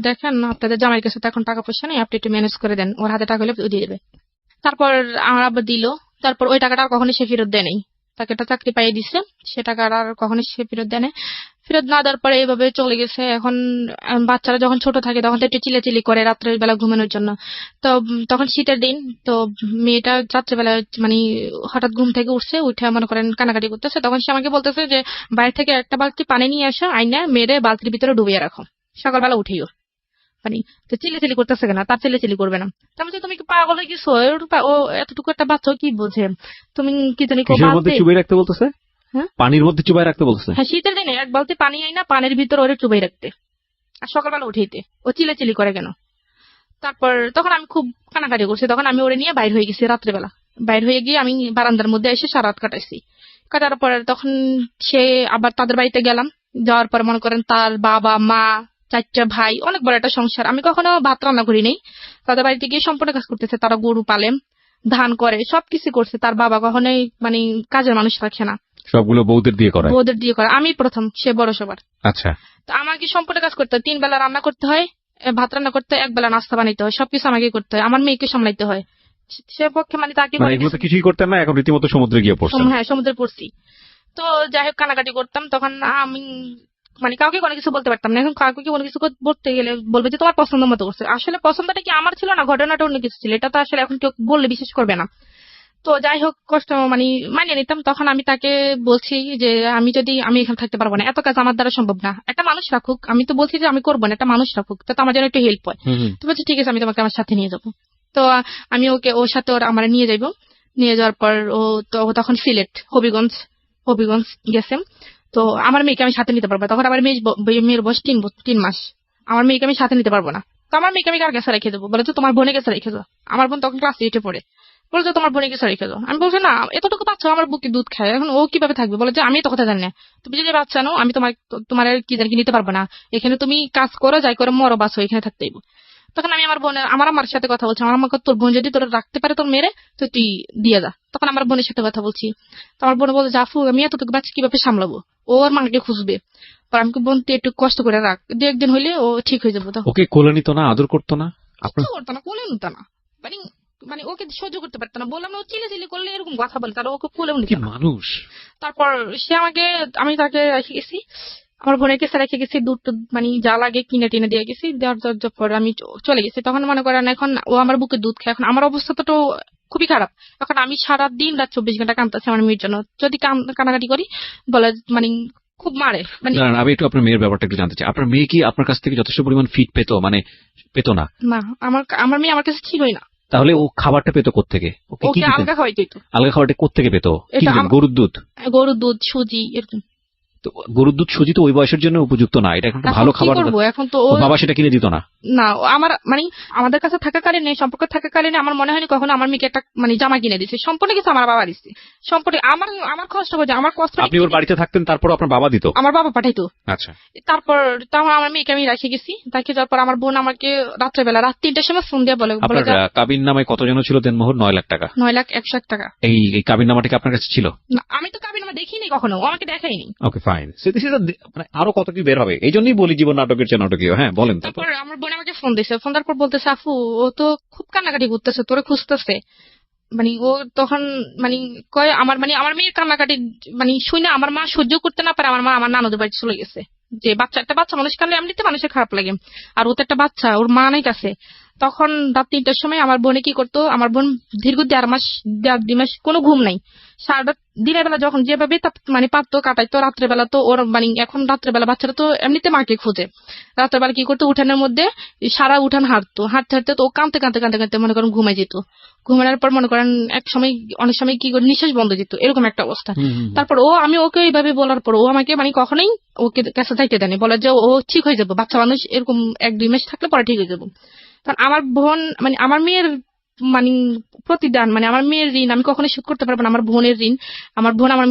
দেখেন আপনাদের জামাইয়ের কাছে তো এখন টাকা পয়সা নেই, আপনি একটু ম্যানেজ করে দেন, ওর হাতে টাকা হলে দিয়ে দেবে। তারপর আমার আব্বা দিল। তারপর ওই টাকাটা আর কখনোই সে ফেরত দেয় নাই। তাকে একটা চাকরি পাইয়ে দিচ্ছে, সে টাকাটা আর কখনোই সে ফেরত দেয় নাই। ফেরত না দেওয়ার পরে এইভাবে চলে গেছে। এখন বাচ্চারা যখন ছোট থাকে তখন তো একটু চিল্লাচিল্লি করে রাত্রের বেলা ঘুমানোর জন্য। তো তখন শীতের দিন, তো মেয়েটা রাত্রেবেলা মানে হঠাৎ ঘুম থেকে উঠছে, উঠে মনে করেন কানাকাটি করতেছে। তখন সে আমাকে বলতেছে যে বাইরে থেকে একটা বালতি পানি নিয়ে আসো, আইনা মেয়েরে বালতির ভিতরে ডুবিয়ে রাখো, সকালবেলা উঠেও। মানে তো চিল্লাচিল্লি করতেছে কেন, তার চিল্লাচিল্লি করবে না। তার মধ্যে তুমি কি পাগল হয়ে গেছো? ও এতটুকু একটা বাচ্চা কি বোঝে? তুমি কি জানি চুবাই রাখতে বলতেছে, পানির মধ্যে চুবাই রাখতে বলতেছে। হ্যাঁ, শীতের দিনে এক বালতি পানি আই না পানির ভিতর ওরে চুবাই রাখতে, আর সকালবেলা উঠেইতে। ও চিল্লাচিল্লি করে কেন? তারপর তখন আমি খুব কানাকাটি করছি। তখন আমি ওরে নিয়ে বাইর হয়ে গেছি রাত্রেবেলা। বাইর হয়ে গিয়ে আমি বারান্দার মধ্যে এসে সারা রাত কাটাইছি। কাটার পরে তখন সে আবার তাদের বাড়িতে গেলাম। যাওয়ার পর মনে করেন তার বাবা মা 4টা ভাই, অনেক বড় একটা সংসার। আমি কখনো ভাত রান্না করি নাই। তাদের বাড়িতে গিয়ে সম্পূর্ণ কাজ করতেছে। তারা গরু পালে, ধান করে, সবকিছু করছে। তার বাবা কখনোই মানে কাজের মানুষ রাখে না, সবগুলো বউদের দিয়ে করে। বউদের দিয়ে করে। আমি প্রথম, সে বড় সবার। আচ্ছা। তো আমাকে সম্পূর্ণ কাজ করতে হয়। 3 বেলা রান্না করতে হয়, ভাত রান্না করতে হয়, 1 বেলা নাস্তা বানাইতে হয়, সবকিছু আমাকে করতে হয়। আমার মেয়েকে সামলাইতে হয়। সে পক্ষে মানে তাকে এগুলো তো কিছুই করতেন না, এখন রীতিমতো সমুদ্রে গিয়ে পড়ছেন। হ্যাঁ, সমুদ্রে পড়ছি। তো যাই হোক, কানাকাটি করতাম। তখন আমি মানে কাউকে কোনো কিছু বলতে পারতাম না। এখন কাউকে কোনো কিছু বলতে গেলে বলবে যে তোমার পছন্দ মতো করছে। আসলে পছন্দটা কি আমার ছিল না, ঘটনাটা অন্য কিছু ছিল। এটা তো আসলে এখন কেউ বললে বিশ্বাস করবে না। তো যাই হোক, কষ্ট মানে মানিয়ে নিতাম। তখন আমি তাকে বলছি যে আমি এখানে থাকতে পারবো না, এত কাজ আমার দ্বারা সম্ভব না, একটা মানুষ রাখুক। আমি তো বলছি যে আমি করবো না, একটা মানুষ রাখুক, তো আমার যেন একটু হেল্প হয়। তো বলছি ঠিক আছে, আমি তোমাকে আমার সাথে নিয়ে যাবো। তো আমি ওর সাথে আমার নিয়ে যাইবো। নিয়ে যাওয়ার পর ও তখন সিলেট হবিগঞ্জ গেছে। তো আমার মেয়েকে আমি সাথে নিতে পারবো না। তখন আমার মেয়ের বয়স 3 মাস। আমার মেয়েকে আমি সাথে নিতে পারবো না। তো আমার মেয়েকে আমি কার কাছে রেখে দেবো? বলে যে তোমার বোনের কাছে রেখে দাও। আমার বোন তখন ক্লাস 8-এ পড়ে। বলে যে তোমার বোনের কাছে রেখে দাও। আমি বলছি না, এতটুকু বাচ্চা আমার বুকে দুধ খায়, এখন ও কিভাবে থাকবে? বলে যে আমি তো কথা জানি না, তুমি যদি বাচ্চা নাও, আমি তোমার কি জানি নিতে পারবো না। এখানে তুমি কাজ করো, যাই করো, মরো বাঁচো, এখানে থাকতেইব। তখন আমি আমার আম্মার সাথে কথা বলছি। আমার আম্মা তোর বোন যদি তোরা রাখতে পারে তোর মেরে, তো তুই দিয়ে যা। তখন আমার বোনের সাথে কথা বলছি। তো আমার বোন বলে, জাফু আমি এতটুকু বাচ্চা কিভাবে সামলাবো? ওর মাকে খুঁজবে। পর আমি বোন তুই একটু কষ্ট করে রাখ, 2-1 দিন হইলে ও ঠিক হয়ে যাবো। ওকে কোলে নিত না, আদর করতো না? করতো না, কোলে নিত না। মানে ওকে সহ্য করতে পারতো না। বললাম, ও চিল্লাচিল্লি করলে এরকম কথা বলে, তারা ওকে কোলেও নিত না। মানুষ। তারপর আমি তাকে রেখে গেছি, আমার বোনের কাছে রেখে গেছি। দুধ মানে যা লাগে কিনে টিনে দিয়ে গেছি। দেওয়ার পর আমি চলে গেছি। তখন মনে করেন এখন ও আমার বুকে দুধ খায়। এখন আমার অবস্থা তো খুবই খারাপ। এখন আমি সারা দিন রাত 24 ঘন্টা কাঁদতেছি আমার মেয়ের জন্য। যদি কানাকাটি করি বলে মানে খুব মারে। মানে আমি একটু আপনার মেয়ের ব্যাপারটা একটু জানতে চাই। আপনার মেয়ে কি আপনার কাছ থেকে যথেষ্ট পরিমাণ ফিড পেত? মানে পেত না? না, আমার মেয়ে আমার কাছে ছিলই না। তাহলে ও খাবারটা পেত কোত্থেকে? ওকে আলগা খাওয়াইতো। আলগা খাবারটা কোত্থেকে পেত? গরুর দুধ, সুজি, এরকম। গরুর দুধ, সুজি তো ওই বয়সের জন্য উপযুক্ত না। এটা এখন ভালো খাবার। এখন তো বাবা সেটা কিনে দিত না? না, আমার মানে আমাদের কাছে থাকাকালীন, সম্পর্ক থাকাকালীন আমার মনে হয়নি কখনো আমার মেয়েকে একটা মানে জামা কিনে দিচ্ছে। সম্পূর্ণ কিছু আমার বাবা দিচ্ছে। সম্পূর্ণ আমার কষ্ট হচ্ছে, আমার কষ্ট। আপনি ওর বাড়িতে থাকতেন, তারপর আপনার বাবা দিত? আমার বাবা পাঠাইতো। আচ্ছা। তারপর আমার মেয়েকে আমি রেখে গেছি। রেখে যাওয়ার পর আমার বোন আমাকে রাত্রেবেলা রাত 3টার সময় ফোন দিয়ে বলে, আপনার কাবিন নামায় কত জন ছিল দেনমোহর? 9 লাখ টাকা। 9,01,00,000 টাকা। এই কাবিন নামাটা কি আপনার কাছে ছিল? না, আমি তো কাবিন নামা দেখিনি কখনো, ও আমাকে দেখায়নি। Okay fine. মানে আরো কত কি বের হবে, এই জন্যই বলি জীবন নাটকের চেয়ে নাটকীয়। হ্যাঁ বলেন। তারপর আমার বোন আমাকে ফোন দিয়েছে। ফোন দেওয়ার পর বলতেছে, আফু ও তো খুব কান্নাকাটি করতেছে, তোরে খুঁজতেছে। মানে ও তখন মানে কয় আমার মেয়ের কান্নাকাটি মানে শুনে আমার মা সহ্য করতে না পারে। আমার মা আমার নানুদের বাড়িতে চলে গেছে। যে একটা বাচ্চা মানুষ কানলে এমনিতে মানুষের খারাপ লাগে, আর ও তো একটা বাচ্চা, ওর মা নাই কাছে। তখন রাত 3টার সময় আমার বোনে কি করতো, আমার বোন দীর্ঘ 1.5 মাস কোনো ঘুম নাই। সারাটা দিনের বেলা যখন যেভাবে মানে পারতো কাটাইতো, রাত্রেবেলা তো ওর মানে এখন রাত্রেবেলা বাচ্চারা তো এমনিতে মাকে খোঁজে। রাত্রেবেলা কি করতো, উঠানের মধ্যে সারা উঠান হাঁটতে হাঁটতে তো ও কাঁদতে মনে করেন ঘুমাই যেত। ঘুমানোর পর মনে করেন অনেক সময় কি করে নিঃশ্বাস বন্ধ যেত, এরকম একটা অবস্থা। তারপর আমি ওকে এইভাবে বলার পর ও আমাকে মানে কখনোই ওকে কাছে যাইতে দেয়নি, বলে যে ও ঠিক হয়ে যাবো, বাচ্চা মানুষ এরকম 1-2 মাস থাকলে পরে ঠিক হয়ে যাবো। কারণ আমার বোন মানে আমার মেয়ের মানে প্রতিদান, মানে আমার মেয়ের ঋণ আমি কখনোই শোধ করতে পারবো না। আমার বোনের ঋণ, আমার বোন আমার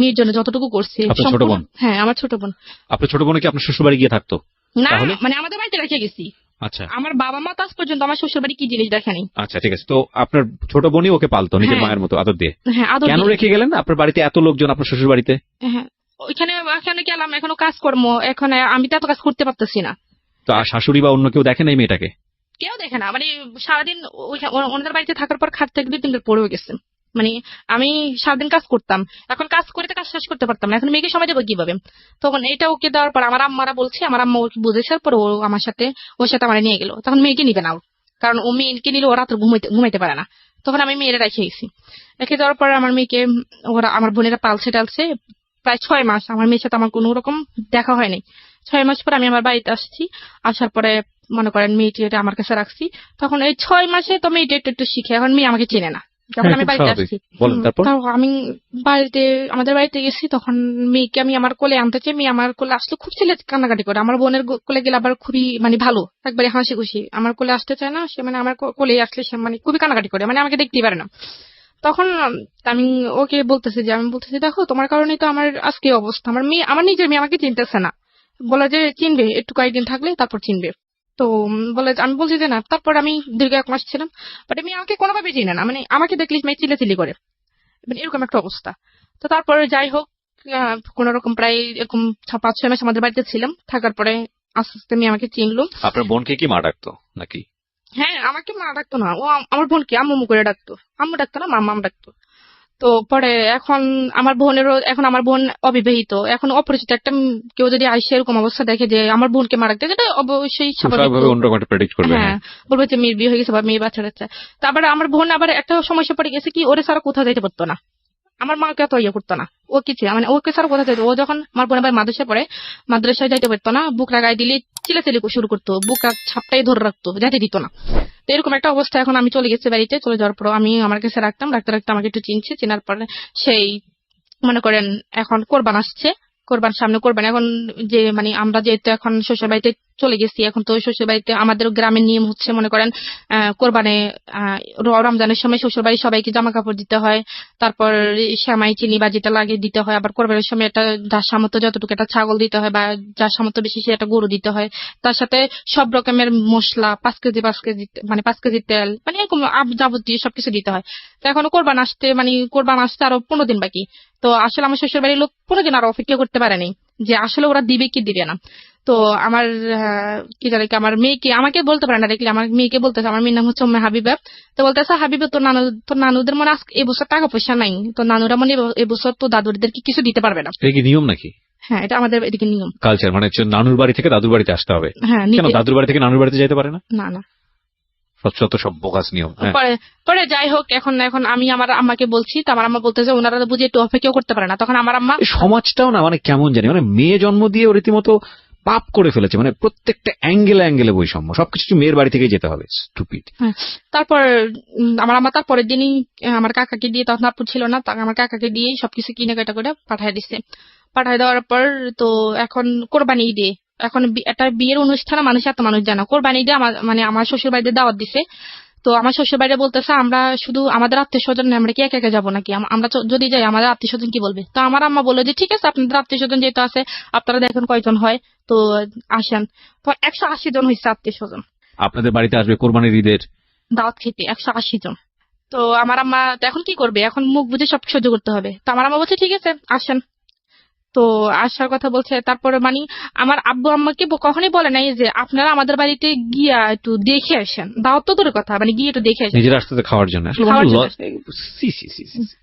মেয়ের জন্য যতটুকু করছে। ছোট বোন? হ্যাঁ, আমার ছোট বোন। আপনার ছোট বোন কি আপনার শ্বশুর বাড়ি গিয়ে থাকতো? না, মানে আমাদের বাড়িতে রেখে গেছি। আচ্ছা। আমার বাবা মা তো আজ পর্যন্ত আমার শ্বশুর বাড়ি কি জিনিস দেখেনি। আচ্ছা ঠিক আছে। তো আপনার ছোট বোনই ওকে পালতো নিজের মায়ের মতো আদর দিয়ে? হ্যাঁ, আদর। কেন রেখে গেলেন আপনার বাড়িতে এত লোকজন আপনার শ্বশুর বাড়িতে? হ্যাঁ, ওইখানে গেলাম, এখনো কাজকর্ম, এখন আমি তো এত কাজ করতে পারতেছি না। তো শাশুড়ি বা অন্য কেউ দেখে নাই মেয়েটাকে? কেউ দেখে না, মানে সারাদিন ওনাদের বাড়িতে থাকার পর খাট থেকে 2-3 বার পড়েও গেছে। মানে আমি সারাদিন কাজ করতাম, এখন কাজ করে তো কাজ শেষ করতে পারতাম না, এখন মেয়েকে সময় দেবো কিভাবে? তখন এটা ওকে দেওয়ার পর আমার আম্মারা বলছে, আমার আম্মা ওকে বুঝেছে, পর ও আমার সাথে ওর সাথে আমার নিয়ে গেল। তখন মেয়েকে নিবে না ও, কারণ ও মেয়েকে নিলে ও রাত্রে ঘুমাইতে পারে না। তখন আমি মেয়েরা রেখে গেছি। রেখে যাওয়ার পর আমার মেয়েকে ওরা আমার বোনেরা পালছে টালছে প্রায় 6 মাস। আমার মেয়ের সাথে আমার কোনো রকম দেখা হয়নি। 6 মাস পর আমি আমার বাড়িতে আসছি। আসার পরে মনে করেন মেয়েটি আমার কাছে রাখছি। তখন এই 6 মাসে তো মেয়েটি একটু একটু শিখে, এখন মেয়ে আমাকে চেনে না। যখন আমি বাড়িতে আসছি, তারপর আমি আমাদের বাড়িতে গেছি, তখন মেয়েকে আমি আমার কোলে আনতে চাই। মেয়ে আমার কোলে আসলে খুব ছেলে কান্নাকাটি করে। আমার বোনের কোলে গেলে আবার খুবই মানে ভালো, একবারে হাসি খুশি। আমার কোলে আসতে চায় না সে, মানে আমার কোলে আসলে সে মানে খুবই কান্নাকাটি করে, মানে আমাকে দেখতেই পারে না। তখন আমি ওকে বলতেছি যে, আমি বলতেছি দেখো তোমার কারণেই তো আমার আজকে অবস্থা। আমার মেয়ে, আমার নিজের মেয়ে আমাকে চিনতেছে না। বলে যে চিনবে, একটু কয়েকদিন থাকলে তারপর চিনবে। তো বলে, আমি বলছি যে না। তারপর আমি দীর্ঘ 1 মাস ছিলাম, বাট মেয়ে আমাকে কোনোভাবে চিনে না, মানে আমাকে দেখলে মেয়ে চিল্লাচিল্লি করে, মানে এরকম একটা অবস্থা। তো তারপরে যাই হোক, কোন রকম প্রায় এরকম 5-6 মাস আমাদের বাড়িতে ছিলাম। থাকার পরে আস্তে আস্তে মেয়ে আমাকে চিনলো। আপনার বোনকে কি মা ডাকতো নাকি? হ্যাঁ, আমাকে মা ডাকতো না, ও আমার বোনকে আম্মু করে ডাকতো। আম্মু ডাকতো না, মাম্মা ডাকতো। তো পরে এখন আমার বোন অবিবাহিত, এখন অপরিচিত একটা কেউ যদি আইসে এরকম অবস্থা দেখে যে আমার বোনকে মারা গেছে, এটা অবশ্যই স্বাভাবিক। হ্যাঁ, বলবে যে মেয়ের বিয়ে হয়ে গেছে বা মেয়ে বাচ্চা যাচ্ছে। তারপরে আমার বোন আবার একটা সমস্যা পড়ে গেছে কি, ওরে ছাড়া কোথাও যাইতে পারতো না, আমার মাকে এত ইয়ে করতো না। ও কিছু মানে ওকে ছাড়া কোথাও যাইতো, ও যখন আমার বোন আবার মাদ্রাসায় পড়ে, মাদ্রাসায় যাইতে পারতো না, বুক লাগাই দিলে চিলাচিলি শুরু করতো, বুক ছাপটাই ধরে রাখতো, যাইতে দিত না। তো এরকম একটা অবস্থা। এখন আমি চলে গেছি বাড়িতে, চলে যাওয়ার পর আমি আমার কাছে রাখতাম, রাখতে রাখতে আমাকে একটু চিনছে, চেনার পরে সেই মনে করেন এখন কোরবান আসছে, কোরবান সামনে কোরবান, এখন যে মানে আমরা যেহেতু এখন শ্বশুর বাড়িতে চলে গেছি, এখন তো শ্বশুর বাড়িতে আমাদের গ্রামের নিয়ম হচ্ছে মনে করেন কোরবানে রমজানের সময় শ্বশুর বাড়ি সবাইকে জামা কাপড় দিতে হয়, তারপর সেমাই চিনি বা যেটা লাগে দিতে হয়, আবার কোরবানের সময় একটা যার সামর্থ্য যতটুকু একটা ছাগল দিতে হয়, বা যার সামর্থ্য বেশি সে একটা গরু দিতে হয়। তার সাথে সব রকমের মশলা 5 কেজি 5 কেজি মানে 5 কেজি তেল, মানে এরকম যাবতীয় সবকিছু দিতে হয়। তো এখনো কোরবান আসতে আরো 15 দিন বাকি। তো আসলে আমার শ্বশুর বাড়ির লোক 15 দিন আরো অপেক্ষা করতে পারেনি যে আসলে ওরা দিবে কি দিবে না। তো আমার কি জানি আমার মেয়েকে আমাকে বলতে পারে না, দেখলে আমার মেয়েকে বলতেছে, আমার মেয়ের নাম হচ্ছে উম্মে হাবিবা। তো বলতেছে হাবিবা তোর নানুদের মনে আজকে এবছর টাকা পয়সা নাই, তো নানুরা মনে এবছর তো দাদুদেরকে কিছু দিতে পারবে না। এটা কি নিয়ম নাকি? হ্যাঁ, এটা আমাদের এদিকে নিয়ম, কালচার। মানে নানুর বাড়ি থেকে দাদুর বাড়িতে আসতে হবে? হ্যাঁ। কেন দাদুর বাড়ি থেকে নানুর বাড়িতে যেতে পারে না? না না, সব বোগাস নিয়ম। পরে যাই হোক, এখন আমি আমার আম্মাকে বলছি, তো আমার আম্মা বলতেছে ওনারা বুঝে একটু অপেক্ষা করতে পারে না। তখন আমার আম্মা, সমাজটাও না মানে কেমন জানি, মানে মেয়ে জন্ম দিয়ে রীতিমতো পাপ করে ফেলেছে, মানে প্রত্যেকটা অ্যাঙ্গেলে বৈষম্য, সবকিছু মেয়ের বাড়ি থেকেই যেতে হবে। স্টুপিড। তারপর আমার আম্মা তারপরের দিনই আমার কাকাকে দিয়ে, তখন আপু ছিল না, আমার কাকাকে দিয়ে সবকিছু কিনে কাটা করে পাঠায় দিছে। পাঠায় দেওয়ার পর তো এখন কোরবানি ঈদে, এখন একটা বিয়ের অনুষ্ঠানে মানুষ এত মানুষ জানা, কোরবানি ঈদে আমার শ্বশুর বাড়িতে দাওয়াত দিছে। তো আমার শ্বশুর বাড়িতে বলতেছে আমরা শুধু আমাদের আত্মীয় স্বজন, আমরা কি একা একা যাবো নাকি, আমরা যদি যাই আমাদের আত্মীয় স্বজন কি বলবে। তো আমার আম্মা বললো যে ঠিক আছে, আপনাদের আত্মীয় স্বজন যেহেতু আছে, আপনারা দেখেন কয়জন হয়, তো আসেন। তো 180 জন হয়েছে আত্মীয় স্বজন আপনাদের বাড়িতে আসবে কোরবানির ঈদের দাওয়াত খেতে, 180 জন। তো আমার আম্মা এখন কি করবে, এখন মুখ বুঝে সব সহ্য করতে হবে। তো আমার আম্মা বলছে ঠিক আছে আসেন। তো আসার কথা বলছে। তারপরে আমার আব্বু আম্মাকে কখনোই বলে নাই যে আপনারা আমাদের বাড়িতে গিয়া একটু দেখে আসেন, দাওয়াত তো দূরের কথা, মানে গিয়ে একটু দেখে আসেন নিজের রাস্তাতে খাওয়ার জন্য।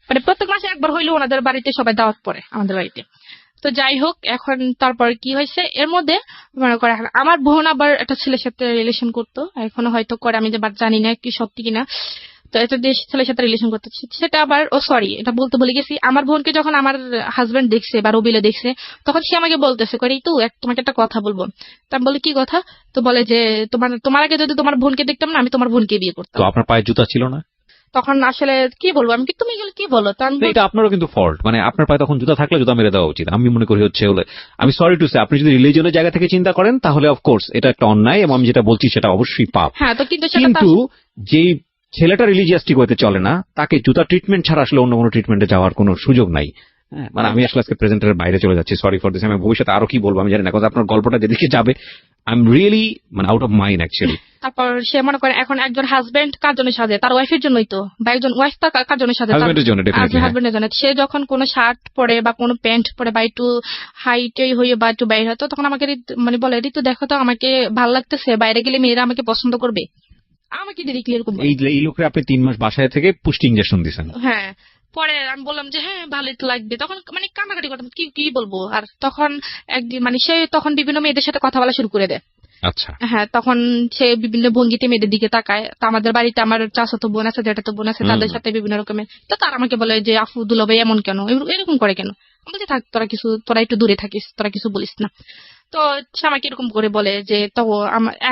মানে প্রত্যেক মাসে একবার হইলেও ওনাদের বাড়িতে সবাই দাওয়াত পড়ে আমাদের বাড়িতে। তো যাই হোক, এখন তারপর কি হয়েছে এর মধ্যে মনে করে আমার বোন আবার একটা ছেলের সাথে রিলেশন করতো, এখনো হয়তো করে, আমি যে জানি না কি সত্যি কিনা। তো একটা ছেলের সাথে রিলেশন করতে, সেটা আবার এটা বলতে ভুলে গেছি। আমার বোনকে যখন আমার হাজবেন্ড দেখছে বা রবিলে দেখছে, তখন সে আমাকে বলতেছে করে তো তোমাকে একটা কথা বলবো। তা আমি বলি কি কথা? তো বলে যে তোমার আগে যদি তোমার বোনকে দেখতাম না, আমি তোমার বোনকে বিয়ে করতাম। তো আপনার পায়ে জুতা ছিল না? তখন আসলে কি বলবো আমি, তুমি এগুলো কি বলো? এটা আপনারও কিন্তু ফল্ট, মানে আপনার পায়ে তখন জুতা থাকলে জুতা মেরে দেওয়া উচিত আমি মনে করি। হচ্ছে আমি সরি টু সে, আপনি যদি রিলিজনের জায়গা থেকে চিন্তা করেন তাহলে অফকোর্স এটা একটা অন্যায়, এবং আমি যেটা বলছি সেটা অবশ্যই পাপ। হ্যাঁ, তো কিন্তু যেই ছেলেটা রিলিজিয়াসটিক হতে চলে না, তাকে জুতা ট্রিটমেন্ট ছাড়া আসলে অন্য কোনো ট্রিটমেন্টে যাওয়ার কোনো সুযোগ নাই। মানে আমি আসলে আজকে প্রেজেন্টারের বাইরে চলে যাচ্ছি, সরি ফর দিস। আমি ভবিষ্যতে আরো কি বলবো আমি জানি না, কারণ আপনার গল্পটা যেদিকে যাবে আই এম রিয়েলি মানে আউট অফ মাইন্ড অ্যাকচুয়ালি। তারপর সে মনে করে এখন একজন হাজবেন্ড কার জন্য সাজে, তার ওয়াইফের জন্যই তো, বা একজন ওয়াইফ তার কার জন্য সাজে, হাজবেন্ডের জন্য। সে যখন কোনো শার্ট পরে বা কোনো প্যান্ট পরে বা একটু হাইটই হয়ে বা একটু বাইরে হতো, তখন আমাকে মানে বলে ঋতু দেখো তো আমাকে ভালো লাগতেছে, বাইরে গেলে মেয়েরা আমাকে পছন্দ করবে। আমাকে ডিরেক্টলি এরকম বলে। এই লোকের আপনি 3 মাস বাসায় থেকে পুষ্টি ইনজেকশন দিয়েছেন? হ্যাঁ। পরে আমি বললাম যে হ্যাঁ ভালোই তো লাগবে, তখন মানে কান্নাকাটি করতাম, কি বলবো। আর তখন একদিন মানে সে তখন বিভিন্ন মেয়েদের সাথে কথা বলা শুরু করে দেয়। আচ্ছা। হ্যাঁ, তখন সে বিভিন্ন ভঙ্গিতে মেয়েদের দিকে তাকায়। তো আমাদের বাড়িতে আমার চাচাতো বোন আছে, জ্যাঠাতো বোন আছে, তাদের সাথে বিভিন্ন রকমের। তো তারা আমাকে বলে যে আফু দুলাভাই এমন কেন, এরকম করে কেন। আমি বলছি থাক তোরা একটু দূরে থাকিস, তোরা কিছু বলিস না। তো সে আমাকে এরকম করে বলে যে তো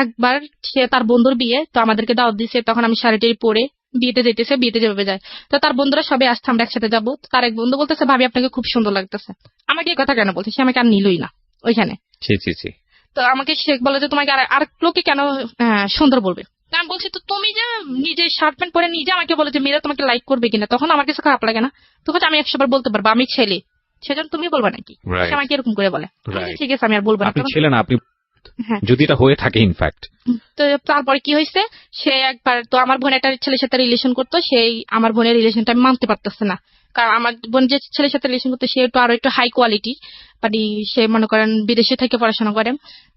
একবার সে তার বন্ধুর বিয়ে, তো আমাদেরকে দাওয়াত দিছে, তখন আমি শাড়ি পরে বিয়েতে যেতেছে, বিয়েতে যেভাবে যায়, তো তার বন্ধুরা সবাই আসছে, আমরা একসাথে যাবো। তার এক বন্ধু বলতেছে ভাবি আপনাকে খুব সুন্দর লাগতেছে। আমাকে এই কথা কেন বলছে, সে আমাকে আর নিলই না ওইখানে। তো আমাকে সে বলে যে তোমাকে আর লোকে কেন সুন্দর বলবে। আমি বলছি তো তুমি যে নিজে শার্ট প্যান্ট পরে নিজে আমাকে বলে যে মেয়েরা তোমাকে লাইক করবে কিনা, তখন আমার কাছে খারাপ লাগে না? তখন আমি 100 বার বলতে পারবো আমি ছেলে, সেজন্য তুমি বলবা নাকি? সে আমাকে এরকম করে বলে। ঠিক আছে আমি আর বলবো না। আপনি ছেলে না, আপনি যদি এটা হয়ে থাকে ইনফ্যাক্ট। তো তারপরে কি হয়েছে, সে একবার তো আমার বোন একটা ছেলের সাথে রিলেশন করতো, সেই আমার বোনের রিলেশনটা আমি মানতে পারতেছে না। কারণ আমার বোন যে ছেলের সাথে রিলেশন করতো সে আরো একটু হাই কোয়ালিটি, মানে সে মনে করেন বিদেশে থেকে পড়াশোনা করে,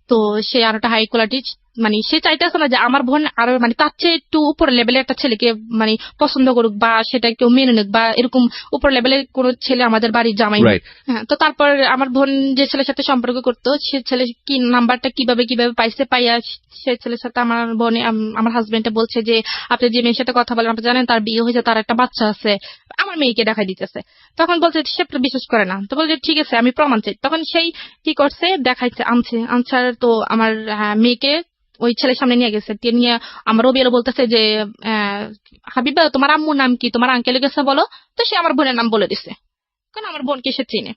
তো সে আরো একটা হাই কোয়ালিটি, মানে সে চাইতেছে না যে আমার বোন আরো মানে তার চেয়ে একটু উপর লেভেলের একটা ছেলেকে মানে পছন্দ করুক বা সেটা কেউ মেনে নিক, বা এরকম উপর লেভেলের কোন ছেলে আমাদের বাড়ির জামাই। হ্যাঁ, তো তারপর আমার বোন যে ছেলের সাথে সম্পর্ক করতো, সে ছেলে কি নাম্বারটা কিভাবে পাইছে, পাইয়া সে ছেলের সাথে আমার বোনে আমার হাজবেন্ডে বলছে যে আপনি যে মেয়ের সাথে কথা বলেন আপনি জানেন তার বিয়ে হয়েছে, তার একটা বাচ্চা আছে, আমার মেয়েকে দেখাই দিতেছে। তখন বলছে সে বিশ্বাস করে না, তো বলছে ঠিক আছে আমি প্রমাণ চাই। তখন সেই কি করছে, দেখাইছে, আনসার তো আমার মেয়েকে ওই ছেলের সামনে নিয়ে গেছে, নিয়ে আমার রবিএল বলতেছে যে হাবিবা তোমার আম্মুর নাম কি, তোমার আঙ্কেলের কাছে বলো। তো সে আমার বোনের নাম বলে দিছে, কারণ আমার বোনকে সে চিনে।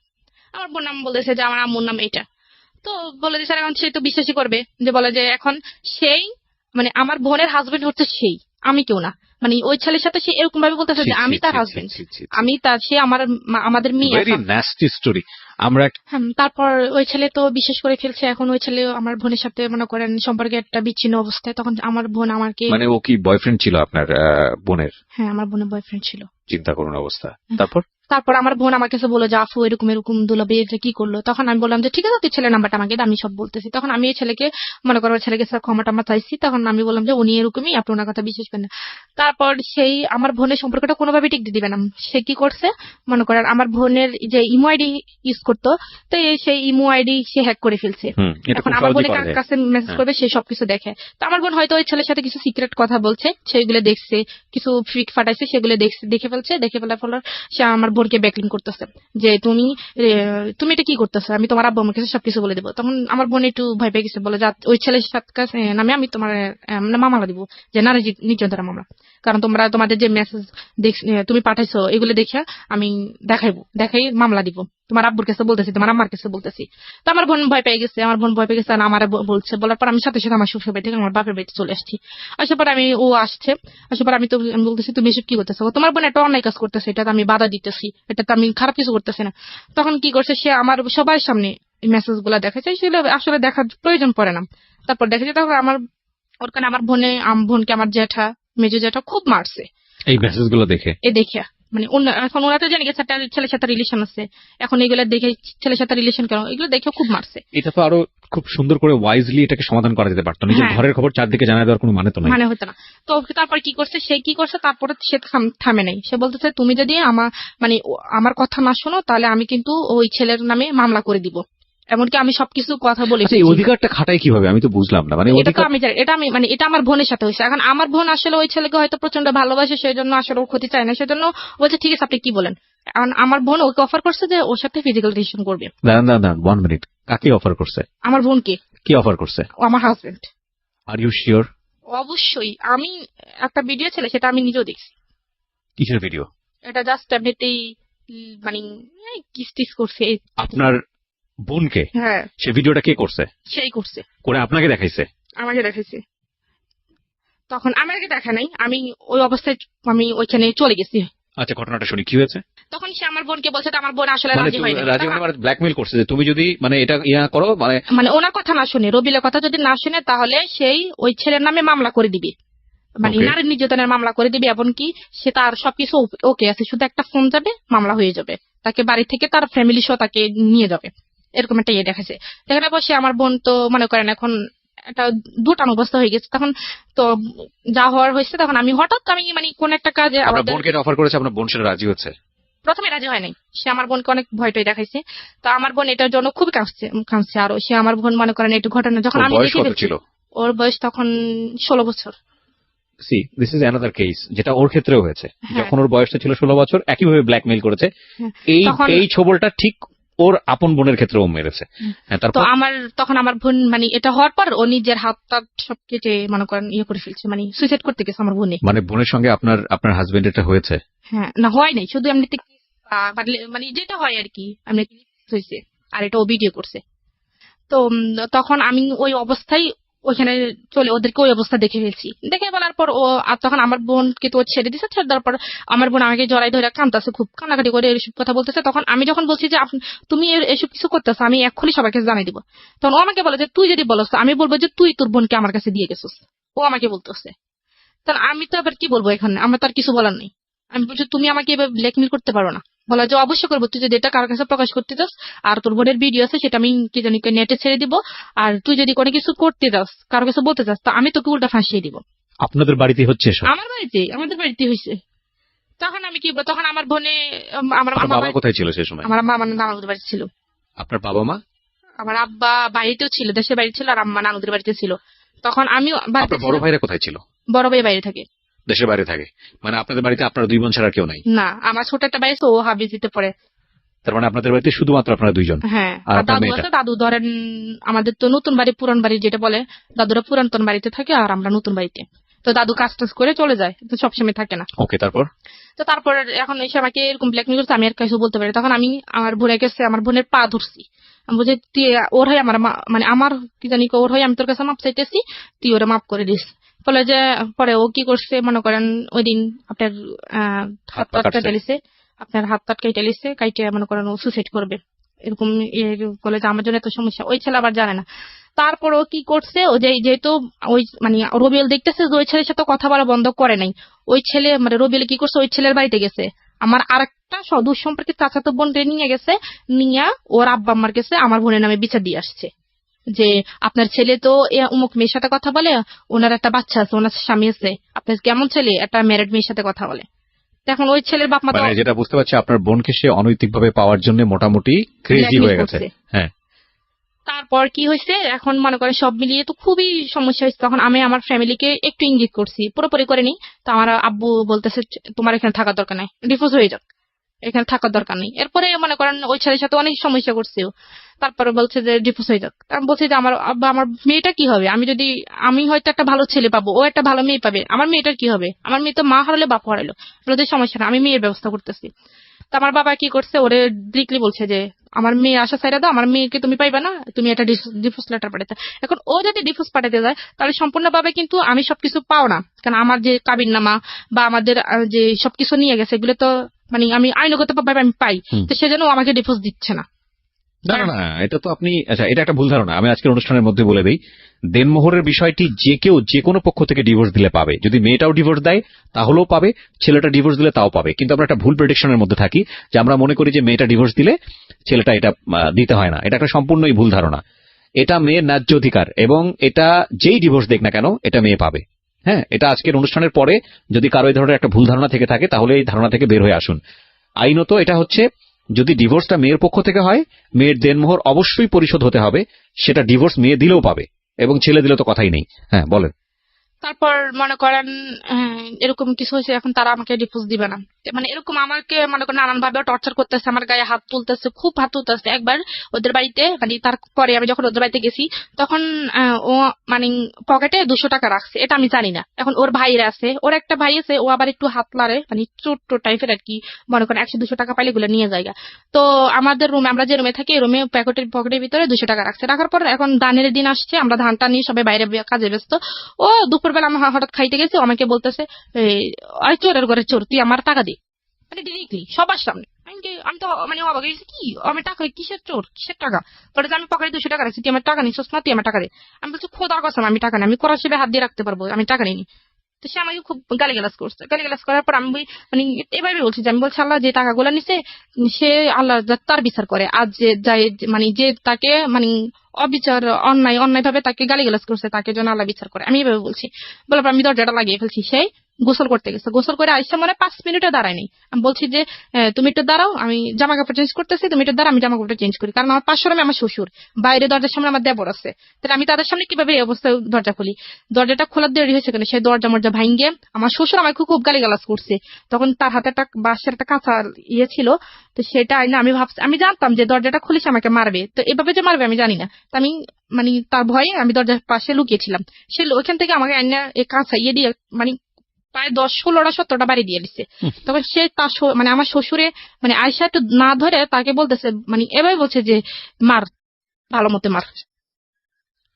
আমার বোন নাম বলেছে যে আমার আম্মুর নাম এটা। তো বলে দিছে, এখন সে তো বিশ্বাসই করবে, যে বলে যে এখন সেই মানে আমার বোনের হাজবেন্ড হচ্ছে সেই, আমি কেউ না। মানে ওই ছেলের সাথে সে এরকম ভাবে বলতেছে যে আমি তার হাজবেন্ড, আমি তার, সে আমাদের মেয়ে। Very nasty story. আমরা তারপর ওই ছেলে তো বিশ্বাস করে ফেলছে। এখন ওই ছেলে আমার বোনের সাথে মনে করেন সম্পর্কে একটা বিচ্ছিন্ন অবস্থায়। তখন আমার বোন আমাকে, মানে ও কি বয়ফ্রেন্ড ছিল আপনার বোনের? হ্যাঁ আমার বোনের বয়ফ্রেন্ড ছিল। চিন্তা করুন অবস্থা। তারপর আমার বোন আমার কাছে বলে যে আফু এরকম দুলাভাই এটা কি করলো। তখন আমি বললাম যে ঠিক আছে তুই ছেলের নাম্বারটা আমাকে আমি সব বলতেছি। তখন আমি এই ছেলেকে মনে করো ছেলেকে ক্ষমা টমা চাইছি। তখন আমি বললাম যে উনি এরকমই, আপনি ওনার কথা বিশ্বাস করেন না। তারপর সেই আমার বোনের সম্পর্কটা কোনোভাবে টিকতে দিবে না। সে কি করছে, মনে করেন আমার বোনের যে ইমো আইডি ইউজ করতো, তো সেই ইমো আইডি সে হ্যাক করে ফেলছে। এখন আমার বোনের কাছে মেসেজ করবে, সে সবকিছু দেখে। তো আমার বোন হয়তো ওই ছেলের সাথে কিছু সিক্রেট কথা বলছে, সেগুলো দেখছে, কিছু ফ্রিক ফাটাইছে, সেগুলো দেখে ফেলার ফলে সে আমার বোনকে ব্যাকলিং করতেছে যে তুমি এটা কি করতেছো, আমি তোমার আব্বু আমার কাছে সবকিছু বলে দেবো। তখন আমার বোন একটু ভয় পেয়ে গেছে, বলে ওই ছেলের সাথে নামে আমি তোমার মামলা দিব, যে নারী নির্যাতনের মামলা। কারণ তোমাদের যে মেসেজ তুমি পাঠাইছো এগুলো দেখে আমি দেখাই মামলা দিব, তোমার আব্বুর কাছে বলতেছি, তোমার আম্মার কাছে বলতেছি। তো আমার বোন ভয় পেয়ে গেছে, আর আমার বলছে। বলার পর আমি সাথে সাথে আমার শ্বশুর বাড়ি থেকে আমার বাপের বাড়িতে চলে আসছি। আসার পর আমি বলতেছি তুমি এসব কি করতেছো, তোমার বোন একটা অন্যায় কাজ করতেছে, এটা আমি বাধা দিতেছি, এটা আমি খারাপ কিছু করতেছি না। তখন কি করছে, সে আমার সবার সামনে মেসেজ গুলা দেখাচ্ছে, সেগুলো আসলে দেখার প্রয়োজন পড়ে না। তারপর দেখেছে, তখন ওর কারণে আমার বোনকে আমার মেজো জ্যাঠা খুব মারছে এই মেসেজ গুলো দেখে। মানে এখন ওরা তো জেনে গেছে একটা ছেলের সাথে রিলেশন আছে, এখন এগুলো দেখে ছেলের সাথে রিলেশন কেন, এগুলো দেখে খুব মারছে। এটা তো আরো খুব সুন্দর করে ওয়াইজলি এটাকে সমাধান করা যেতে পারতো, নিজের ঘরের খবর চারদিকে জানাই দেওয়ার কোনো মানে হতো না। তো তারপর কি করছে, তারপরে সে থামে নাই। সে বলতেছে তুমি যদি আমার কথা না শোনো তাহলে আমি কিন্তু ওই ছেলের নামে মামলা করে দিব, এমনকি আমি সবকিছু কথা বলেছি। এই অধিকারটা খাটাই কিভাবে আমি তো বুঝলাম না। এটা আমার বোনের সাথে হয়েছে। এখন আমার বোন আসলে ওই ছেলেকে হয়তো প্রচন্ড ভালোবাসে, সেই জন্য আসলে ওর ক্ষতি চায় না, সেজন্য বলছে ঠিক আছে আপনি কি বলেন। আমার বোন ওকে অফার করছে যে ওর সাথে ফিজিক্যাল রিলেশন করবে। দাঁড়ান 1 মিনিট, কাকে অফার করছে? আমার বোনকে। কি অফার করছে? আমার হাজবেন্ড। Are you sure? অবশ্যই। আমি একটা ভিডিও ছিল, সেটা আমি নিজেও দেখছি। কিসের ভিডিও? এটা জাস্ট এমনিতেই কিস করছে আপনার বোনকে। হ্যাঁ। সে ভিডিওটা কে করছে? সেই করছে, করে আপনাকে দেখাইছে? আমাকে দেখাইছে। তখন আমাকে দেখা নাই, আমি ওই অবস্থায় আমি ওইখানে চলে গেছি। আচ্ছা, ঘটনাটা শুনি, কি হয়েছে? তখন সে আমার বোনকে বলছে, আমার বোন আসলে রাজি হয়নি। ব্ল্যাকমেইল করছে যে তুমি যদি এটা করো, ওনার কথা না শুনে, রবিলের কথা যদি না শুনে, তাহলে সেই ওই ছেলের নামে মামলা করে দিবে, নারী নির্যাতনের মামলা করে দিবে। এমনকি সে তার সবকিছু ওকে আছে, শুধু একটা ফোন যাবে, মামলা হয়ে যাবে। তাকে বাড়ি থেকে তার ফ্যামিলি সহ তাকে নিয়ে যাবে, এরকম একটা দেখাচ্ছে। দেখার পর সে আমার বোন তো মনে করেন এখন একটা দুটান অবস্থা হয়ে গেছে। তখন তো যা হওয়ার হয়েছে, তখন আমি হঠাৎ মানে কোন একটা কাজে বোনকে অফার করেছে, আপনার বোন সেটা রাজি হচ্ছে? প্রথমে রাজি হয় নাই, সে আমার বোনকে অনেক ভয়টাই দেখাইছে। তো আমার বোন এটার জন্য খুবই কাঁদছে। আর সে আমার বোন মনে করেন একটু ঘটনা যখন আমি ছিল, ওর বয়স তখন 16 বছর। দিস ইজ অ্যানাদার কেস, যেটা ওর ক্ষেত্রেও হয়েছে। যখন ওর বয়সটা ছিল 16 বছর, একইভাবে ব্ল্যাকমেইল করেছে। এই ছবলটা ঠিক ওর আপন বোনের ক্ষেত্রেও মেরেছে। তো তখন আমার বোন মানে এটা হওয়ার পর ও নিজের হাত সব কেটে মনে করেন করে ফেলছে, মানে সুইসাইড করতে গেছে আমার বোনে। মানে বোনের সঙ্গে আপনার হাজবেন্ড এটা হয়েছে? হ্যাঁ, না হয় নাই, শুধু এমনিতে মানে যেটা হয় আর কি, এমনি হয়েছে। আর এটা ও ভিডিও করছে। তো তখন আমি ওই অবস্থায় ওইখানে ওদেরকে ওই অবস্থা দেখে ফেলছি। দেখে বলার পর ও আর তখন আমার বোনকে তো ছেড়ে দিচ্ছে। ছেড়ে দেওয়ার পর আমার বোন আমাকে জড়াই ধরে কাঁদতেছে, খুব কান্নাকাটি করে এসব কথা বলতেছে। তখন আমি যখন বলছি যে তুমি এসব কিছু করতেছো, আমি এক্ষুনি সবাইকে জানাই দিব, তখন ও আমাকে বলে যে তুই যদি বলছ আমি বলবো যে তুই তোর বোনকে আমার কাছে দিয়ে গেছিস। ও আমাকে বলতেছে। তাহলে আমি তো আবার কি বলবো এখানে, আমার তো আর কিছু বলার নেই। আমি বলছি তুমি আমাকে এবার ব্ল্যাকমেল করতে পারো না। বলা যে অবশ্যই করবো, তুই যদি এটা কারোর কাছে প্রকাশ করতে চাস আর তোর বোনের ভিডিও আছে সেটা আমি কি জানি নেটে ছেড়ে দিব, আর তুই যদি কোনো কিছু করতে চাস কারোর কাছে বলতে চাস, তা আমি তোকে উল্টা ফাঁসিয়ে দিব। আপনাদের বাড়িতে হচ্ছে? আমাদের বাড়িতে হয়েছে। তখন আমি কি বলবো, তখন আমার বোনে আমার বাবা কোথায় ছিল সেই সময়? আমার মামা নানুদের বাড়িতে ছিল। আপনার বাবা মা? আমার আব্বা বাড়িতেও ছিল, দেশের বাড়ি ছিল, আর আম্মা নানুদের বাড়িতে ছিল। তখন আমি বড় ভাইরা কোথায় ছিল? বড় ভাই বাইরে থাকে। দেশের বাইরে থাকে? মানে আপনাদের বাড়িতে আপনার দুই বোন ছাড়া কেউ নাই? না, আমার ছোট একটা ভাই আছে, ও হাবিজিতে পড়ে। তার মানে আপনাদের বাড়িতে শুধুমাত্র আপনারা দুইজন? হ্যাঁ, আর দাদু আছে। দাদু ধরেন আমাদের তো নতুন বাড়ি পুরান বাড়ি যেটা বলে, দাদুরা পুরাতন বাড়িতে থাকে আর আমরা নতুন বাড়িতে। তো দাদু কাজ টাজ করে চলে যায়, তো সবসময় থাকে না। ওকে, তারপর? তো তারপর এখন এসে আমাকে এরকম ব্ল্যাকমেল করছে, আমি আর কিছু বলতে পারি। তখন আমি আমার বোনের কাছে আমার বোনের পা ধরছি। আমি বলছি তুই ওর হয় আমার মানে আমার কি জানি ওর হয় আমি তোর কাছে মাপ চাইতেছি, তুই ওরা মাপ করে দিস। বলে যে পরে ও কি করছে মনে করেন, ওই দিন আপনার হাত কেটে লিছে, আপনার হাত কেটে লিছে, কাইটে মনে করেন ও সুইসাইড করবে এরকম বলে যে আমার জন্য এত সমস্যা। ওই ছেলে আবার জানে না। তারপর ও কি করছে, ও যেহেতু ওই মানে রবিউল দেখতেছে যে ওই ছেলের সাথে কথা বলা বন্ধ করে নাই, ওই ছেলে মানে রবিউল কি করছে, ওই ছেলের বাড়িতে গেছে, আমার আরেকটা দুঃসম্পর্কের চাচাতো বোন নিয়ে গেছে, নিয়ে ওর আব্বা আম্মার কাছে আমার বোনের নামে বিচার দিয়ে আসছে যে আপনার ছেলে তো অমুক মেয়ের সাথে কথা বলে, ওনার একটা বাচ্চা আছে, ওনার স্বামী আছে, আপনার কেমন ছেলে একটা ম্যারিড মেয়ের সাথে কথা বলে। এখন ওই ছেলের বাপ মা মানে যেটা বুঝতে পারছি আপনার বোনকে সে অনৈতিকভাবে পাওয়ার জন্য মোটামুটি ক্রেজি হয়ে গেছে। হ্যাঁ, তারপর কি হয়েছে, এখন মনে করে সব মিলিয়ে তো খুবই সমস্যা হয়েছে। তখন আমি আমার ফ্যামিলিকে একটু ইঙ্গিত করছি, পুরোপুরি করিনি। তো আমার আব্বু বলতেছে তোমার এখানে থাকার দরকার নাই, ডিভোর্স হয়ে যাক, এখানে থাকার দরকার নেই। এরপরে মনে করেন ওই ছেলের সাথে অনেক সমস্যা করছে, তারপরে বলছে যে ডিভোর্স হয়ে যাক। আমি বলছি যে আমার আব্বা আমার মেয়েটা কি হবে, আমি হয়তো একটা ভালো ছেলে পাবো, ও একটা ভালো মেয়ে পাবে, আমার মেয়েটার কি হবে, আমার মেয়ে তো মা হারালে বাপ হারালো, ওদের সমস্যা না, আমি মেয়ের ব্যবস্থা করতেছি। তো আমার বাবা কি করছে, ওরে ডিরেক্টলি বলছে যে আমার মেয়ে আসা সাইরা দাও, আমার মেয়েকে তুমি পাইবা না, তুমি একটা ডিভোর্স লেটার পাঠাতে। এখন ও যদি ডিভোর্স পাঠাতে যায় তাহলে সম্পূর্ণভাবে কিন্তু আমি সবকিছু পাও না, কারণ আমার যে কাবিননামা বা আমাদের যে সবকিছু নিয়ে গেছে এগুলো তো মানে আমি আইনগত ভাবে আমি পাই, তো সেজন্য আমাকে ডিভোর্স দিচ্ছে না। না না না, এটা তো আপনি আচ্ছা, এটা একটা ভুল ধারণা। আমি আজকের অনুষ্ঠানের মধ্যে বলে দিই, দেনমোহরের বিষয়টি যে কেউ যে কোনো পক্ষ থেকে ডিভোর্স দিলে পাবে। যদি মেয়েটাও ডিভোর্স দেয় তাহলেও পাবে, ছেলেটা ডিভোর্স দিলে তাও পাবে। কিন্তু আমরা একটা ভুল প্রেডিকশনের মধ্যে থাকি যে আমরা মনে করি যে মেয়েটা ডিভোর্স দিলে ছেলেটা এটা দিতে হয় না। এটা একটা সম্পূর্ণই ভুল ধারণা। এটা মেয়ের ন্যায্য অধিকার, এবং এটা যেই ডিভোর্স দেখ না কেন এটা মেয়ে পাবে। হ্যাঁ, এটা আজকের অনুষ্ঠানের পরে যদি কারো এই ধরনের একটা ভুল ধারণা থেকে থাকে তাহলে এই ধারণা থেকে বের হয়ে আসুন। আইনত এটা হচ্ছে, যদি ডিভোর্সটা মেয়ের পক্ষ থেকে হয় মেয়ের দেনমোহর অবশ্যই পরিশোধ হতে হবে, সেটা ডিভোর্স মেয়ে দিলেও পাবে এবং ছেলে দিলে তো কথাই নেই। হ্যাঁ, বলেন। তারপর মনে করেন এরকম কিছু হয়েছে, এখন তারা আমাকে ডিভোর্স দিবে না, মানে এরকম আমাকে মনে করেন নানান ভাবে টর্চার করতেছে, আমার গায়ে হাত তুলতেছে, খুব হাত তুলতেছে। একবার ওদের বাড়িতে মানে তারপরে আমি যখন ওদের বাড়িতে গেছি তখন ও মানে পকেটে 200 টাকা রাখছে, এটা আমি জানি না। এখন ওর ভাইরা আছে, ওর একটা ভাই আছে, ও আবার একটু হাত লারে মানে ছোট্ট টাইপের আর কি, মনে করেন 100-200 টাকা পাইলে এগুলো নিয়ে যায়। তো আমাদের রুমে, আমরা যে রুমে থাকি রুমে পকেটের ভিতরে 200 টাকা রাখছে। রাখার পর এখন ধানের দিন আসছে, আমরা ধানটা নিয়ে সবাই বাইরে কাজে ব্যস্ত। ও দুপুরবেলা আমি হঠাৎ খাইতে গেছি, আমাকে বলতেছে আই চোরের ঘরে চোর, তুই আমার টাকা দে, মানে ডিরেক্টলি সবার সামনে। আমি তো মানে অবাক হয়েছি, কি আমি টাকা কিসের চোর, কিসের টাকা? পরে আমি পকেটে 200 টাকা রাখছি, তুই আমার টাকা নিচ্ছিস না, তুই আমার টাকা দে। আমি বলছি খোদার কসম আমি টাকা নেই, আমি করার হিসেবে হাত দিয়ে রাখতে পারবো, আমি টাকা নিইনি। তো সে আমাকে খুব গালিগালাজ করছে। গালিগালাজ করার পর আমি মানে এভাবে বলছি যে, আমি বলছি আল্লাহ যে টাকাগুলো নিছে সে আল্লাহ তার বিচার করে, আজ যে মানে যে তাকে মানে অবিচার অন্যায় ভাবে তাকে গালিগালাজ করছে, তাকে যেন আল্লাহ বিচার করে। আমি এভাবে বলছি। বলার পর আমি দরজাটা লাগিয়ে ফেলছি। সেই গোসল করতে গেছে, গোসল করে আইসা মনে 5 মিনিটও দাঁড়ায়নি। আমি বলছি যে তুমি একটু দাঁড়াও, আমি জামা কাপড় চেঞ্জ করতেছি, তুমি একটু দাঁড়াও, আমি জামা কাপড় চেঞ্জ করি। কারণ আমার পাশের রুমে আমার শ্বশুর, বাইরে দরজার সামনে আমার দেবর আছে। তাহলে আমি তাদের সামনে কিভাবে এই অবস্থায় দরজা খুলি? দরজাটা খোলার দেরি হয়েছে কেন, সেই দরজা মরজা ভাঙ্গে আমার শ্বশুর আমাকে খুব গালিগালাজ করছে। তখন তার হাতে একটা বাঁশের একটা কাঁচা ছিল, তো সেটা আইনা আমি জানতাম যে দরজাটা খুলে সে আমাকে মারবে, তো এভাবে যে মারবে আমি জানি না। তো আমি মানে তার ভয়ে আমি দরজার পাশে লুকিয়েছিলাম। সে ওইখান থেকে আমাকে আইনা এই কাঁচা দিয়ে মানে প্রায় 10-16টা 17টা বাড়ি দিয়ে দিচ্ছে। তখন সে তার মানে আমার শ্বশুরে মানে আয়সা একটু না ধরে তাকে বলতেছে, মানে এভাবে বলছে যে মার, ভালো মতো মার,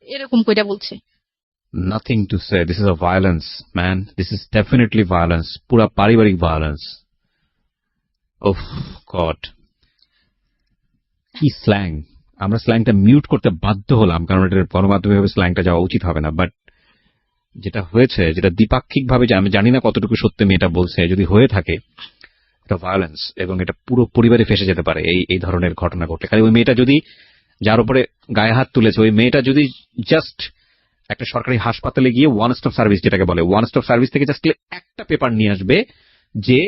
এরকম কইটা বলছে। Nothing to say. This is a violence, man. This is definitely violence. পুরা পারিবারিক violence. Oh God. কি স্ল্যাং! আমরা স্ল্যাংটা মিউট করতে বাধ্য হলাম, কারণ এটার গণমাধ্যমে স্ল্যাংটা যাওয়া উচিত হবে না। বাট যেটা হয়েছে, যেটা দ্বিপাক্ষিক ভাবে, আমি জানি না কতটুকু সত্যি মেয়েটা বলছে, যদি হয়ে থাকে এটা ভায়োলেন্স, এবং এটা পুরো পরিবারে ফেসে যেতে পারে এই ধরনের ঘটনা ঘটলে। খালি ওই মেয়েটা যদি, যার উপরে গায়ে হাত তুলেছে, ওই মেয়েটা যদি জাস্ট একটা সরকারি হাসপাতালে গিয়ে ওয়ান স্টপ সার্ভিস, যেটাকে বলে ওয়ান স্টপ সার্ভিস, থেকে জাস্ট একটা পেপার নিয়ে আসবে যে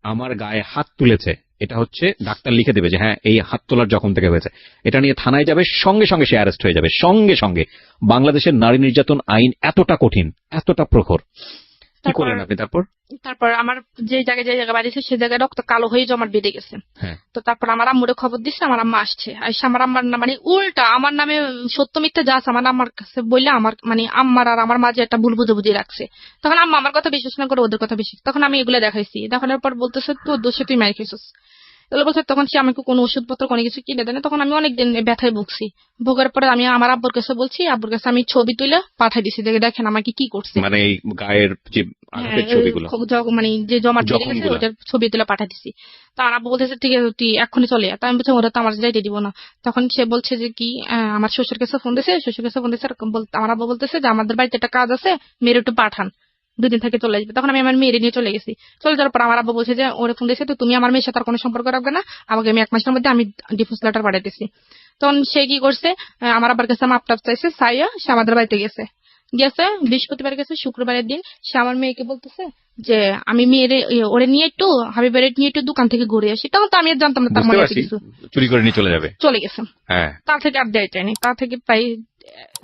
আমার গায়ে হাত তুলেছে, এটা হচ্ছে ডাক্তার লিখে দেবে যে হ্যাঁ এই হাত তোলার জখম থেকে হয়েছে, এটা নিয়ে থানায় যাবে, সঙ্গে সঙ্গে সে অ্যারেস্ট হয়ে যাবে, সঙ্গে সঙ্গে। বাংলাদেশের নারী নির্যাতন আইন এতটা কঠিন, এতটা প্রখর। কি করলেন আপনি তারপর? আমার যে জায়গায় বাড়িছে সে জায়গায় রক্ত কালো হয়ে জমাট বেঁধে গেছে। তো তারপর আমার আম্মুরে খবর দিচ্ছে, আমার আম্মা আসছে, আমার আম্মার মানে উল্টা আমার নামে সত্য মিথ্যা যা আছে আমার আম্মার কাছে বললে আমার মানে আম্মার আর আমার মাঝে একটা ভুল বুঝাবুঝি রাখছে। তখন আম্মা আমার কথা বিশ্বাস না করে ওদের কথা বেশি। তখন আমি এগুলো দেখাইছি, দেখানোর পর বলতেছে তোর দোষে তুই মার খেয়েছিস এগুলো বলছে। তখন সে আমাকে কোনো ওষুধপত্র কোনো কিছু কিনে দেয় না। তখন আমি অনেকদিন ব্যথায় ভুগছি। ভোগের পরে আমি আমার আব্বুর কাছে বলছি, আব্বুর কাছে আমি ছবি তুলে পাঠাই দিছি, দেখেন আমাকে কি করছে, মানে এই গায়ের যে ছবিগুলো, মানে যে জমা দিয়ে গেছে ওটার ছবি তুলে পাঠাই দিছি। তো আমার আব্বু বলতেছে ঠিক আছে তুই এক্ষুনি চলে যা। আমি বলছি ওরা তো আমার যাইতে দিব না। তখন সে বলছে যে কি আমার শ্বশুর কাছে ফোন দিছে, আমার আব্বু বলতেছে যে আমাদের বাড়িতে একটা কাজ আছে, মেয়ের একটু পাঠান, 2 দিন থেকে চলে আসবে। তখন আমি আমার মেয়ের নিয়ে চলে গেছি। চলে যাওয়ার পর আমার আব্বু বলছে যে ওরে ফোন দিয়েছে, তো তুমি আমার মেয়ের সাথে আর কোনো সম্পর্ক রাখবে না, আমাকে আমি 1 মাসের মধ্যে আমি ডিভোর্স লেটার পাঠাইতেছি। তখন সে কি করছে, আমার আব্বার কাছে মাপটাপ চাইছে, চাইয়া সে আমাদের বাড়িতে গেছে বৃহস্পতিবার গেছে। শুক্রবারের দিন সে আমার মেয়েকে বলতেছে যে আমি মেয়ের ওরে নিয়ে একটু হাবিবের নিয়ে একটু দোকান থেকে ঘুরে আসি। তখন তো আমি জানতাম না তার মনে কিছু, চুরি করে নিয়ে চলে গেছে। তার থেকে আর দেয় চাইনি। তার থেকে প্রায়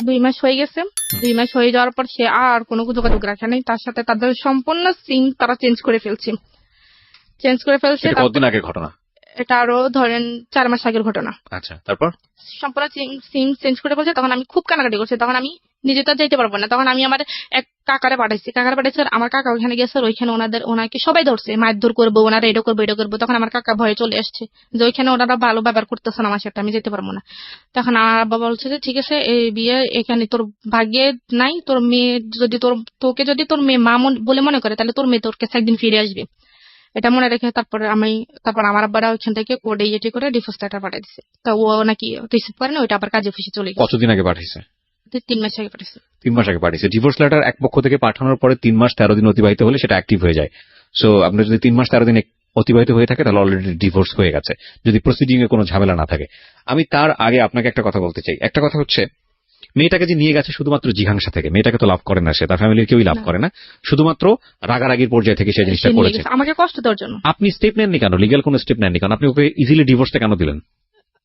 2 মাস হয়ে গেছে। 2 মাস হয়ে যাওয়ার পর সে আর কোনো যোগাযোগ রাখে নাই তার সাথে। তাদের সম্পূর্ণ সিম তারা চেঞ্জ করে ফেলছে। কতদিন আগের ঘটনা এটা? আরো ধরেন 4 মাস আগের ঘটনা। আচ্ছা, তারপর সম্পূর্ণ সিম চেঞ্জ করে ফেলছে। তখন আমি খুব কানাকাটি করছি। তখন আমি নিজে তো যাইতে পারবো না। তখন আমি আমার এক কাকারে পাঠাইছি। আমার কাকা ওইখানে গেছে, ওইখানে ওনাকে সবাই ধরছে, মারধর করবো, ওনারা এটা করবো। তখন আমার কাকা ভয়ে চলে আসছে যে ওইখানে ওনারা ভালো ব্যবহার করতেছে না আমার সাথে, আমি যেতে পারবো না। তখন আমার বাবা বলছে যে ঠিক আছে এই বিয়ে এখানে তোর ভাগ্যে নাই, তোর মেয়ে যদি তোকে যদি তোর মেয়ে মা বলে মনে করে তাহলে তোর মেয়ে তোর কাছে একদিন ফিরে আসবে, এটা মনে রেখে। তারপর আমার আব্বারা ওইখান থেকে কোর্টে ইয়ে করে ডিভোর্স লেটার পাঠিয়ে দিচ্ছে। তো ও নাকি রিসিভ করে না, ওইটা আবার কাজে অফিসে চলে গেছে। কতদিন আগে পাঠিয়েছে? 3 মাস আগে পাঠিয়েছে। 3 মাস আগে পাঠিয়েছে। ডিভোর্স লেটার এক পক্ষ থেকে পাঠানোর পরে 3 মাস 13 দিন অতিবাহিত হলে সেটা অ্যাক্টিভ হয়ে যায়। সো আপনার যদি 3 মাস 13 দিন অতিবাহিত হয়ে থাকে তাহলে অলরেডি ডিভোর্স হয়ে গেছে, যদি প্রসিডিং এ কোনো ঝামেলা না থাকে। আমি তার আগে আপনাকে একটা কথা বলতে চাই। একটা কথা হচ্ছে, মেয়েটাকে যে নিয়ে গেছে শুধুমাত্র জিঘাংসা থেকে, মেয়েটাকে তো লাভ করে না, সে তার ফ্যামিলির কেউই লাভ করে না, শুধুমাত্র রাগারাগির পর্যায়ে থেকে সে জিনিসটা করেছে আমাকে কষ্ট দেওয়ার জন্য। আপনি স্টেপ নেননি কেন? লিগ্যাল কোনো স্টেপ নেননি কেন? আপনি ওকে ইজিলি ডিভোর্সটা কেন দিলেন?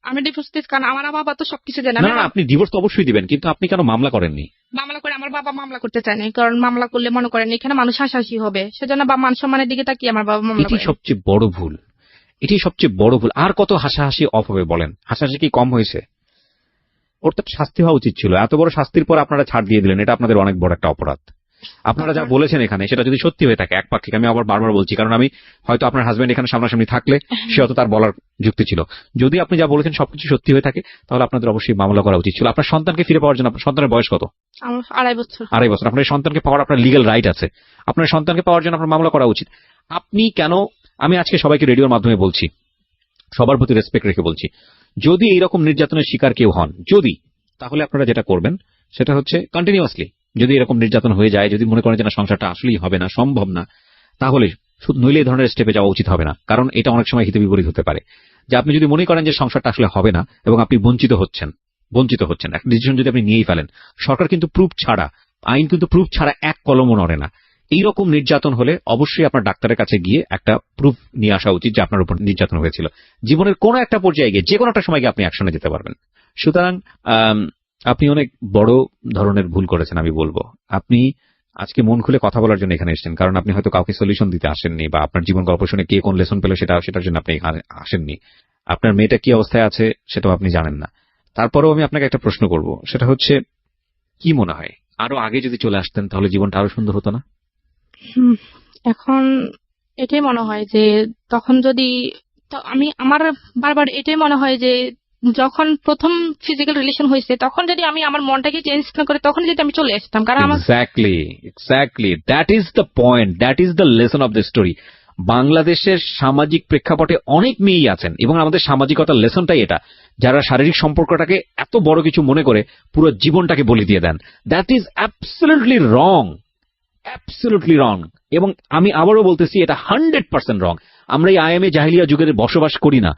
আমি ডিভোর্স দিই কারণ আমার বাবা তো সবকিছু জানে না। আপনি ডিভোর্স তো অবশ্যই দিবেন, কিন্তু আপনি কেন মামলা করেননি? মামলা করে আমার বাবা মামলা করতে চায়নি, কারণ মামলা করলে মনে করেন এখানে মানুষ হাসাহাসি হবে, সেজন্য বা মান সম্মানের দিকে তাকিয়ে আমার বাবা মামলা করে। এটি সবচেয়ে বড় ভুল। আর কত হাসাহাসি অফ হবে বলেন? হাসাহাসি কি কম হয়েছে? ওর তো শাস্তি হওয়া উচিত ছিল। এত বড় শাস্তির পর আপনারা ছাড় দিয়ে দিলেন, এটা আপনাদের অনেক বড় একটা অপরাধ। আপনারা যা বলেছেন এখানে সেটা যদি সত্যি হয়ে থাকে একপাক্ষিক, আমি আবার বারবার বলছি, কারণ আমি হয়তো আপনার হাজবেন্ড এখানে সামনাসামনি থাকলে সে হয়তো তার বলার যুক্তি ছিল। যদি আপনি যা বলেছেন সবকিছু সত্যি হয়ে থাকে তাহলে আপনাদের অবশ্যই মামলা করা উচিত ছিল। আপনার সন্তানকে ফিরে পাওয়ার জন্য, আপনার সন্তানের বয়স কত? 2.5 বছর। 2.5 বছর। আপনার সন্তানকে পাওয়ার আপনার লিগ্যাল রাইট আছে। আপনার সন্তানকে পাওয়ার জন্য আপনার মামলা করা উচিত। আপনি কেন? আমি আজকে সবাইকে রেডিওর মাধ্যমে বলছি, সবার প্রতি রেসপেক্ট রেখে বলছি, যদি এইরকম নির্যাতনের শিকার কেউ হন, তাহলে আপনারা যেটা করবেন সেটা হচ্ছে কন্টিনিউয়াসলি, যদি এরকম নির্যাতন হয়ে যায়, যদি মনে করেন যে না সংসারটা আসলেই হবে না, সম্ভব না, তাহলে নইলে এই ধরনের স্টেপে যাওয়া উচিত হবে না। কারণ এটা অনেক সময় হিতে বিপরীত হতে পারে। যে আপনি যদি মনে করেন যে সংসারটা আসলে হবে না এবং আপনি বঞ্চিত হচ্ছেন, বঞ্চিত হচ্ছেন। একটা ডিসিশন যদি আপনি নিয়েই ফেলেন, সরকার কিন্তু প্রুফ ছাড়া, আইন কিন্তু প্রুফ ছাড়া এক কলমও নড়ে না। এইরকম নির্যাতন হলে অবশ্যই আপনার ডাক্তারের কাছে গিয়ে একটা প্রুফ নিয়ে আসা উচিত যে আপনার উপর নির্যাতন হয়েছিল। জীবনের কোনো একটা পর্যায়ে গিয়ে যে কোনো একটা সময় গিয়ে আপনি অ্যাকশনে যেতে পারবেন। সুতরাং আপনি অনেক বড় ধরনের ভুল করেছেন আমি বলবো। আপনি আজকে মন খুলে কথা বলার জন্য এখানে এসেছেন, কারণ আপনি হয়তো কাউকে সলিউশন দিতে আসেননি, বা আপনার জীবন গল্প শুনে কে কোন লেসন পেল সেটার জন্য আপনি এখানে আসেননি। আপনার মেয়েটা কি অবস্থায় আছে সেটাও আপনি জানেন না। তারপরেও আমি আপনাকে একটা প্রশ্ন করব, সেটা হচ্ছে কি মনে হয় আরো আগে যদি চলে আসতেন তাহলে জীবনটা আরো সুন্দর হতো না? এখন এটাই মনে হয় যে তখন যদি আমার বারবার এটাই মনে হয় যে যখন প্রথম ফিজিক্যাল রিলেশন হয়েছে তখন যদি আমি আমার মনটাকে চেঞ্জ না করে তখন যদি আমি চলে আসতাম, কারণ আমার exactly that is the point, that is the lesson of the story. বাংলাদেশের সামাজিক প্রেক্ষাপটে অনেক মেয়েই আছেন, এবং আমাদের সামাজিকতার লেসনটাই এটা, যারা শারীরিক সম্পর্কটাকে এত বড় কিছু মনে করে পুরো জীবনটাকে বলি দিয়ে দেন। That is absolutely wrong, absolutely wrong. এবং আমি আবারও বলতেছি, এটা 100% রং। আমরা এই আইএমএ জাহিলিয়া যুগের বসবাস করি না।